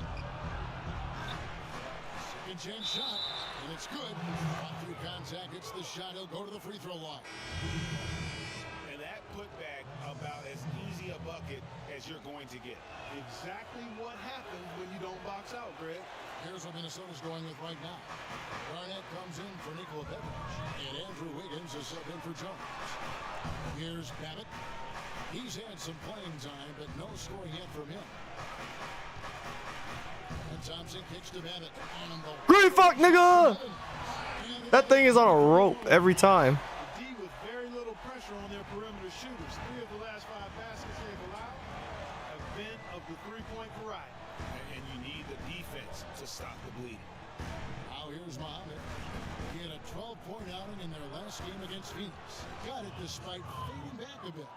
[SPEAKER 2] Second chance shot, and it's good. Not through contact, it's the shot. He'll go to the free throw line.
[SPEAKER 7] And that putback about as easy a bucket as you're going to get.
[SPEAKER 6] Exactly what happens when you don't box out, Greg.
[SPEAKER 2] Here's what Minnesota's going with right now. Garnett comes in for Nikola Petrovic, and Andrew Wiggins is subbed in for Jones. Here's Babbitt. He's had some playing time, but no scoring yet from him. And Thompson kicks to Babbitt.
[SPEAKER 1] Great fuck, nigga! That thing is on a rope every time.
[SPEAKER 6] D with very little pressure on their perimeter shooters. 3 of the last 5 baskets they've allowed have been of the three-point variety.
[SPEAKER 7] And you need the defense to stop the bleeding.
[SPEAKER 2] Now here's Muhammad. He had a 12-point outing in their last game against Phoenix. Got it despite fading back a bit.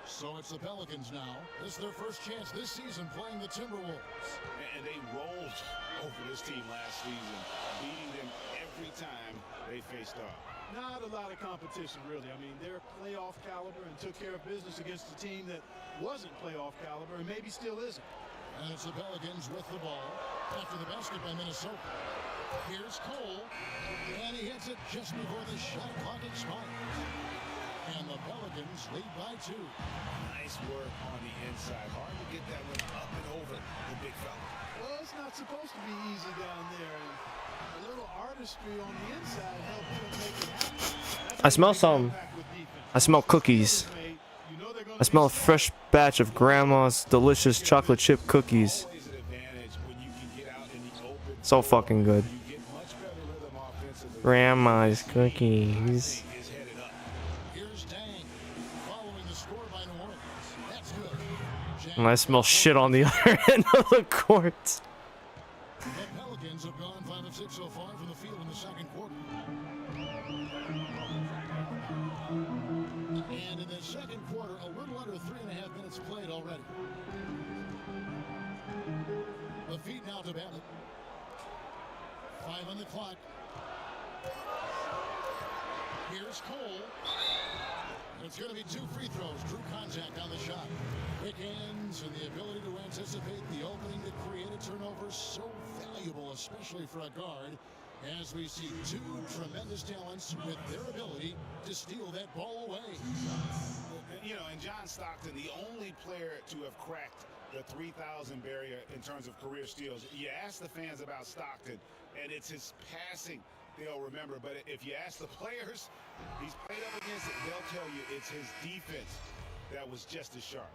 [SPEAKER 2] So it's the Pelicans now. This is their first chance this season playing the Timberwolves.
[SPEAKER 7] And they rolled over this team last season, beating them every time they faced off.
[SPEAKER 6] Not a lot of competition, really. I mean, they're playoff caliber and took care of business against a team that wasn't playoff caliber and maybe still isn't.
[SPEAKER 2] And it's the Pelicans with the ball after the basket by Minnesota. Here's Cole, and he hits it just before the shot clock expires. And the Pelicans lead by 2.
[SPEAKER 7] Nice work on the inside. Hard to get that one up and over the big fella.
[SPEAKER 6] Well, it's not supposed to be easy down there. And a little artistry on the inside helped them make it happen.
[SPEAKER 1] I smell some. I smell cookies. I smell a fresh batch of grandma's delicious chocolate chip cookies.
[SPEAKER 7] Always an advantage when you can get out in the open.
[SPEAKER 1] So fucking good.
[SPEAKER 7] You get much better rhythm offensively.
[SPEAKER 1] Grandma's cookies.
[SPEAKER 7] Is headed up.
[SPEAKER 2] Here's Dang following the score by New Orleans. That's good.
[SPEAKER 1] And I smell shit on the other end of the court.
[SPEAKER 2] The Pelicans have gone 5 of 6 so far from the field in the second quarter. And in the second quarter, a little under 3.5 minutes played already. The feed now to Babbitt. 5 on the clock. Here's Cole. It's going to be 2 free throws. Drew contact on the shot. Quick hands and the ability to anticipate the opening to create a turnover. So valuable, especially for a guard, as we see 2 tremendous talents with their ability to steal that ball away.
[SPEAKER 7] You know, and John Stockton, the only player to have cracked the 3,000 barrier in terms of career steals. You ask the fans about Stockton, and it's his passing they'll remember. But if you ask the players he's played up against, they'll tell you it's his defense that was just as sharp.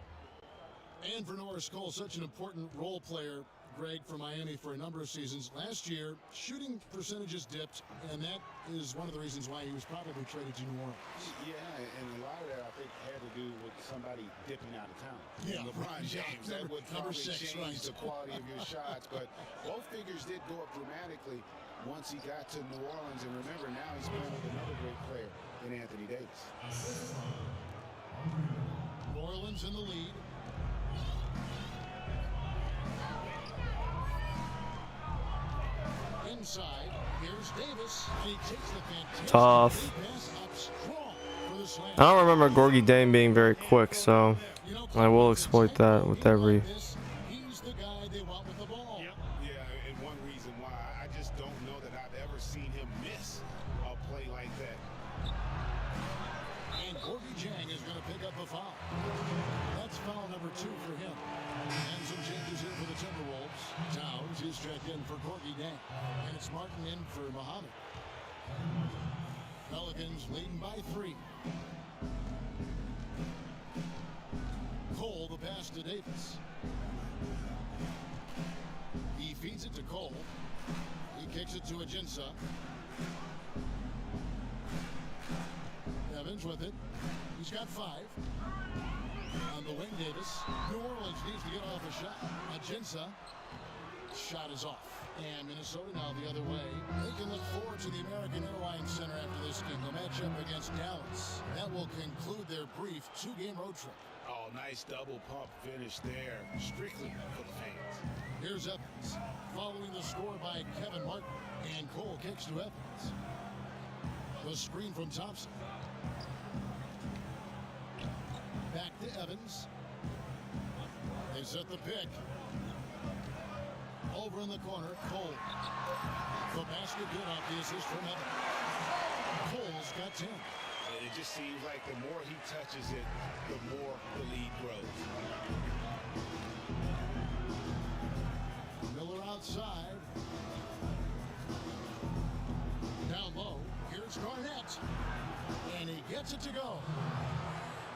[SPEAKER 2] And for Norris Cole, such an important role player, Greg, for Miami for a number of seasons. Last year, shooting percentages dipped, and that is one of the reasons why he was probably traded to New Orleans.
[SPEAKER 7] Yeah, and a lot of that, I think, had to do with somebody dipping out of town.
[SPEAKER 2] Yeah,
[SPEAKER 7] LeBron James, that would
[SPEAKER 2] number
[SPEAKER 7] probably
[SPEAKER 2] 6,
[SPEAKER 7] change
[SPEAKER 2] right.
[SPEAKER 7] the quality of your shots. But both figures did go up dramatically once he got to New Orleans. And remember, now he's playing with another great player in Anthony Davis.
[SPEAKER 2] New Orleans in the lead. Inside, here's Davis, and he takes the fantastic
[SPEAKER 1] Tough.
[SPEAKER 2] pass up strong for the slam.
[SPEAKER 1] I don't remember Gorgie Dame being very quick, so I will exploit that with every.
[SPEAKER 2] He's the guy they want with the ball.
[SPEAKER 7] Yeah, and one reason why I just don't know that I've ever seen him miss a play like that.
[SPEAKER 2] And Gorgie Jang is going to pick up a foul. That's foul number 2 for him. And some changes here for the Timberwolves. Towns is checked in for Gorgie Jang. And it's Martin in for Muhammad. Pelicans leading by 3. Cole, the pass to Davis. He feeds it to Cole. He kicks it to Ajinça. Evans with it. He's got 5. On the wing, Davis. New Orleans needs to get off a shot. Ajinça. Shot is off. And Minnesota now the other way. They can look forward to the American Airlines Center after this game. They'll match up against Dallas. That will conclude their brief 2-game road trip.
[SPEAKER 7] Oh, nice double pump finish there. Strictly for the fans.
[SPEAKER 2] Here's Evans. Following the score by Kevin Martin. And Cole kicks to Evans. The screen from Thompson. Back to Evans. They set the pick. Over in the corner, Cole. The basket good off the assist from Evans. Cole's got 10.
[SPEAKER 7] It just seems like the more he touches it, the more the lead grows.
[SPEAKER 2] Miller side. Down low. Here's Garnett. And he gets it to go.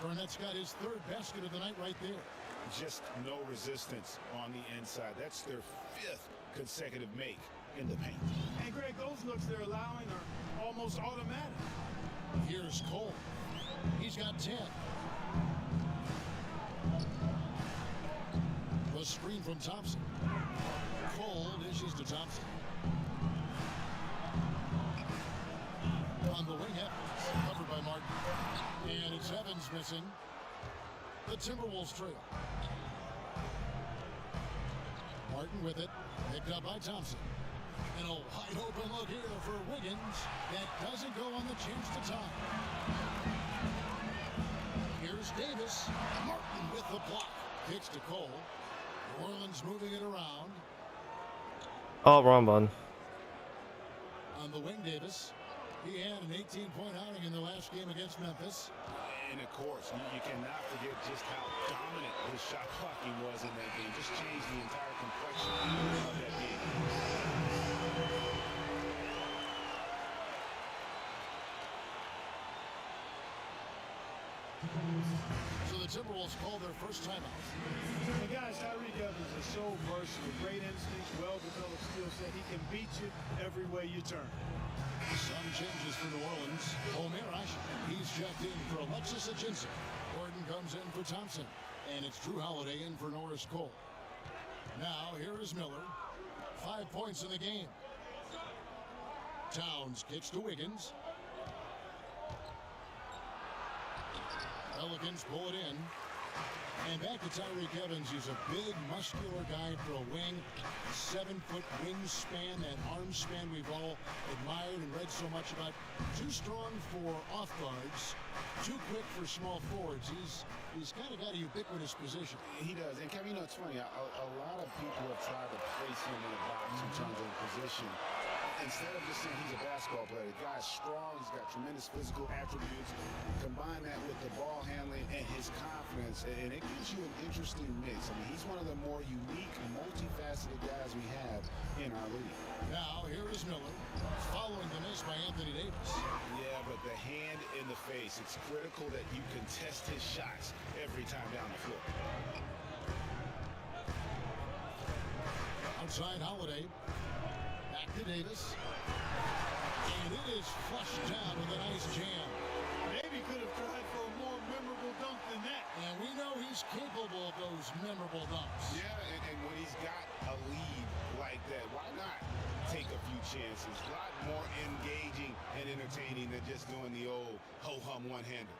[SPEAKER 2] Garnett's got his third basket of the night right there.
[SPEAKER 7] Just no resistance on the inside. That's their 5th consecutive make in the paint.
[SPEAKER 6] And Greg, those looks they're allowing are almost automatic.
[SPEAKER 2] Here's Cole. He's got 10. The screen from Thompson. Cole dishes to Thompson. On the wing, Evans, covered by Martin. And it's Evans missing. The Timberwolves trail. Martin with it, picked up by Thompson. And a wide open look here for Wiggins. That doesn't go on the chance to tie. Here's Davis. Martin with the block. Kicks to Cole. New Orleans moving it around.
[SPEAKER 1] Oh, wrong button.
[SPEAKER 2] On the wing, Davis. He had an 18-point outing in the last game against Memphis.
[SPEAKER 7] And of course, you cannot forget just how dominant his shot blocking was in that game. Just changed the entire complexion of that game.
[SPEAKER 2] So the Timberwolves call their first timeout.
[SPEAKER 6] And guys, Tyreek Evans is so versatile, great instincts, well-developed skill set. He can beat you every way you turn.
[SPEAKER 2] Some changes for New Orleans. Omer Asher. He's checked in for Alexis Ajinça. Gordon comes in for Thompson. And it's Drew Holiday in for Norris Cole. Now, here is Miller. 5 points in the game. Towns kicks to Wiggins. Pelicans pull it in. And back to Tyreek Evans. He's a big, muscular guy for a wing. 7-foot wingspan, that arm span we've all admired and read so much about. Too strong for off guards. Too quick for small forwards. He's kind of got a ubiquitous position.
[SPEAKER 7] He does. And Kevin, you know, it's funny. A lot of people have tried to place him in a box in terms of position. Instead of just saying he's a basketball player, the guy's strong, he's got tremendous physical attributes. Combine that with the ball handling and his confidence, and it gives you an interesting mix. I mean, he's one of the more unique, multifaceted guys we have in our league.
[SPEAKER 2] Now, here is Miller, following the miss by Anthony Davis.
[SPEAKER 7] Yeah, but the hand in the face, it's critical that you contest his shots every time down the floor.
[SPEAKER 2] Outside Holiday. Back to Davis. And it is flushed down with a nice jam.
[SPEAKER 6] Maybe could have tried for a more memorable dunk than that.
[SPEAKER 2] And we know he's capable of those memorable dunks.
[SPEAKER 7] Yeah, and when he's got a lead like that, why not take a few chances? A lot more engaging and entertaining than just doing the old ho-hum one-hander.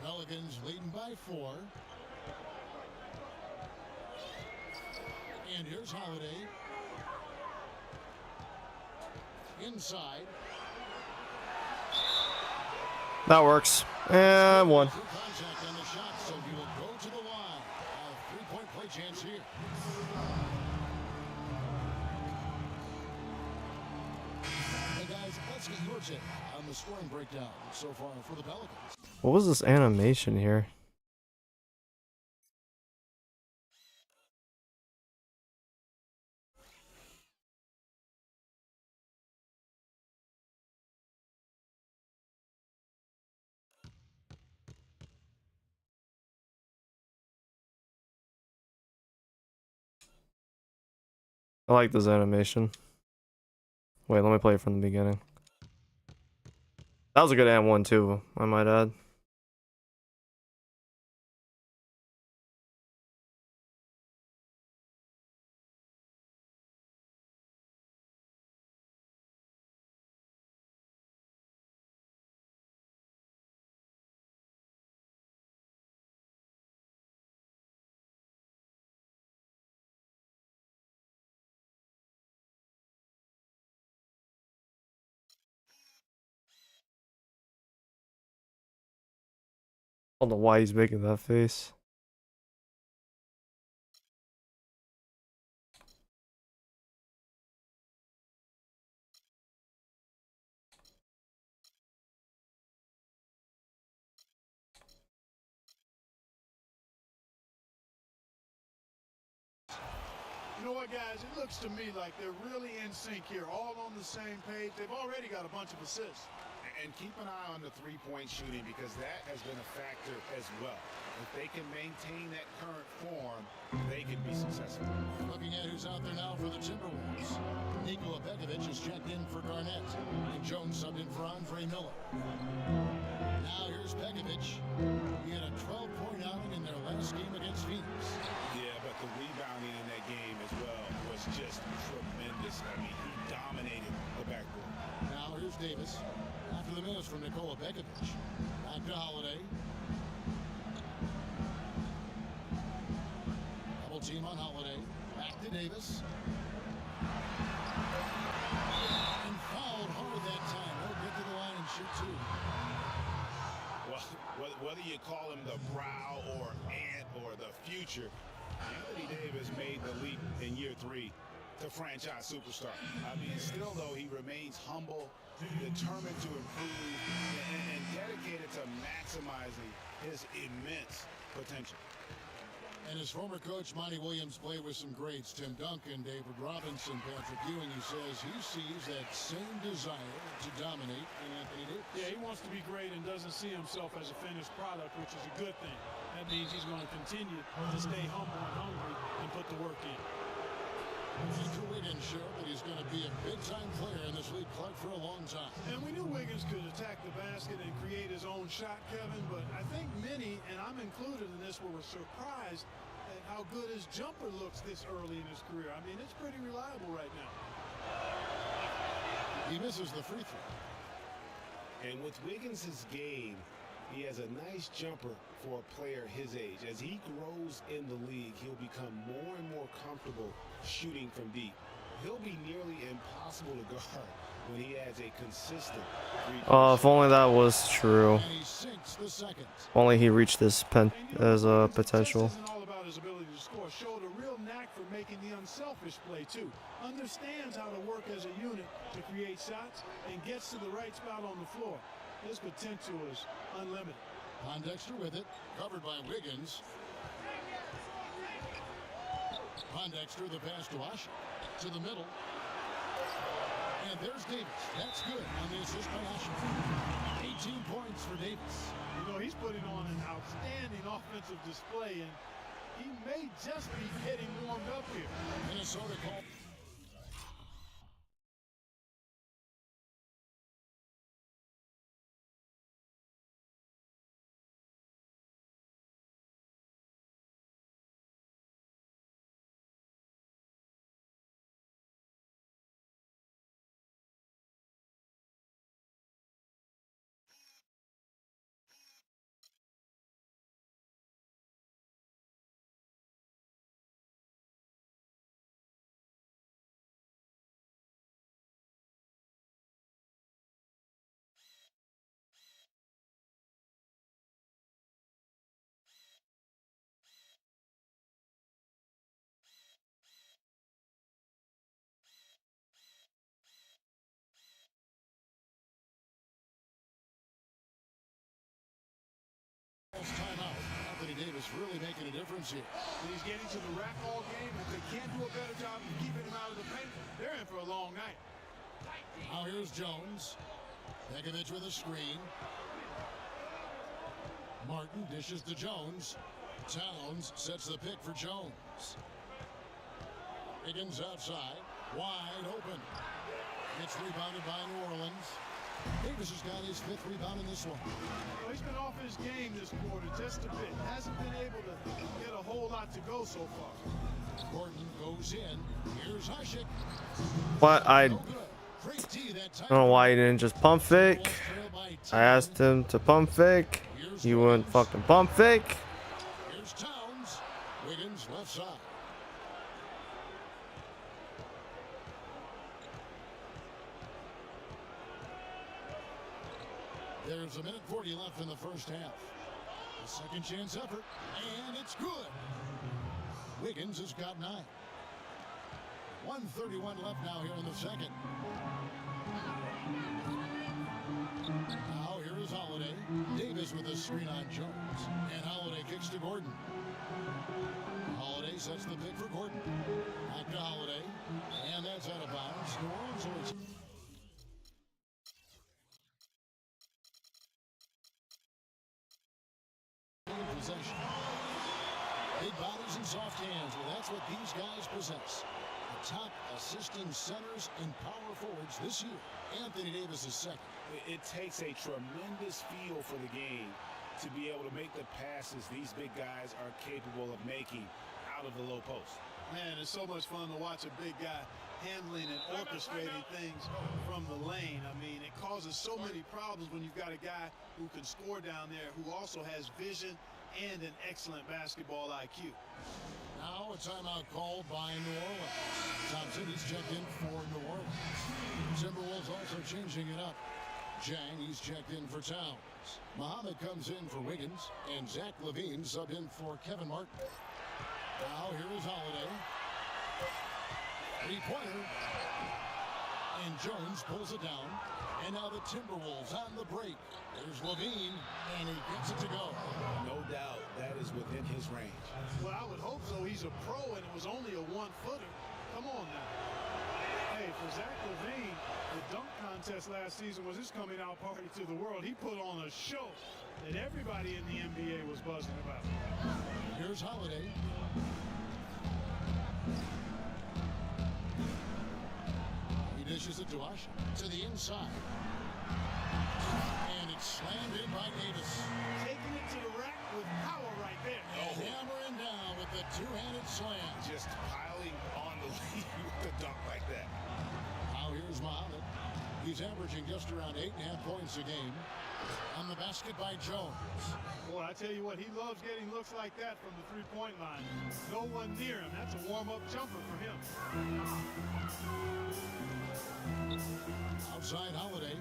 [SPEAKER 2] Pelicans leading by 4. And here's Holiday. Inside.
[SPEAKER 1] That works. And one.
[SPEAKER 2] Through contact on the shot, so he will go to the line. A 3-point play chance here. Hey guys, let's get your take on the scoring breakdown so far for the Pelicans.
[SPEAKER 1] What was this animation here? I like this animation. Wait, let me play it from the beginning. That was a good and one too, I might add. I don't know why he's making that face.
[SPEAKER 6] You know what, guys? It looks to me like they're really in sync here, all on the same page. They've already got a bunch of assists.
[SPEAKER 7] And keep an eye on the three-point shooting because that has been a factor as well. If they can maintain that current form, they can be successful.
[SPEAKER 2] Looking at who's out there now for the Timberwolves. Nikola Pekovic is checked in for Garnett. And Jones subbed in for Andre Miller. Now here's Pekovic. He had a 12-point outing in their last game against Phoenix.
[SPEAKER 7] Yeah, but the rebounding in that game as well was just tremendous. I mean, he dominated the backboard.
[SPEAKER 2] Now here's Davis. After the minutes from Nikola Pekovic. Back to Holiday. Double team on Holiday. Back to Davis. And fouled hard that time. He'll get to the line and shoot two.
[SPEAKER 7] Well, whether you call him the brow or ant or the future, Anthony Davis made the leap in year 3 to franchise superstar. I mean, still though, he remains humble, determined to improve, and dedicated to maximizing his immense potential.
[SPEAKER 2] And his former coach, Monty Williams, played with some greats. Tim Duncan, David Robinson, Patrick Ewing. He says he sees that same desire to dominate in Anthony Davis.
[SPEAKER 10] Yeah, he wants to be great and doesn't see himself as a finished product, which is a good thing. That means he's going to continue to stay humble and hungry and put the work in.
[SPEAKER 2] Andrew Wiggins showed that he's going to be a big-time player in this league, Clark, for a long time.
[SPEAKER 6] And we knew Wiggins could attack the basket and create his own shot, Kevin, but I think many, and I'm included in this, were surprised at how good his jumper looks this early in his career. I mean, it's pretty reliable right now.
[SPEAKER 2] He misses the free throw.
[SPEAKER 7] And with Wiggins' game, he has a nice jumper for a player his age. As he grows in the league, he'll become more and more comfortable shooting from deep. He'll be nearly impossible to guard when he has a consistent three-point
[SPEAKER 1] If only that was true.
[SPEAKER 2] And he sinks the second.
[SPEAKER 1] If only he reached this potential.
[SPEAKER 6] Isn't all about his ability to score. Showed a real knack for making the unselfish play too. Understands how to work as a unit to create shots and gets to the right spot on the floor. His potential is unlimited.
[SPEAKER 2] Pondexter with it, covered by Wiggins. Pondexter, the pass to Asher, to the middle. And there's Davis. That's good on the assist by Asher. 18 points for Davis.
[SPEAKER 6] You know, he's putting on an outstanding offensive display, and he may just be getting warmed up here.
[SPEAKER 2] Minnesota called. Timeout. Anthony Davis really making a difference here.
[SPEAKER 6] He's getting to the rack all game. If they can't do a better job of keeping him out of the paint, they're in for a long night.
[SPEAKER 2] Now here's Jones. Pekovic with a screen. Martin dishes to Jones. Towns sets the pick for Jones. Higgins outside. Wide open. Gets rebounded by New Orleans. Davis has got his 5th rebound in this one.
[SPEAKER 6] Well, he's been off his game this quarter just a bit. Hasn't been able to get a whole lot to go so far.
[SPEAKER 2] Gordon goes in. Here's Hasek.
[SPEAKER 1] What? I
[SPEAKER 2] No good. Great D that time.
[SPEAKER 1] don't know why he didn't just pump fake. I asked him to pump fake. He wouldn't fucking pump fake.
[SPEAKER 2] Here's Towns. Wiggins left side. There's a minute 40 left in the first half. A second chance effort, and it's good. Wiggins has got 9. 1:31 left now here in the second. Now here is Holiday. Davis with a screen on Jones. And Holiday kicks to Gordon. Holiday sets the pick for Gordon. Back to and soft hands. Well, that's what these guys possess. The top assistant centers and power forwards this year. Anthony Davis is second.
[SPEAKER 7] It takes a tremendous feel for the game to be able to make the passes these big guys are capable of making out of the low post.
[SPEAKER 6] Man, it's so much fun to watch a big guy handling and orchestrating things from the lane. I mean, it causes so many problems when you've got a guy who can score down there, who also has vision and an excellent basketball IQ.
[SPEAKER 2] Now a timeout called by New Orleans. Thompson is checked in for New Orleans. Timberwolves also changing it up. Jang, he's checked in for Towns. Muhammad comes in for Wiggins, and Zach LaVine subbed in for Kevin Martin. Now here is Holiday. Three-pointer. And Jones pulls it down. And now the Timberwolves on the break. There's LaVine, and he gets it to go.
[SPEAKER 7] No doubt that is within his range.
[SPEAKER 6] Well, I would hope so. He's a pro, and it was only a one-footer. Come on now. Hey, for Zach LaVine, the dunk contest last season was his coming-out party to the world. He put on a show that everybody in the NBA was buzzing about.
[SPEAKER 2] Here's Holiday. He dishes it to Usher. To the inside. And it's slammed in by Davis.
[SPEAKER 6] Taking it to the rack with power right there.
[SPEAKER 2] And hammering down with the two-handed slam.
[SPEAKER 7] Just piling on the lead with the dunk like that.
[SPEAKER 2] Now here's Muhammad. He's averaging just around 8.5 points a game. On the basket by Jones.
[SPEAKER 6] Boy, I tell you what, he loves getting looks like that from the three-point line. No one near him. That's a warm-up jumper for him.
[SPEAKER 2] Outside Holiday.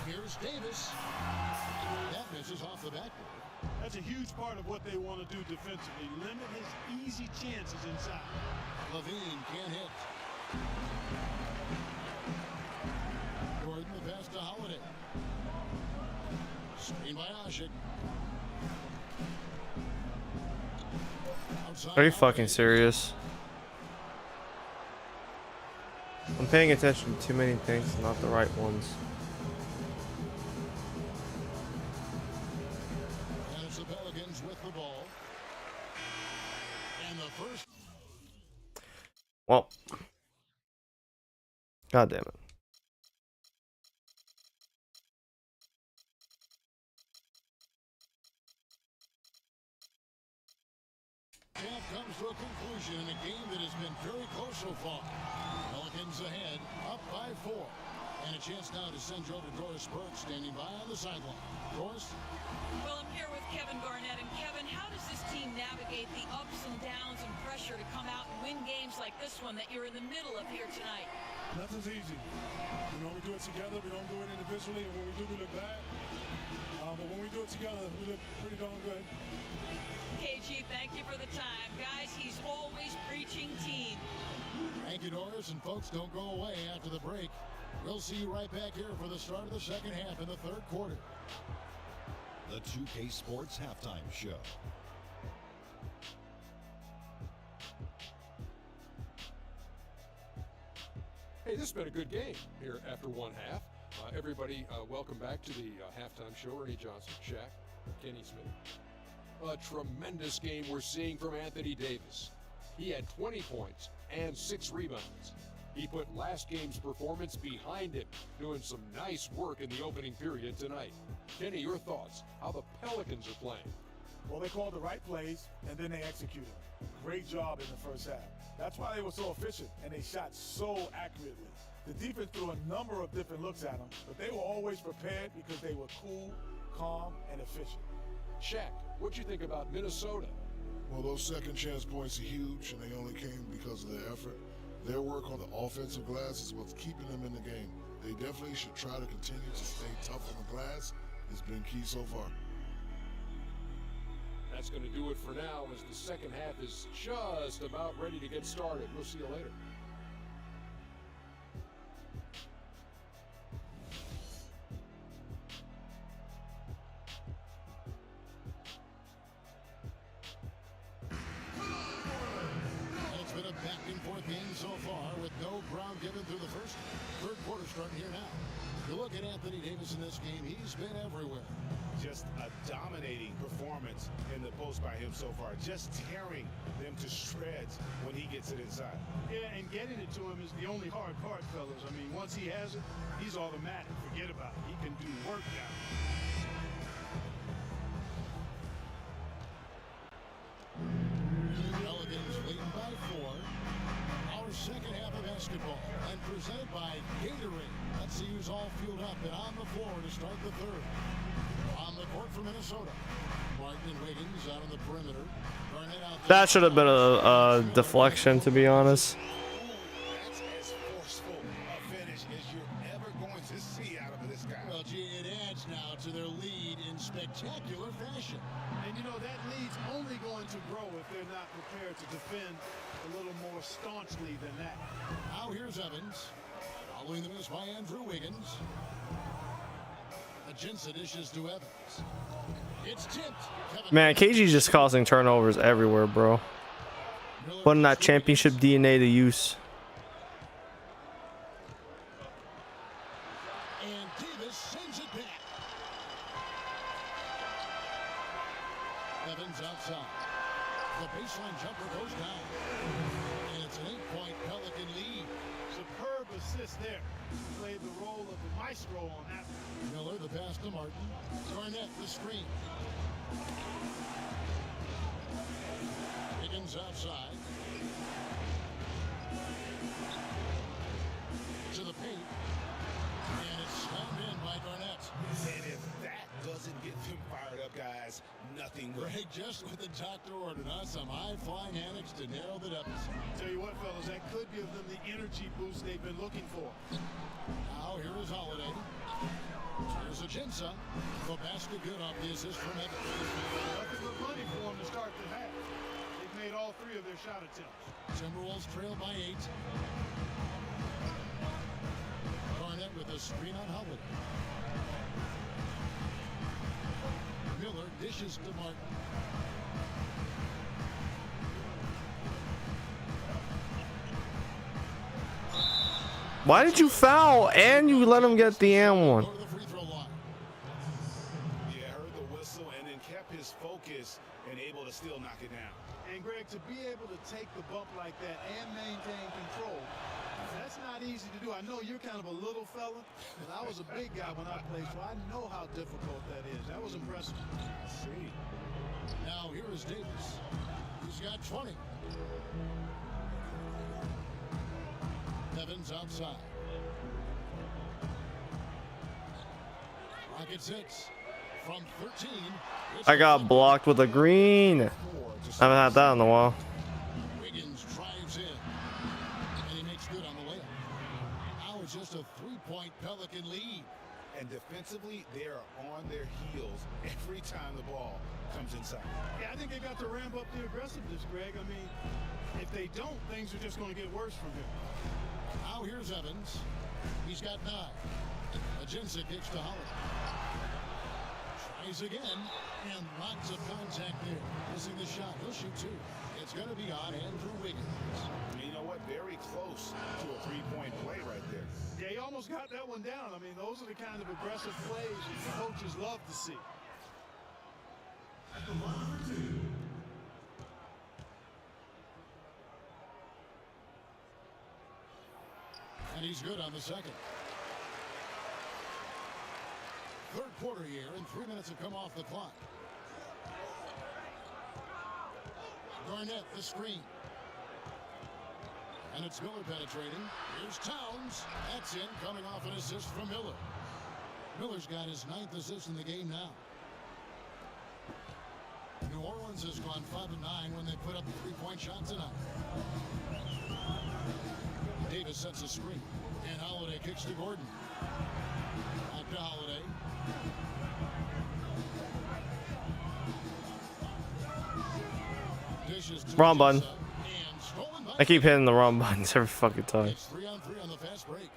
[SPEAKER 2] Here's Davis. That misses off the backboard.
[SPEAKER 6] That's a huge part of what they want to do defensively. Limit his easy chances inside.
[SPEAKER 2] LaVine can't hit. Gordon the pass to Holiday. Screen by Ashik.
[SPEAKER 1] Are you fucking serious? I'm paying attention to too many things, not the right ones.
[SPEAKER 2] And it's the Pelicans with the ball. And the first.
[SPEAKER 1] Well. God damn it.
[SPEAKER 2] Half comes to a conclusion in a game that has been very close so far. Pelicans ahead, up by 4. And a chance now to send you over to Doris Burke, standing by on the sideline. Doris?
[SPEAKER 11] Well, I'm here with Kevin Garnett. And Kevin, how does this team navigate the ups and downs and pressure to come out and win games like this one that you're in the middle of here tonight?
[SPEAKER 5] Nothing's easy. You know, we do it together. We don't do it individually. And when we do, we look bad. But when we do it together, we look pretty darn good.
[SPEAKER 11] KG, thank you for the time. Guys, he's always preaching team.
[SPEAKER 2] Thank you, Doris. And folks, don't go away after the break. We'll see you right back here for the start of the second half in the third quarter.
[SPEAKER 9] The 2K Sports Halftime Show.
[SPEAKER 3] Hey, this has been a good game here after one half. Everybody, welcome back to the halftime show. Ernie Johnson, Shaq, Kenny Smith. A tremendous game we're seeing from Anthony Davis. He had 20 points and 6 rebounds. He put last game's performance behind him, doing some nice work in the opening period tonight. Kenny, your thoughts? How the Pelicans are playing?
[SPEAKER 5] Well, they called the right plays, and then they executed. Great job in the first half. That's why they were so efficient, and they shot so accurately. The defense threw a number of different looks at them, but they were always prepared because they were cool, calm, and efficient.
[SPEAKER 3] Shaq, what'd you think about Minnesota?
[SPEAKER 4] Well, those second chance points are huge, and they only came because of their effort. Their work on the offensive glass is what's keeping them in the game. They definitely should try to continue to stay tough on the glass. It's been key so far.
[SPEAKER 3] That's going to do it for now as the second half is just about ready to get started. We'll see you later.
[SPEAKER 2] It's been a back and forth game so far with no ground given through the first. Third quarter starting here now. You look at Anthony Davis in this game, he's been everywhere.
[SPEAKER 7] Just a dominating performance in the post by him so far. Just tearing them to shreds when he gets it inside.
[SPEAKER 6] Yeah, and getting it to him is the only hard part, fellas. I mean, once he has it, he's automatic. Forget about it. He can do work now.
[SPEAKER 2] Pelicans leading by 4. Our second half of basketball, and presented by Gatorade. Let's see who's all fueled up and on the floor to start the third. On the court for Minnesota, Martin and Wiggins out on the perimeter. Garnett out there.
[SPEAKER 1] That should have been a deflection, to be honest.
[SPEAKER 7] That's as forceful a finish as you're ever going to see out of this guy.
[SPEAKER 2] Well, gee, it adds now to their lead in spectacular fashion.
[SPEAKER 6] And you know, that lead's only going to grow if they're not prepared to defend a little more staunchly than that.
[SPEAKER 2] Now here's Evans. Following the miss by Andrew Wiggins. Ajinça dishes to Evans. It's tipped.
[SPEAKER 1] Man, KG's just causing turnovers everywhere, bro. Putting that championship DNA to use.
[SPEAKER 2] And Davis sends it back. Evans outside. The baseline jumper goes down. And it's an 8-point Pelican lead.
[SPEAKER 6] Superb assist there. Played the role of the maestro on that one.
[SPEAKER 2] Miller, the pass to Martin. Garnett, the screen. Higgins outside. To the paint. And it's slammed in by Garnett.
[SPEAKER 7] And if that doesn't get them fired up, guys, nothing will.
[SPEAKER 2] Greg just with the doctor ordered us some high-flying annex to narrow the deficit.
[SPEAKER 6] Tell you what, fellas, that could give them the energy boost they've been looking for.
[SPEAKER 2] Now here is Holiday. Here's Ajinça. The basket good off the assist from Evans.
[SPEAKER 6] Nothing but money for them to start the half. They've made all 3 of their shot attempts.
[SPEAKER 2] Timberwolves trail by 8. Garnett with a screen on Holiday. Miller dishes to Martin.
[SPEAKER 1] Why did you foul and you let him get the and one?
[SPEAKER 2] Go to the free throw line.
[SPEAKER 7] Yeah, heard the whistle and then kept his focus and able to still knock it down.
[SPEAKER 6] And Greg, to be able to take the bump like that and maintain control, that's not easy to do. I know you're kind of a little fella, and I was a big guy when I played, so I know how difficult that is. That was impressive.
[SPEAKER 7] I see.
[SPEAKER 2] Now here is Davis. He's got 20. Evans outside. Rocket 6 from 13.
[SPEAKER 1] I got blocked with a green. I haven't had that in a while.
[SPEAKER 2] Wiggins drives in, and he makes good on the layup. Now it's just a 3-point Pelican lead.
[SPEAKER 7] And defensively, they are on their heels every time the ball comes inside.
[SPEAKER 6] Yeah, I think they got to ramp up the aggressiveness, Greg. I mean, if they don't, things are just going to get worse from here.
[SPEAKER 2] Now here's Evans. He's got 9. Ajinça kicks to Holiday. Tries again, and lots of contact there. Missing the shot. He'll shoot 2. It's going to be on Andrew Wiggins.
[SPEAKER 7] You know what? Very close to a 3-point play right there.
[SPEAKER 6] Yeah, he almost got that one down. I mean, those are the kind of aggressive plays that coaches love to see.
[SPEAKER 12] At the line for 2.
[SPEAKER 2] And he's good on the second. Third quarter here, and 3 minutes have come off the clock. Garnett, the screen. And it's Miller penetrating. Here's Towns. That's in, coming off an assist from Miller. Miller's got his 9th assist in the game now. New Orleans has gone 5-9 when they put up the 3-point shot tonight. Davis sets a screen, and Holiday kicks to Gordon. Back to Holiday. Dishes to
[SPEAKER 1] Wrong button.
[SPEAKER 2] and stolen by
[SPEAKER 1] I keep hitting the wrong buttons every fucking time.
[SPEAKER 2] It's 3-on-3 on the fast break.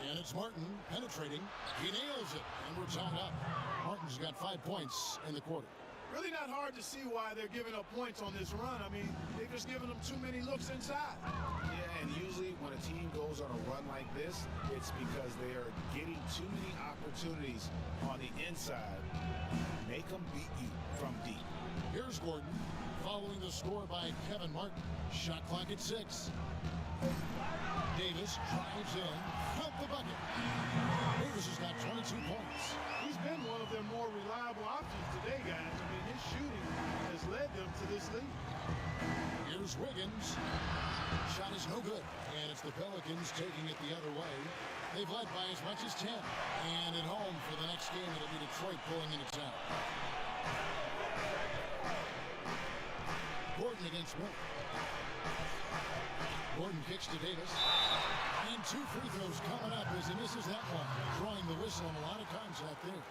[SPEAKER 2] And it's Martin penetrating. He nails it, and we're tied up. Martin's got 5 points in the quarter.
[SPEAKER 6] Really not hard to see why they're giving up points on this run. I mean, they've just given them too many looks inside.
[SPEAKER 7] Yeah, and usually when a team goes on a run like this, it's because they are getting too many opportunities on the inside. Make them beat you from deep.
[SPEAKER 2] Here's Gordon, following the score by Kevin Martin. Shot clock at 6. Davis drives in, count the bucket. Davis has got 22 points.
[SPEAKER 6] He's been one of their more reliable options today, guys. I mean, his shooting has led them to this lead.
[SPEAKER 2] Here's Wiggins. Shot is no good. And it's the Pelicans taking it the other way. They've led by as much as 10. And at home for the next game, it'll be Detroit pulling into town. Gordon against Miller. Gordon kicks to Davis. And 2 free throws coming up as he misses that one. Drawing the whistle on a lot of contact there.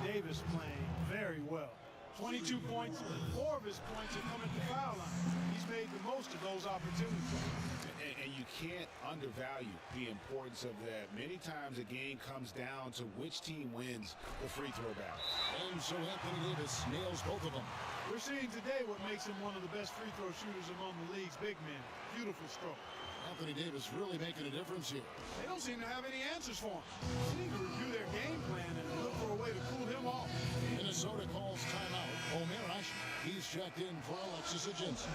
[SPEAKER 6] Davis playing very well. 22 points, 4 of his points have come at the foul line. He's made the most of those opportunities.
[SPEAKER 7] And you can't undervalue the importance of that. Many times a game comes down to which team wins the free throw battle.
[SPEAKER 2] And so Anthony Davis nails both of them.
[SPEAKER 6] We're seeing today what makes him one of the best free throw shooters among the league's big men. Beautiful stroke.
[SPEAKER 2] Anthony Davis really making a difference here.
[SPEAKER 6] They don't seem to have any answers for him. They need to review their game plan and look for a way to cool him off.
[SPEAKER 2] Minnesota calls timeout. Omer Ashe, he's checked in for Alexis Agency.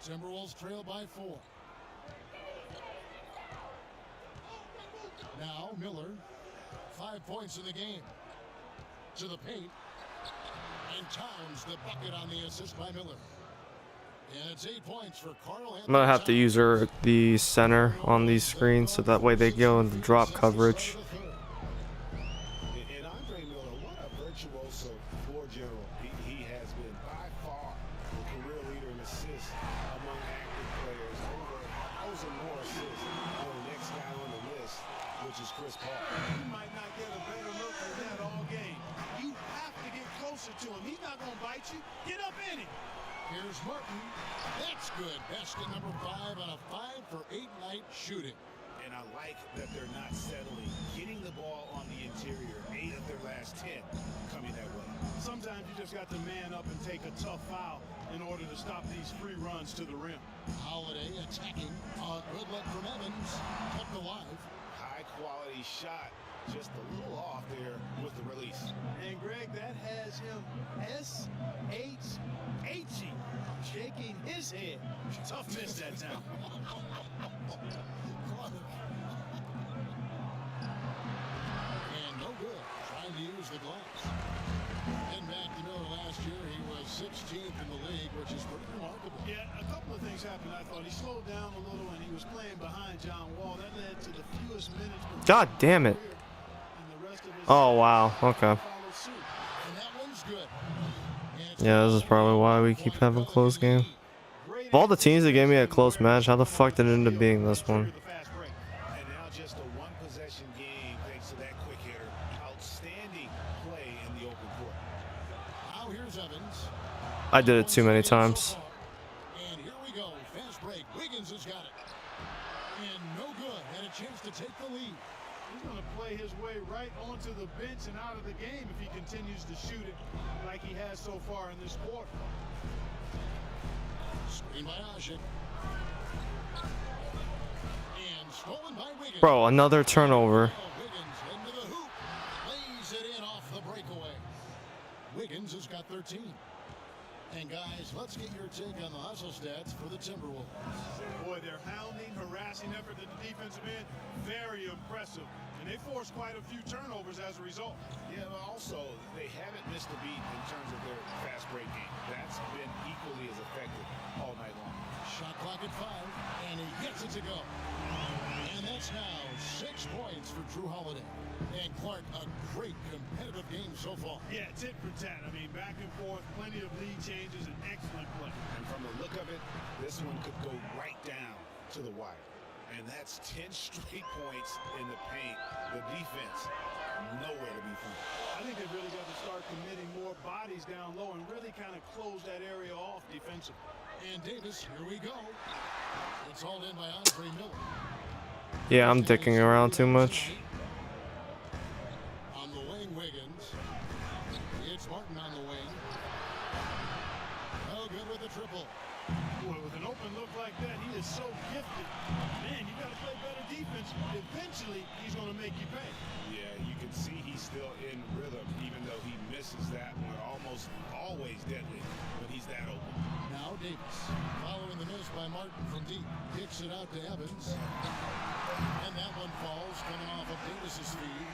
[SPEAKER 2] Timberwolves trail by 4. Now Miller, 5 points in the game. To the paint. And Towns the bucket on the assist by Miller. And it's 8 points for Carl.
[SPEAKER 1] I'm gonna have to use the center on these screens so that way they go in the drop coverage.
[SPEAKER 7] And Andre Miller, what a virtuoso floor general he has been. By far the career leader in assists among active players. Over 1,000 more assists than the next guy on the list, which is Chris Paul.
[SPEAKER 6] You might not get a better look than that all game. You have to get closer to him. He's not going to bite you. Get up in it.
[SPEAKER 2] Here's Martin. That's good. Basket number 5 on a 5-for-8 night shooting.
[SPEAKER 7] And I like that they're not settling. Getting the ball on the interior. 8 of their last 10 coming that way.
[SPEAKER 6] Sometimes you just got to man up and take a tough foul in order to stop these free runs to the rim.
[SPEAKER 2] Holiday attacking. Good luck from Evans. Kept alive.
[SPEAKER 7] High quality shot. Just a little off there with the release.
[SPEAKER 6] And Greg, that has him S-H-H-E, shaking his head. Tough miss that time.
[SPEAKER 2] And no good. Trying to use the glass. Getting back to Miller last year, he was 16th in the league, which is pretty remarkable.
[SPEAKER 6] Yeah, a couple of things happened. I thought he slowed down a little and he was playing behind John Wall. That led to the fewest minutes.
[SPEAKER 1] God damn it. Oh wow, okay. Yeah, this is probably why we keep having close games. Of all the teams that gave me a close match, how the fuck did it end up being this one?
[SPEAKER 7] And now just a one-possession game thanks to that quick hitter. Outstanding play in the open court.
[SPEAKER 2] Now here's Evans.
[SPEAKER 1] I did it too many times.
[SPEAKER 2] And here we go. Fast break. Wiggins has got it. And no good. Had a chance to take the lead.
[SPEAKER 6] He's going to play his way right onto the bench and out of the game if he continues to shoot it like he has so far in this quarter.
[SPEAKER 2] Screen by Ashe. And stolen by Wiggins.
[SPEAKER 1] Bro, another turnover.
[SPEAKER 2] Wiggins into the hoop. Lays it in off the breakaway. Wiggins has got 13. And guys, let's get your take on the hustle stats for the Timberwolves.
[SPEAKER 6] Boy, their hounding, harassing effort at the defensive end, very impressive. And they forced quite a few turnovers as a result.
[SPEAKER 7] Yeah, but also, they haven't missed a beat in terms of their fast break game. That's been equally as effective all night long.
[SPEAKER 2] Shot clock at 5, and he gets it to go. And that's now 6 points for Drew Holiday. And Clark, a great competitive game so far.
[SPEAKER 6] Yeah, tit for tat. I mean, back and forth, plenty of lead changes, and excellent play.
[SPEAKER 7] And from the look of it, this one could go right down to the wire. And that's 10 straight points in the paint. The defense, nowhere to be found.
[SPEAKER 6] I think they've really got to start committing more bodies down low and really kind of close that area off defensively.
[SPEAKER 2] And Davis, here we go. It's hauled in by Andre Miller.
[SPEAKER 1] Yeah, I'm dicking around too much.
[SPEAKER 2] On the wing, Wiggins. It's Martin on the wing. Oh, good with the triple.
[SPEAKER 6] Boy, with an open look like that, he is so gifted. Man, you got to play better defense. Eventually, he's going to make you pay.
[SPEAKER 7] Yeah, you can see he's still in rhythm, even though he misses that one. Almost always deadly when he's that open.
[SPEAKER 2] Now Davis, following the miss by Martin from deep, kicks it out to Evans. And that one falls, coming off of Davis's feed.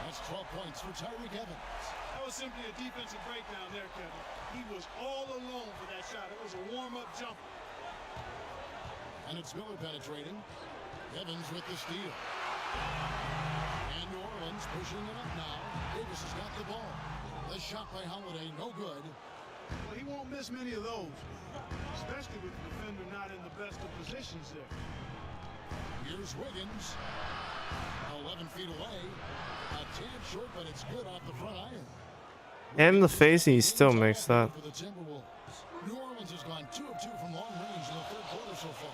[SPEAKER 2] That's 12 points for Tyreek Evans.
[SPEAKER 6] That was simply a defensive breakdown there, Kevin. He was all alone for that shot. It was a warm-up jumper.
[SPEAKER 2] And it's Miller penetrating. Evans with the steal. And New Orleans pushing it up now. Davis has got the ball. The shot by Holiday, no good.
[SPEAKER 6] Well, he won't miss many of those, especially with the defender not in the best of positions there.
[SPEAKER 2] Here's Wiggins. 11 feet away. A tad short, but it's good off the front iron.
[SPEAKER 1] And the face, he still makes that.
[SPEAKER 2] For the Timberwolves. New Orleans has gone 2 of 2 from long range in the third quarter so far.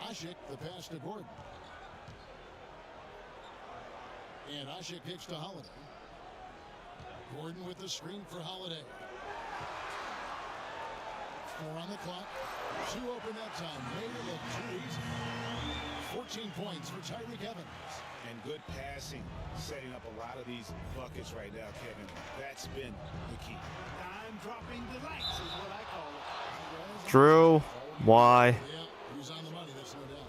[SPEAKER 2] Ashik, the pass to Gordon. And Ashik kicks to Holiday. Gordon with the screen for Holiday. 4 on the clock. 2 open that time. Made it look too easy. 14 points for Tyreek Evans.
[SPEAKER 7] And good passing, setting up a lot of these buckets right now, Kevin. That's been the key.
[SPEAKER 6] Time-dropping delights is what I call it.
[SPEAKER 1] Drew, why?
[SPEAKER 2] Yeah, he's on the money, that's no doubt.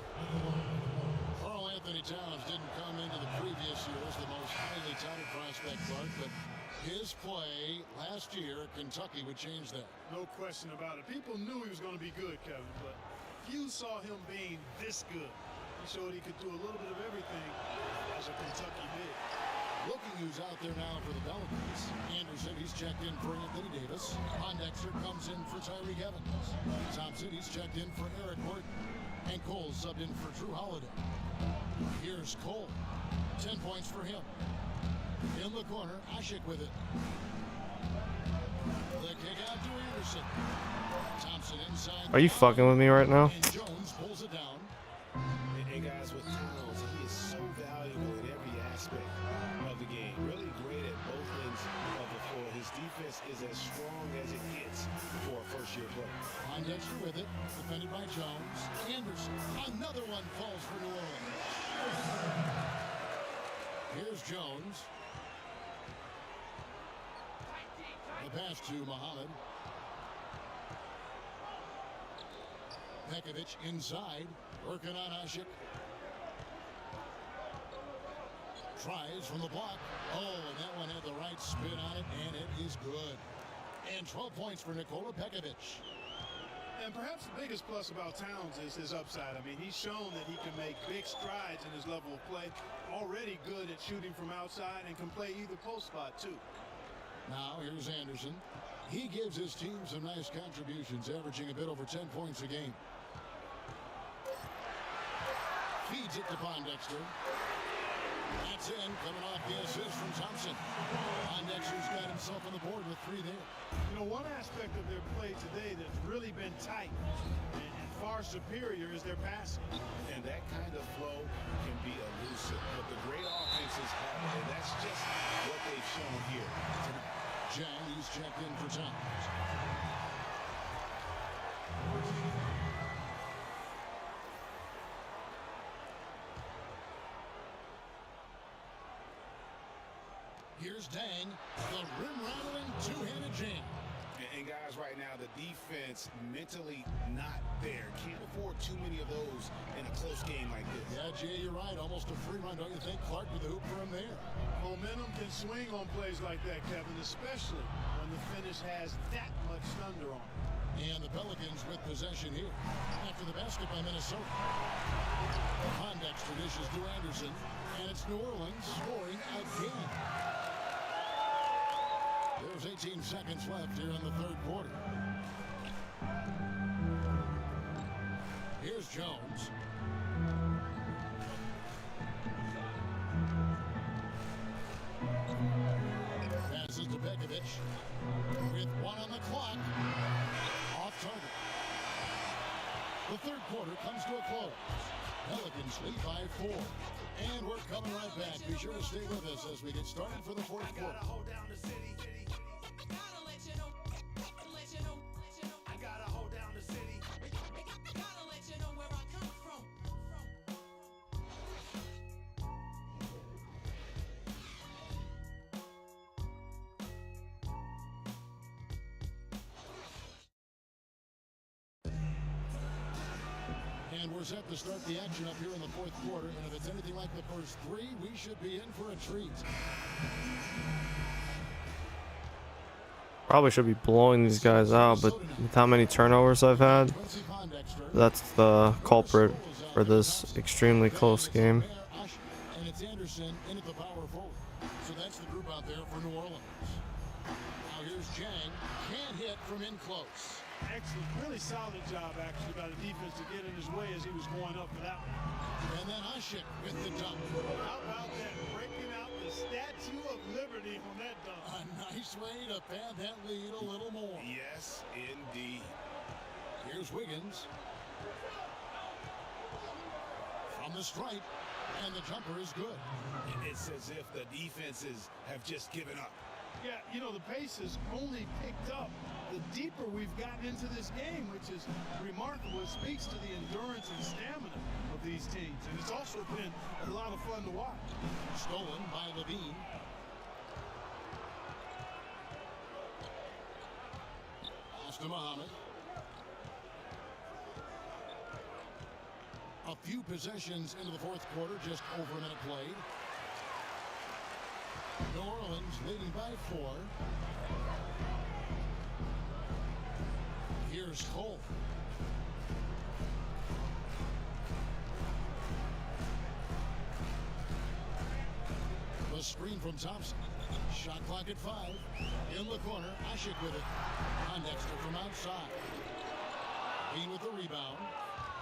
[SPEAKER 2] Karl Anthony Towns didn't come into the previous year as the most highly touted prospect, Clark, but his play last year at Kentucky would change that.
[SPEAKER 6] No question about it. People knew he was going to be good, Kevin, but few saw him being this good. He showed he could do a little bit of everything as a Kentucky big.
[SPEAKER 2] Looking who's out there now for the Pelicans. Anderson, he's checked in for Anthony Davis. Pondexter comes in for Tyreek Evans. Thompson, he's checked in for Eric Gordon. And Cole subbed in for Drew Holiday. Here's Cole. 10 points for him. In the corner, Ashik with it. The kick out to Anderson. Thompson inside.
[SPEAKER 1] Are you fucking with me right now?
[SPEAKER 2] And Jones pulls it down.
[SPEAKER 7] And guys, with Towns, he is so valuable in every aspect of the game. Really great at both ends of the floor. His defense is as strong as it gets for a first-year player.
[SPEAKER 2] Pondexter with it, defended by Jones. Anderson, another one falls for New Orleans. Here's Jones. The pass to Muhammad. Pekovic inside, working on Ashik. Tries from the block. Oh, and that one had the right spin on it, and it is good. And 12 points for Nikola Pekovic.
[SPEAKER 6] And perhaps the biggest plus about Towns is his upside. I mean, he's shown that he can make big strides in his level of play. Already good at shooting from outside and can play either post spot, too.
[SPEAKER 2] Now, here's Anderson. He gives his team some nice contributions, averaging a bit over 10 points a game. Feeds it to Pondexter. That's in, coming off the assist from Thompson. Pondexter's got himself on the board with 3 there.
[SPEAKER 6] You know, one aspect of their play today that's really been tight and far superior is their passing.
[SPEAKER 7] And that kind of flow can be elusive. But the great offenses have it, and that's just what they've shown here tonight.
[SPEAKER 2] Jang, he's checked in for Towns. Here's Dang, the rim-rattling two-handed jam.
[SPEAKER 7] And guys, right now, the defense mentally not there. Can't afford too many of those in a close game like this.
[SPEAKER 2] Yeah, Jay, you're right. Almost a free run, don't you think? Clark with the hoop for him there.
[SPEAKER 6] Momentum can swing on plays like that, Kevin, especially when the finish has that much thunder on it.
[SPEAKER 2] And the Pelicans with possession here. After the basket by Minnesota. Pondexter dishes to Anderson. And it's New Orleans scoring again. There's 18 seconds left here in the third quarter. Here's Jones. Passes to Pekovic. With 1 on the clock. Off target. The third quarter comes to a close. Pelicans lead by 4. And we're coming right back. Be sure to stay with us as we get started for the fourth quarter. And we're set to start the action up here in the fourth quarter. And if it's anything like the first 3, we should be in for a treat.
[SPEAKER 1] Probably should be blowing these guys out, but with how many turnovers I've had, that's the culprit for this extremely close game.
[SPEAKER 2] And it's Anderson in at the power forward. So that's the group out there for New Orleans. Now here's Jang. Can't hit from in close.
[SPEAKER 6] Excellent, really solid job actually by the defense to get in his way as he was going up for that one.
[SPEAKER 2] And then Ashik with the dunk.
[SPEAKER 6] How about that? Breaking out the Statue of Liberty on that dunk.
[SPEAKER 2] A nice way to pad that lead a little more.
[SPEAKER 7] Yes, indeed.
[SPEAKER 2] Here's Wiggins. From the stripe, and the jumper is good.
[SPEAKER 7] It's as if the defenses have just given up.
[SPEAKER 6] Yeah, you know, the pace has only picked up the deeper we've gotten into this game, which is remarkable. It speaks to the endurance and stamina of these teams. And it's also been a lot of fun to watch.
[SPEAKER 2] Stolen by Levine. Pass to Muhammad. A few possessions into the fourth quarter, just over a minute played. New Orleans leading by 4. Here's Cole. The screen from Thompson. Shot clock at 5. In the corner, Ashik with it. Dexter from outside. Bean with the rebound.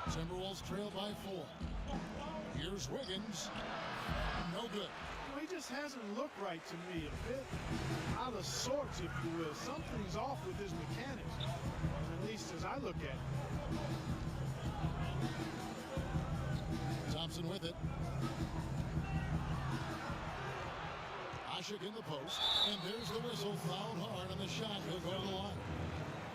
[SPEAKER 2] Timberwolves trail by 4. Here's Wiggins. No good.
[SPEAKER 6] He just hasn't looked right to me. A bit out of sorts, if you will. Something's off with his mechanics, at least as I look at it.
[SPEAKER 2] Thompson with it. Ashik in the post, and there's the whistle. Fouled hard on the shot. He'll go to the line.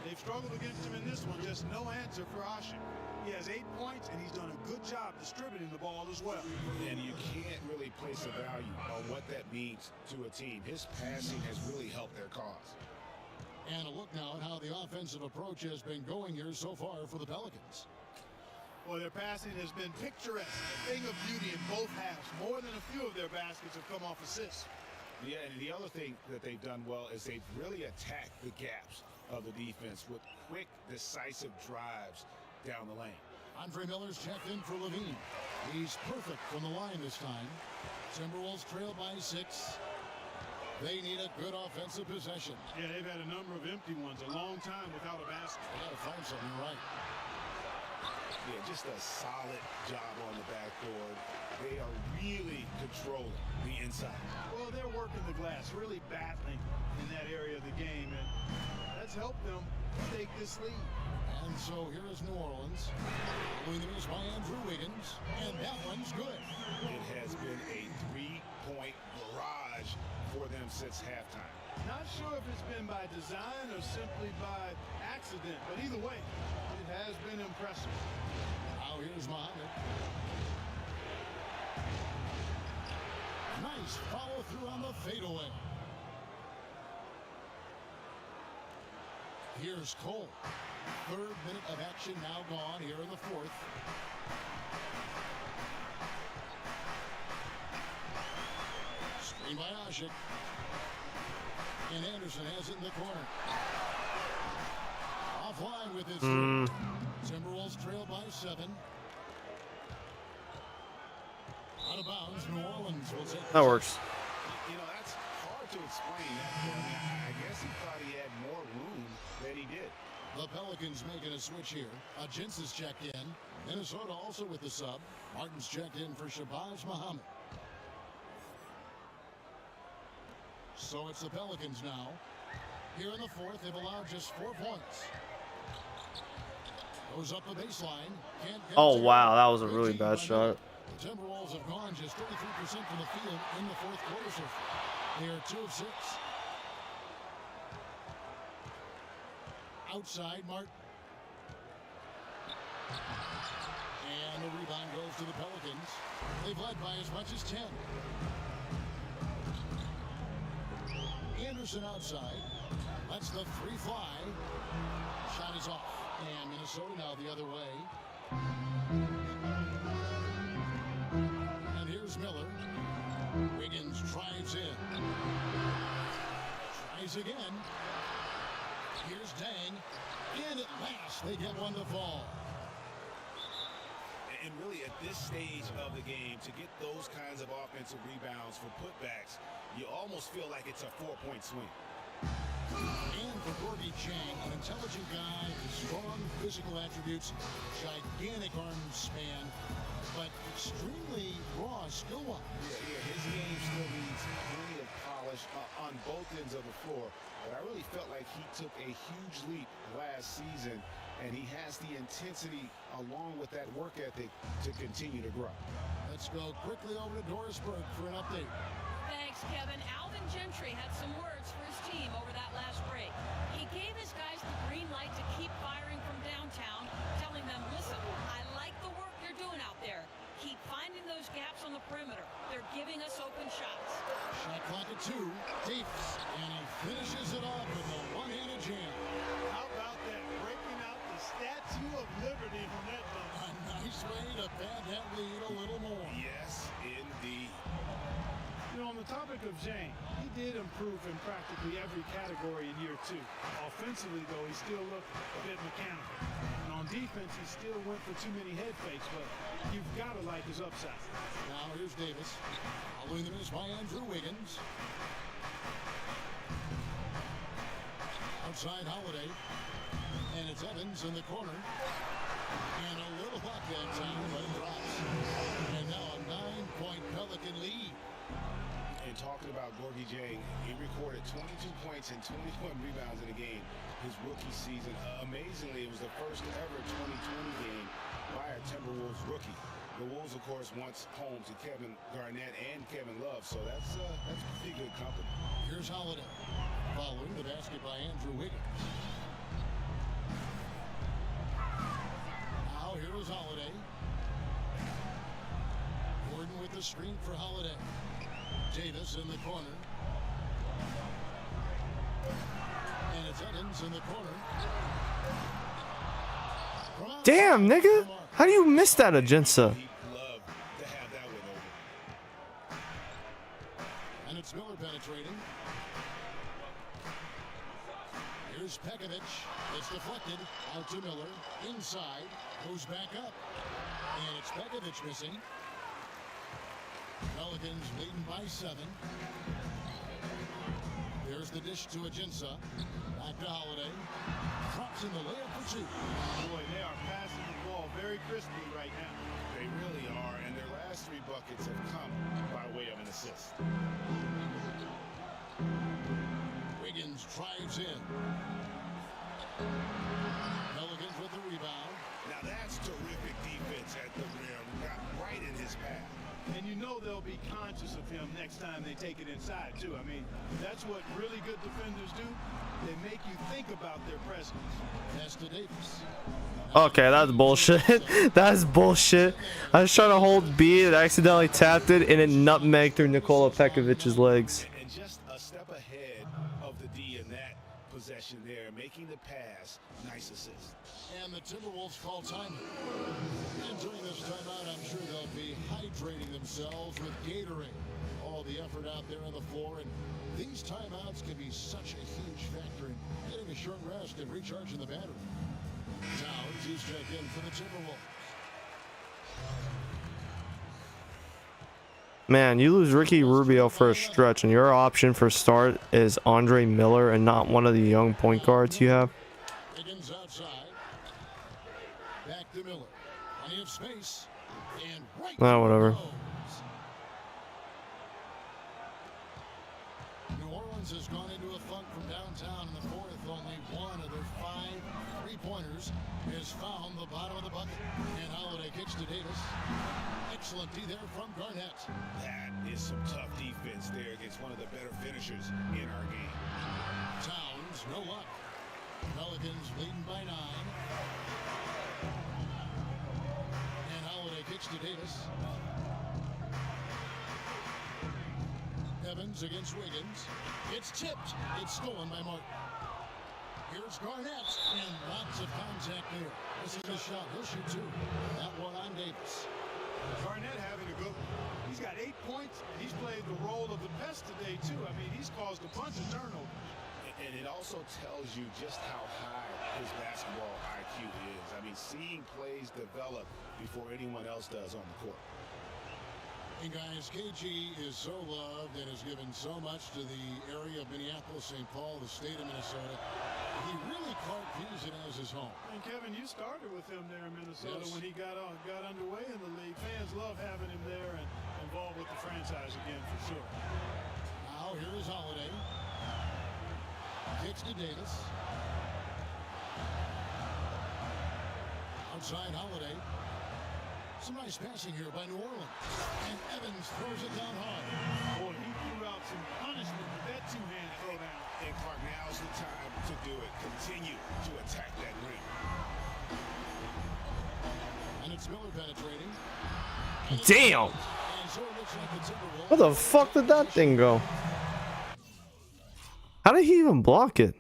[SPEAKER 6] They've struggled against him in this one. Just no answer for Ashik. He has 8 points, and he's done a good job distributing the ball as well.
[SPEAKER 7] And you can't really place a value on what that means to a team. His passing has really helped their cause.
[SPEAKER 2] And a look now at how the offensive approach has been going here so far for the Pelicans.
[SPEAKER 6] Well, their passing has been picturesque, a thing of beauty in both halves. More than a few of their baskets have come off assists.
[SPEAKER 7] Yeah, and the other thing that they've done well is they've really attacked the gaps of the defense with quick, decisive drives down the lane.
[SPEAKER 2] Andre Miller's checked in for Levine. He's perfect from the line this time. Timberwolves trail by 6. They need a good offensive possession.
[SPEAKER 6] Yeah, they've had a number of empty ones, a long time without a basket.
[SPEAKER 2] They got to find something right.
[SPEAKER 7] Yeah, just a solid job on the backboard. They are really controlling the inside.
[SPEAKER 6] Well, they're working the glass, really battling in that area of the game, and that's helped them take this lead.
[SPEAKER 2] And so here is New Orleans. Doing the miss by Andrew Wiggins, and that one's good.
[SPEAKER 7] It has been a 3-point barrage for them since halftime.
[SPEAKER 6] Not sure if it's been by design or simply by accident, but either way, it has been impressive.
[SPEAKER 2] Now here's Muhammad. Nice follow through on the fadeaway. Here's Cole. 3rd minute of action now gone here in the 4th. Screen by Ashik. And Anderson has it in the corner. Offline with his Timberwolves trail by 7. Out of bounds, New Orleans will take.
[SPEAKER 1] That works.
[SPEAKER 7] You know, that's hard to explain. I guess he thought he had more room than he did.
[SPEAKER 2] The Pelicans making a switch here. Gintz is checked in. Minnesota also with the sub. Martin's checked in for Shabazz Muhammad. So it's the Pelicans now. Here in the 4th, they've allowed just 4 points. Goes up the baseline. Can't get
[SPEAKER 1] Oh
[SPEAKER 2] it to
[SPEAKER 1] wow,
[SPEAKER 2] go.
[SPEAKER 1] that was a
[SPEAKER 2] Good
[SPEAKER 1] really
[SPEAKER 2] team
[SPEAKER 1] bad
[SPEAKER 2] by
[SPEAKER 1] shot.
[SPEAKER 2] Miller. The Timberwolves have gone just 33% from the field in the fourth quarter so far. They are 2 of 6. Outside, Martin. And the rebound goes to the Pelicans. They've led by as much as 10. Anderson outside. Lets the 3 fly. Shot is off. And Minnesota now the other way. And here's Miller. Wiggins drives in. Tries again. Here's Dang. And at last they get one to fall.
[SPEAKER 7] And really, at this stage of the game, to get those kinds of offensive rebounds for putbacks, you almost feel like it's a 4-point swing.
[SPEAKER 2] And for Gorgie Chang, an intelligent guy with strong physical attributes, gigantic arm span, but extremely raw skill-wise.
[SPEAKER 7] Yeah, his game still needs plenty of polish on both ends of the floor. But I really felt like he took a huge leap last season, and he has the intensity along with that work ethic to continue to grow.
[SPEAKER 2] Let's go quickly over to Doris Burke for an update.
[SPEAKER 11] Thanks, Kevin. Alvin Gentry had some words for his team over that last break. He gave his guys the green light to keep firing from downtown, telling them, listen, I like the work you're doing out there. Keep finding those gaps on the perimeter. They're giving us open shots.
[SPEAKER 2] Shot clock at 2. Davis, and he finishes it off with a one-handed jam.
[SPEAKER 6] How about that? Breaking out the Statue of Liberty from that dunk.
[SPEAKER 2] A nice way to pad that lead a little more.
[SPEAKER 7] Yes, indeed.
[SPEAKER 10] You know, on the topic of Zhang, he did improve in practically every category in year 2. Offensively, though, he still looked a bit mechanical. And on defense, he still went for too many head fakes, but you've got to like his upside.
[SPEAKER 2] Now here's Davis. Following the miss by Andrew Wiggins. Outside Holiday. And it's Evans in the corner. And a little luck that time, but it drops. And now a 9-point Pelican lead.
[SPEAKER 7] And talking about Gorgie Jang, he recorded 22 points and 21 rebounds in a game his rookie season. Amazingly, it was the first ever 2020 game by a Timberwolves rookie. The Wolves, of course, once home to Kevin Garnett and Kevin Love, so that's pretty good company.
[SPEAKER 2] Here's Holiday. Following the basket by Andrew Wiggins. Now here is Holiday. Gordon with the screen for Holiday. Davis in the corner. And it's Evans in the corner.
[SPEAKER 1] Damn, nigga. How do you miss that, Ajinça?
[SPEAKER 7] He'd love to have that one over.
[SPEAKER 2] And it's Miller penetrating. Here's Pekovic. It's deflected. Out to Miller. Inside. Goes back up. And it's Pekovic missing. Pelicans leading by 7. There's the dish to Ajinça. Back to Holiday. Drops in the layup for 2.
[SPEAKER 6] Boy, they are passing the ball very crisply right now.
[SPEAKER 7] They really are, and their last 3 buckets have come by way of an assist.
[SPEAKER 2] Wiggins drives in. Pelicans with the rebound.
[SPEAKER 7] Now that's terrific defense at the rim. Got right in his path.
[SPEAKER 6] And you know they'll be conscious of him next time they take it inside, too. I mean, that's what really good defenders do. They make you think about their presence.
[SPEAKER 2] Pass to Davis.
[SPEAKER 1] Okay, that's bullshit. That's bullshit. I was trying to hold B and accidentally tapped it and it nutmegged through Nikola Pekovic's legs.
[SPEAKER 7] And just a step ahead of the D in that possession there, making the pass. Nice assist.
[SPEAKER 2] And the Timberwolves call time. And during this timeout, I'm sure they'll be hydrating themselves with Gatorade. All the effort out there on the floor, and these timeouts can be such a huge factor in getting a short rest and recharging the battery. Towns, he's checked in for the Timberwolves.
[SPEAKER 1] Man, you lose Ricky Rubio for a stretch, and your option for start is Andre Miller and not one of the young point guards you have.
[SPEAKER 2] Higgins outside. Back to Miller. Plenty of space. And right
[SPEAKER 1] Whatever.
[SPEAKER 2] goes. New Orleans has gone into a funk from downtown in the fourth. Only one of their 5 3-point three-pointers has found the bottom of the bucket. And Holiday kicks to Davis. Excellent D there from Garnett.
[SPEAKER 7] That is some tough defense there against one of the better finishers in our game.
[SPEAKER 2] Towns, no luck. Pelicans leading by 9. And Holiday kicks to Davis. Evans against Wiggins. It's tipped. It's stolen by Martin. Here's Garnett, and lots of contact there. This is a shot. He'll shoot 2. That one on Davis.
[SPEAKER 6] Garnett having a good one. He's got 8 points, and he's played the role of the best today, too. I mean, he's caused a bunch of turnovers.
[SPEAKER 7] And it also tells you just how high his basketball IQ is. I mean, seeing plays develop before anyone else does on the court.
[SPEAKER 2] And guys, KG is so loved and has given so much to the area of Minneapolis, St. Paul, the state of Minnesota. He really views it as his home.
[SPEAKER 6] And Kevin, you started with him there in Minnesota
[SPEAKER 2] Yes.
[SPEAKER 6] when he got underway in the league. Fans love having him there and involved with the franchise again for sure.
[SPEAKER 2] Now here is Holiday. Kicks to Davis. Outside Holiday. Some nice passing here by New Orleans. And Evans throws it down hard.
[SPEAKER 6] Boy, he threw out some punishment with that two-hand throwdown.
[SPEAKER 7] And Clark, now's the time to do it. Continue to attack that rim.
[SPEAKER 2] And it's Miller penetrating.
[SPEAKER 1] Damn!
[SPEAKER 2] And so it looks like the Timberwolves.
[SPEAKER 1] Where the fuck did that thing go? How did he even block it?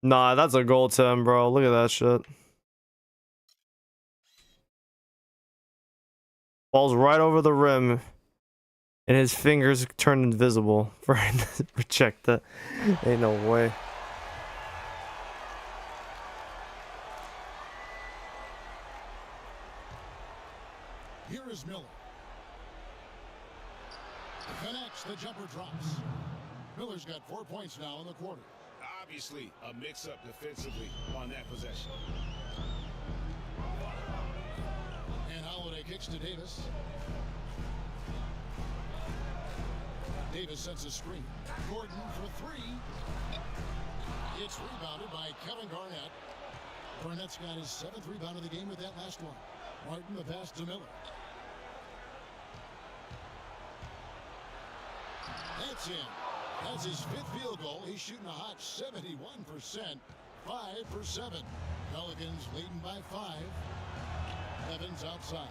[SPEAKER 1] Nah, that's a goal, Tim, bro. Look at that shit. Ball's right over the rim, and his fingers turned invisible for him to reject that. Ain't no way.
[SPEAKER 2] Here is Miller. Connects, the jumper drops. Miller's got 4 points now in the quarter.
[SPEAKER 7] Obviously, a mix-up defensively on that possession.
[SPEAKER 2] And Holiday kicks to Davis. Davis sets a screen. Gordon for 3. It's rebounded by Kevin Garnett. Garnett's got his 7th rebound of the game with that last one. Martin the pass to Miller. That's in. That's his 5th field goal. He's shooting a hot 71%. 5 for 7. Pelicans leading by 5. Evans outside.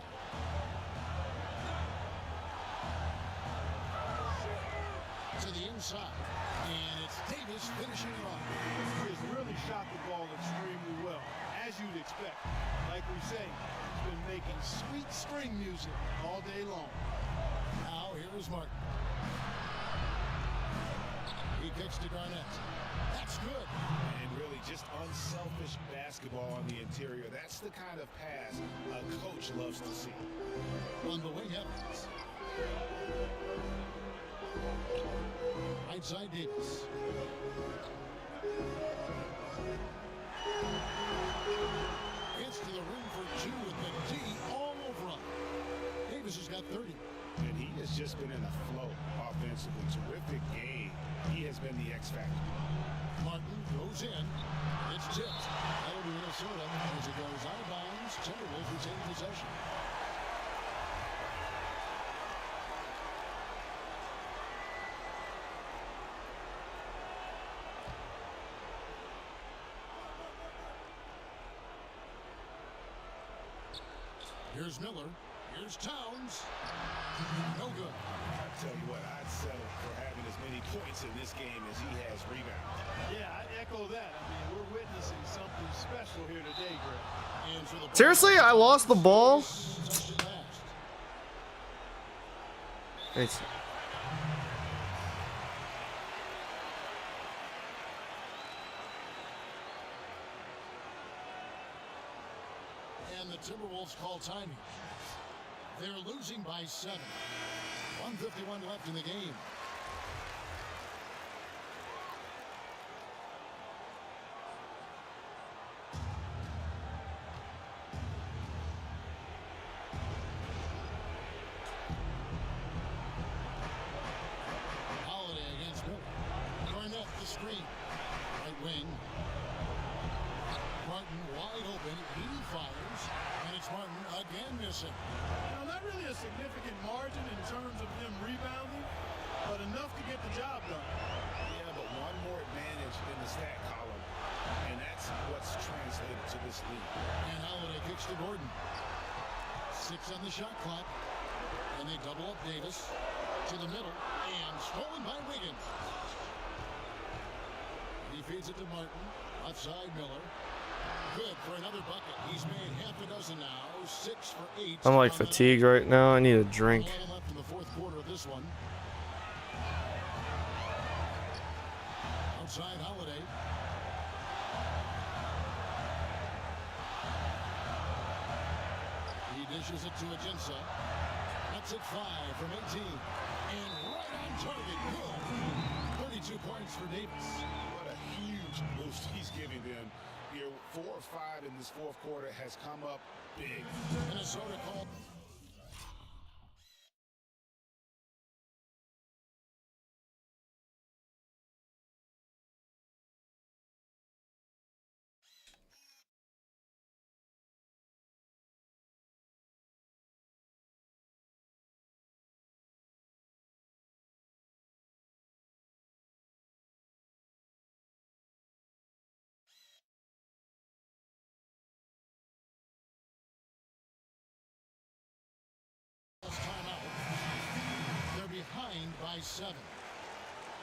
[SPEAKER 2] To the inside. And it's Davis finishing it off.
[SPEAKER 6] He has really shot the ball extremely well, as you'd expect. Like we say, he's been making sweet string music all day long.
[SPEAKER 2] Now here is Martin. He kicks to Garnett. That's good.
[SPEAKER 7] And really just unselfish basketball on the interior. That's the kind of pass a coach loves to see.
[SPEAKER 2] On the wing, Evans. Right side, Davis. Gets to the rim for 2 with the D all over him. Davis has got 30.
[SPEAKER 7] And he has just been in a flow offensively. Terrific game. He has been the X factor.
[SPEAKER 2] Martin goes in. It's tipped. That'll be Minnesota as it goes out of bounds. Timberwolves retain possession. Here's Miller. Here's Towns. No good.
[SPEAKER 7] I tell you what, I'd settle for having as many points in this game as he has rebounds.
[SPEAKER 6] Yeah, I echo that. I mean, we're witnessing something special here today, Greg.
[SPEAKER 2] And for the
[SPEAKER 1] Seriously, I lost the ball.
[SPEAKER 2] touched it last.
[SPEAKER 1] It's
[SPEAKER 2] And the Timberwolves call timing. They're losing by 7. 1:51 left in the game. wing. Martin wide open. He fires. And it's Martin again missing.
[SPEAKER 6] Not really a significant margin in terms of them rebounding, but enough to get the job done.
[SPEAKER 7] Yeah, but one more advantage in the stat column, and that's what's translated to this lead.
[SPEAKER 2] And Holiday kicks to Gordon. 6 on the shot clock. And they double up Davis to the middle. And stolen by Wiggins. He feeds it to Martin. Outside Miller. Good for another bucket. He's made half a dozen now. 6 for 8.
[SPEAKER 1] I'm like fatigued right now. I need a drink.
[SPEAKER 2] 11 left in the fourth quarter of this one. Outside Holiday. He dishes it to Ajinça. That's it 5 from 18. And right on target. Good. 32 points for Davis.
[SPEAKER 7] What a huge boost he's giving them here. 4 or 5 in this fourth quarter has come up big.
[SPEAKER 2] Minnesota called. Timeout. They're behind by 7.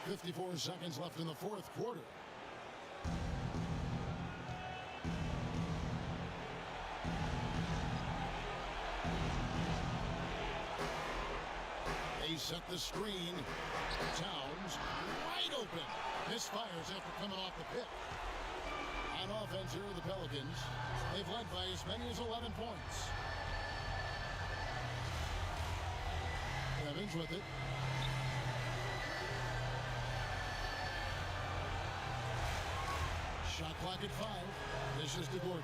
[SPEAKER 2] 54 seconds left in the fourth quarter. They set the screen. Towns wide open. Misfires after coming off the pick. On offense here are the Pelicans. They've led by as many as 11 points. Evans with it. Shot clock at 5. This is to Gordon.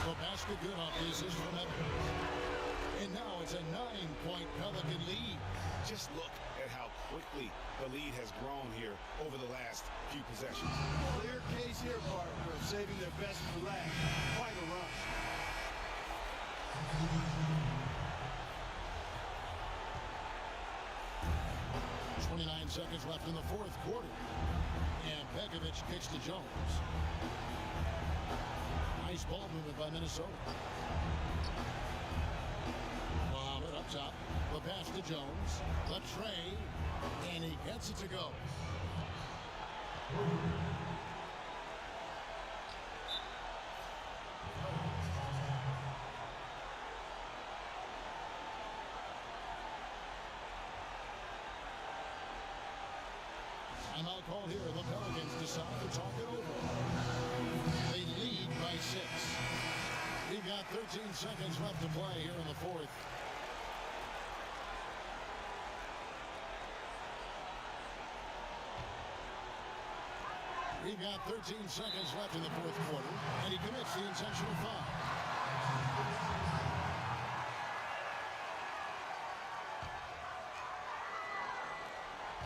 [SPEAKER 2] The basket good off the assist from Evans. And now it's a 9-point Pelican lead.
[SPEAKER 7] Just look at how quickly the lead has grown here over the last few possessions.
[SPEAKER 6] Clear case here, partner, of saving their best for last. Quite a rush.
[SPEAKER 2] 29 seconds left in the fourth quarter. And Begovic kicks to Jones. Nice ball movement by Minnesota. Muhammad up top. The pass to Jones. The tray. And he gets it to go. Timeout call here. The Pelicans decide to talk it over. They lead by 6. We've got 13 seconds left to play here in the fourth. We've got 13 seconds left in the fourth quarter, and he commits the intentional foul.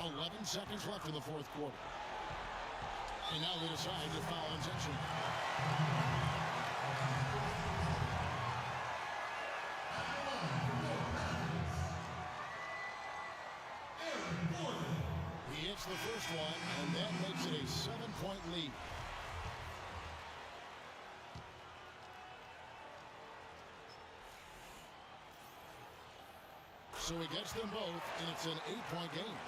[SPEAKER 2] .11 seconds left in the fourth quarter. And now they decide to foul intentionally. He hits the first one, and that makes it a 7-point lead. So he gets them both, and it's an 8-point game.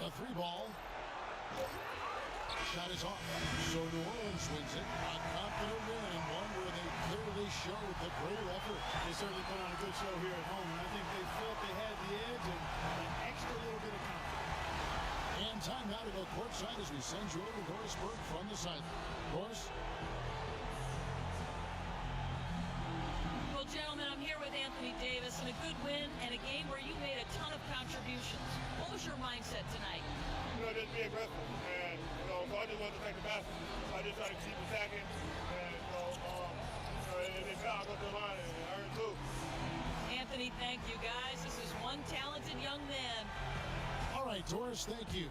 [SPEAKER 2] A 3-ball. Shot is off. So New Orleans wins it. A confident win, and one where they clearly showed the greater effort.
[SPEAKER 6] They certainly put on a good show here at home, and I think they felt they had the edge and an extra little bit of confidence.
[SPEAKER 2] And time now to go courtside as we send you over to Doris Burke from the side. Doris?
[SPEAKER 11] Well, gentlemen, I'm here with Anthony Davis in a good win and a game where you made a ton of contributions. What was your mindset tonight?
[SPEAKER 13] Just be aggressive. And, so I just wanted to take the basket. I just tried to keep attacking. And, if they foul, I go to the line and earn 2.
[SPEAKER 11] Anthony, thank you, guys. This is young man.
[SPEAKER 2] All right, Doris, thank you.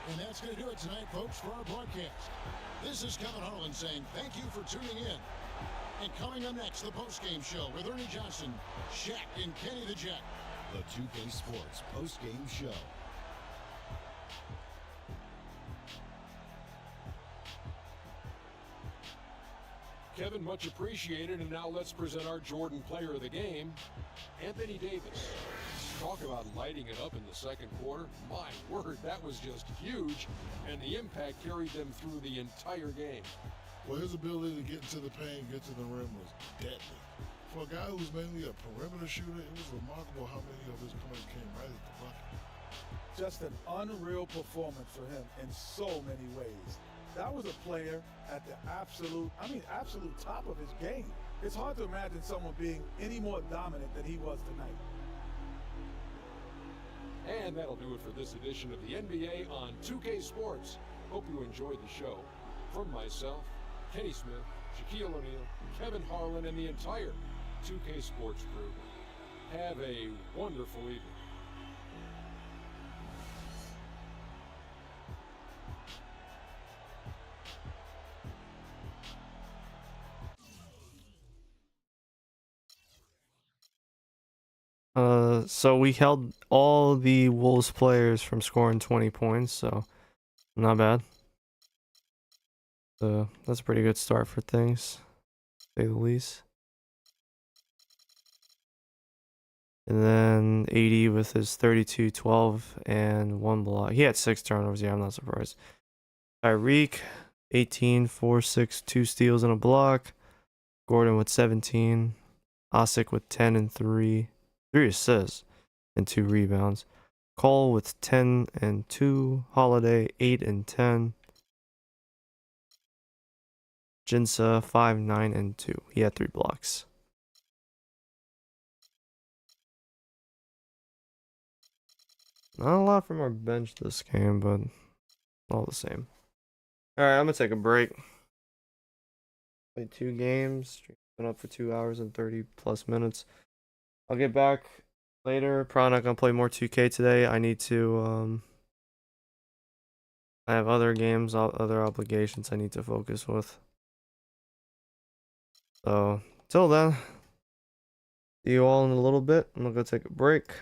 [SPEAKER 2] And that's going to do it tonight, folks, for our broadcast. This is Kevin Harlan saying thank you for tuning in. And coming up next, the postgame show with Ernie Johnson, Shaq, and Kenny the Jet.
[SPEAKER 9] The 2K Sports postgame show.
[SPEAKER 3] Kevin, much appreciated. And now let's present our Jordan player of the game, Anthony Davis. Talk about lighting it up in the second quarter. My word, that was just huge. And the impact carried them through the entire game.
[SPEAKER 4] Well, his ability to get into the paint, get to the rim was deadly. For a guy who's mainly a perimeter shooter, it was remarkable how many of his points came right at the bucket.
[SPEAKER 5] Just an unreal performance for him in so many ways. That was a player at the absolute top of his game. It's hard to imagine someone being any more dominant than he was tonight.
[SPEAKER 3] And that'll do it for this edition of the NBA on 2K Sports. Hope you enjoyed the show. From myself, Kenny Smith, Shaquille O'Neal, Kevin Harlan, and the entire 2K Sports crew, have a wonderful evening.
[SPEAKER 1] So we held all the Wolves players from scoring 20 points, so not bad. That's a pretty good start for things, to say the least. And then 80 with his 32, 12, and 1 block. He had 6 turnovers. Yeah, I'm not surprised. Tyreek, 18, 4, 6, 2 steals and a block. Gordon with 17. Osik with 10 and 3 assists and 2 rebounds. Cole with 10 and 2. Holiday, 8 and 10. Jinsa, 5, 9, and 2. He had 3 blocks. Not a lot from our bench this game, but all the same. Alright, I'm going to take a break. Played 2 games. Been up for 2 hours and 30 plus minutes. I'll get back later. Probably not going to play more 2K today. I need to, I have other games, other obligations I need to focus with. So, till then, see you all in a little bit. I'm going to go take a break.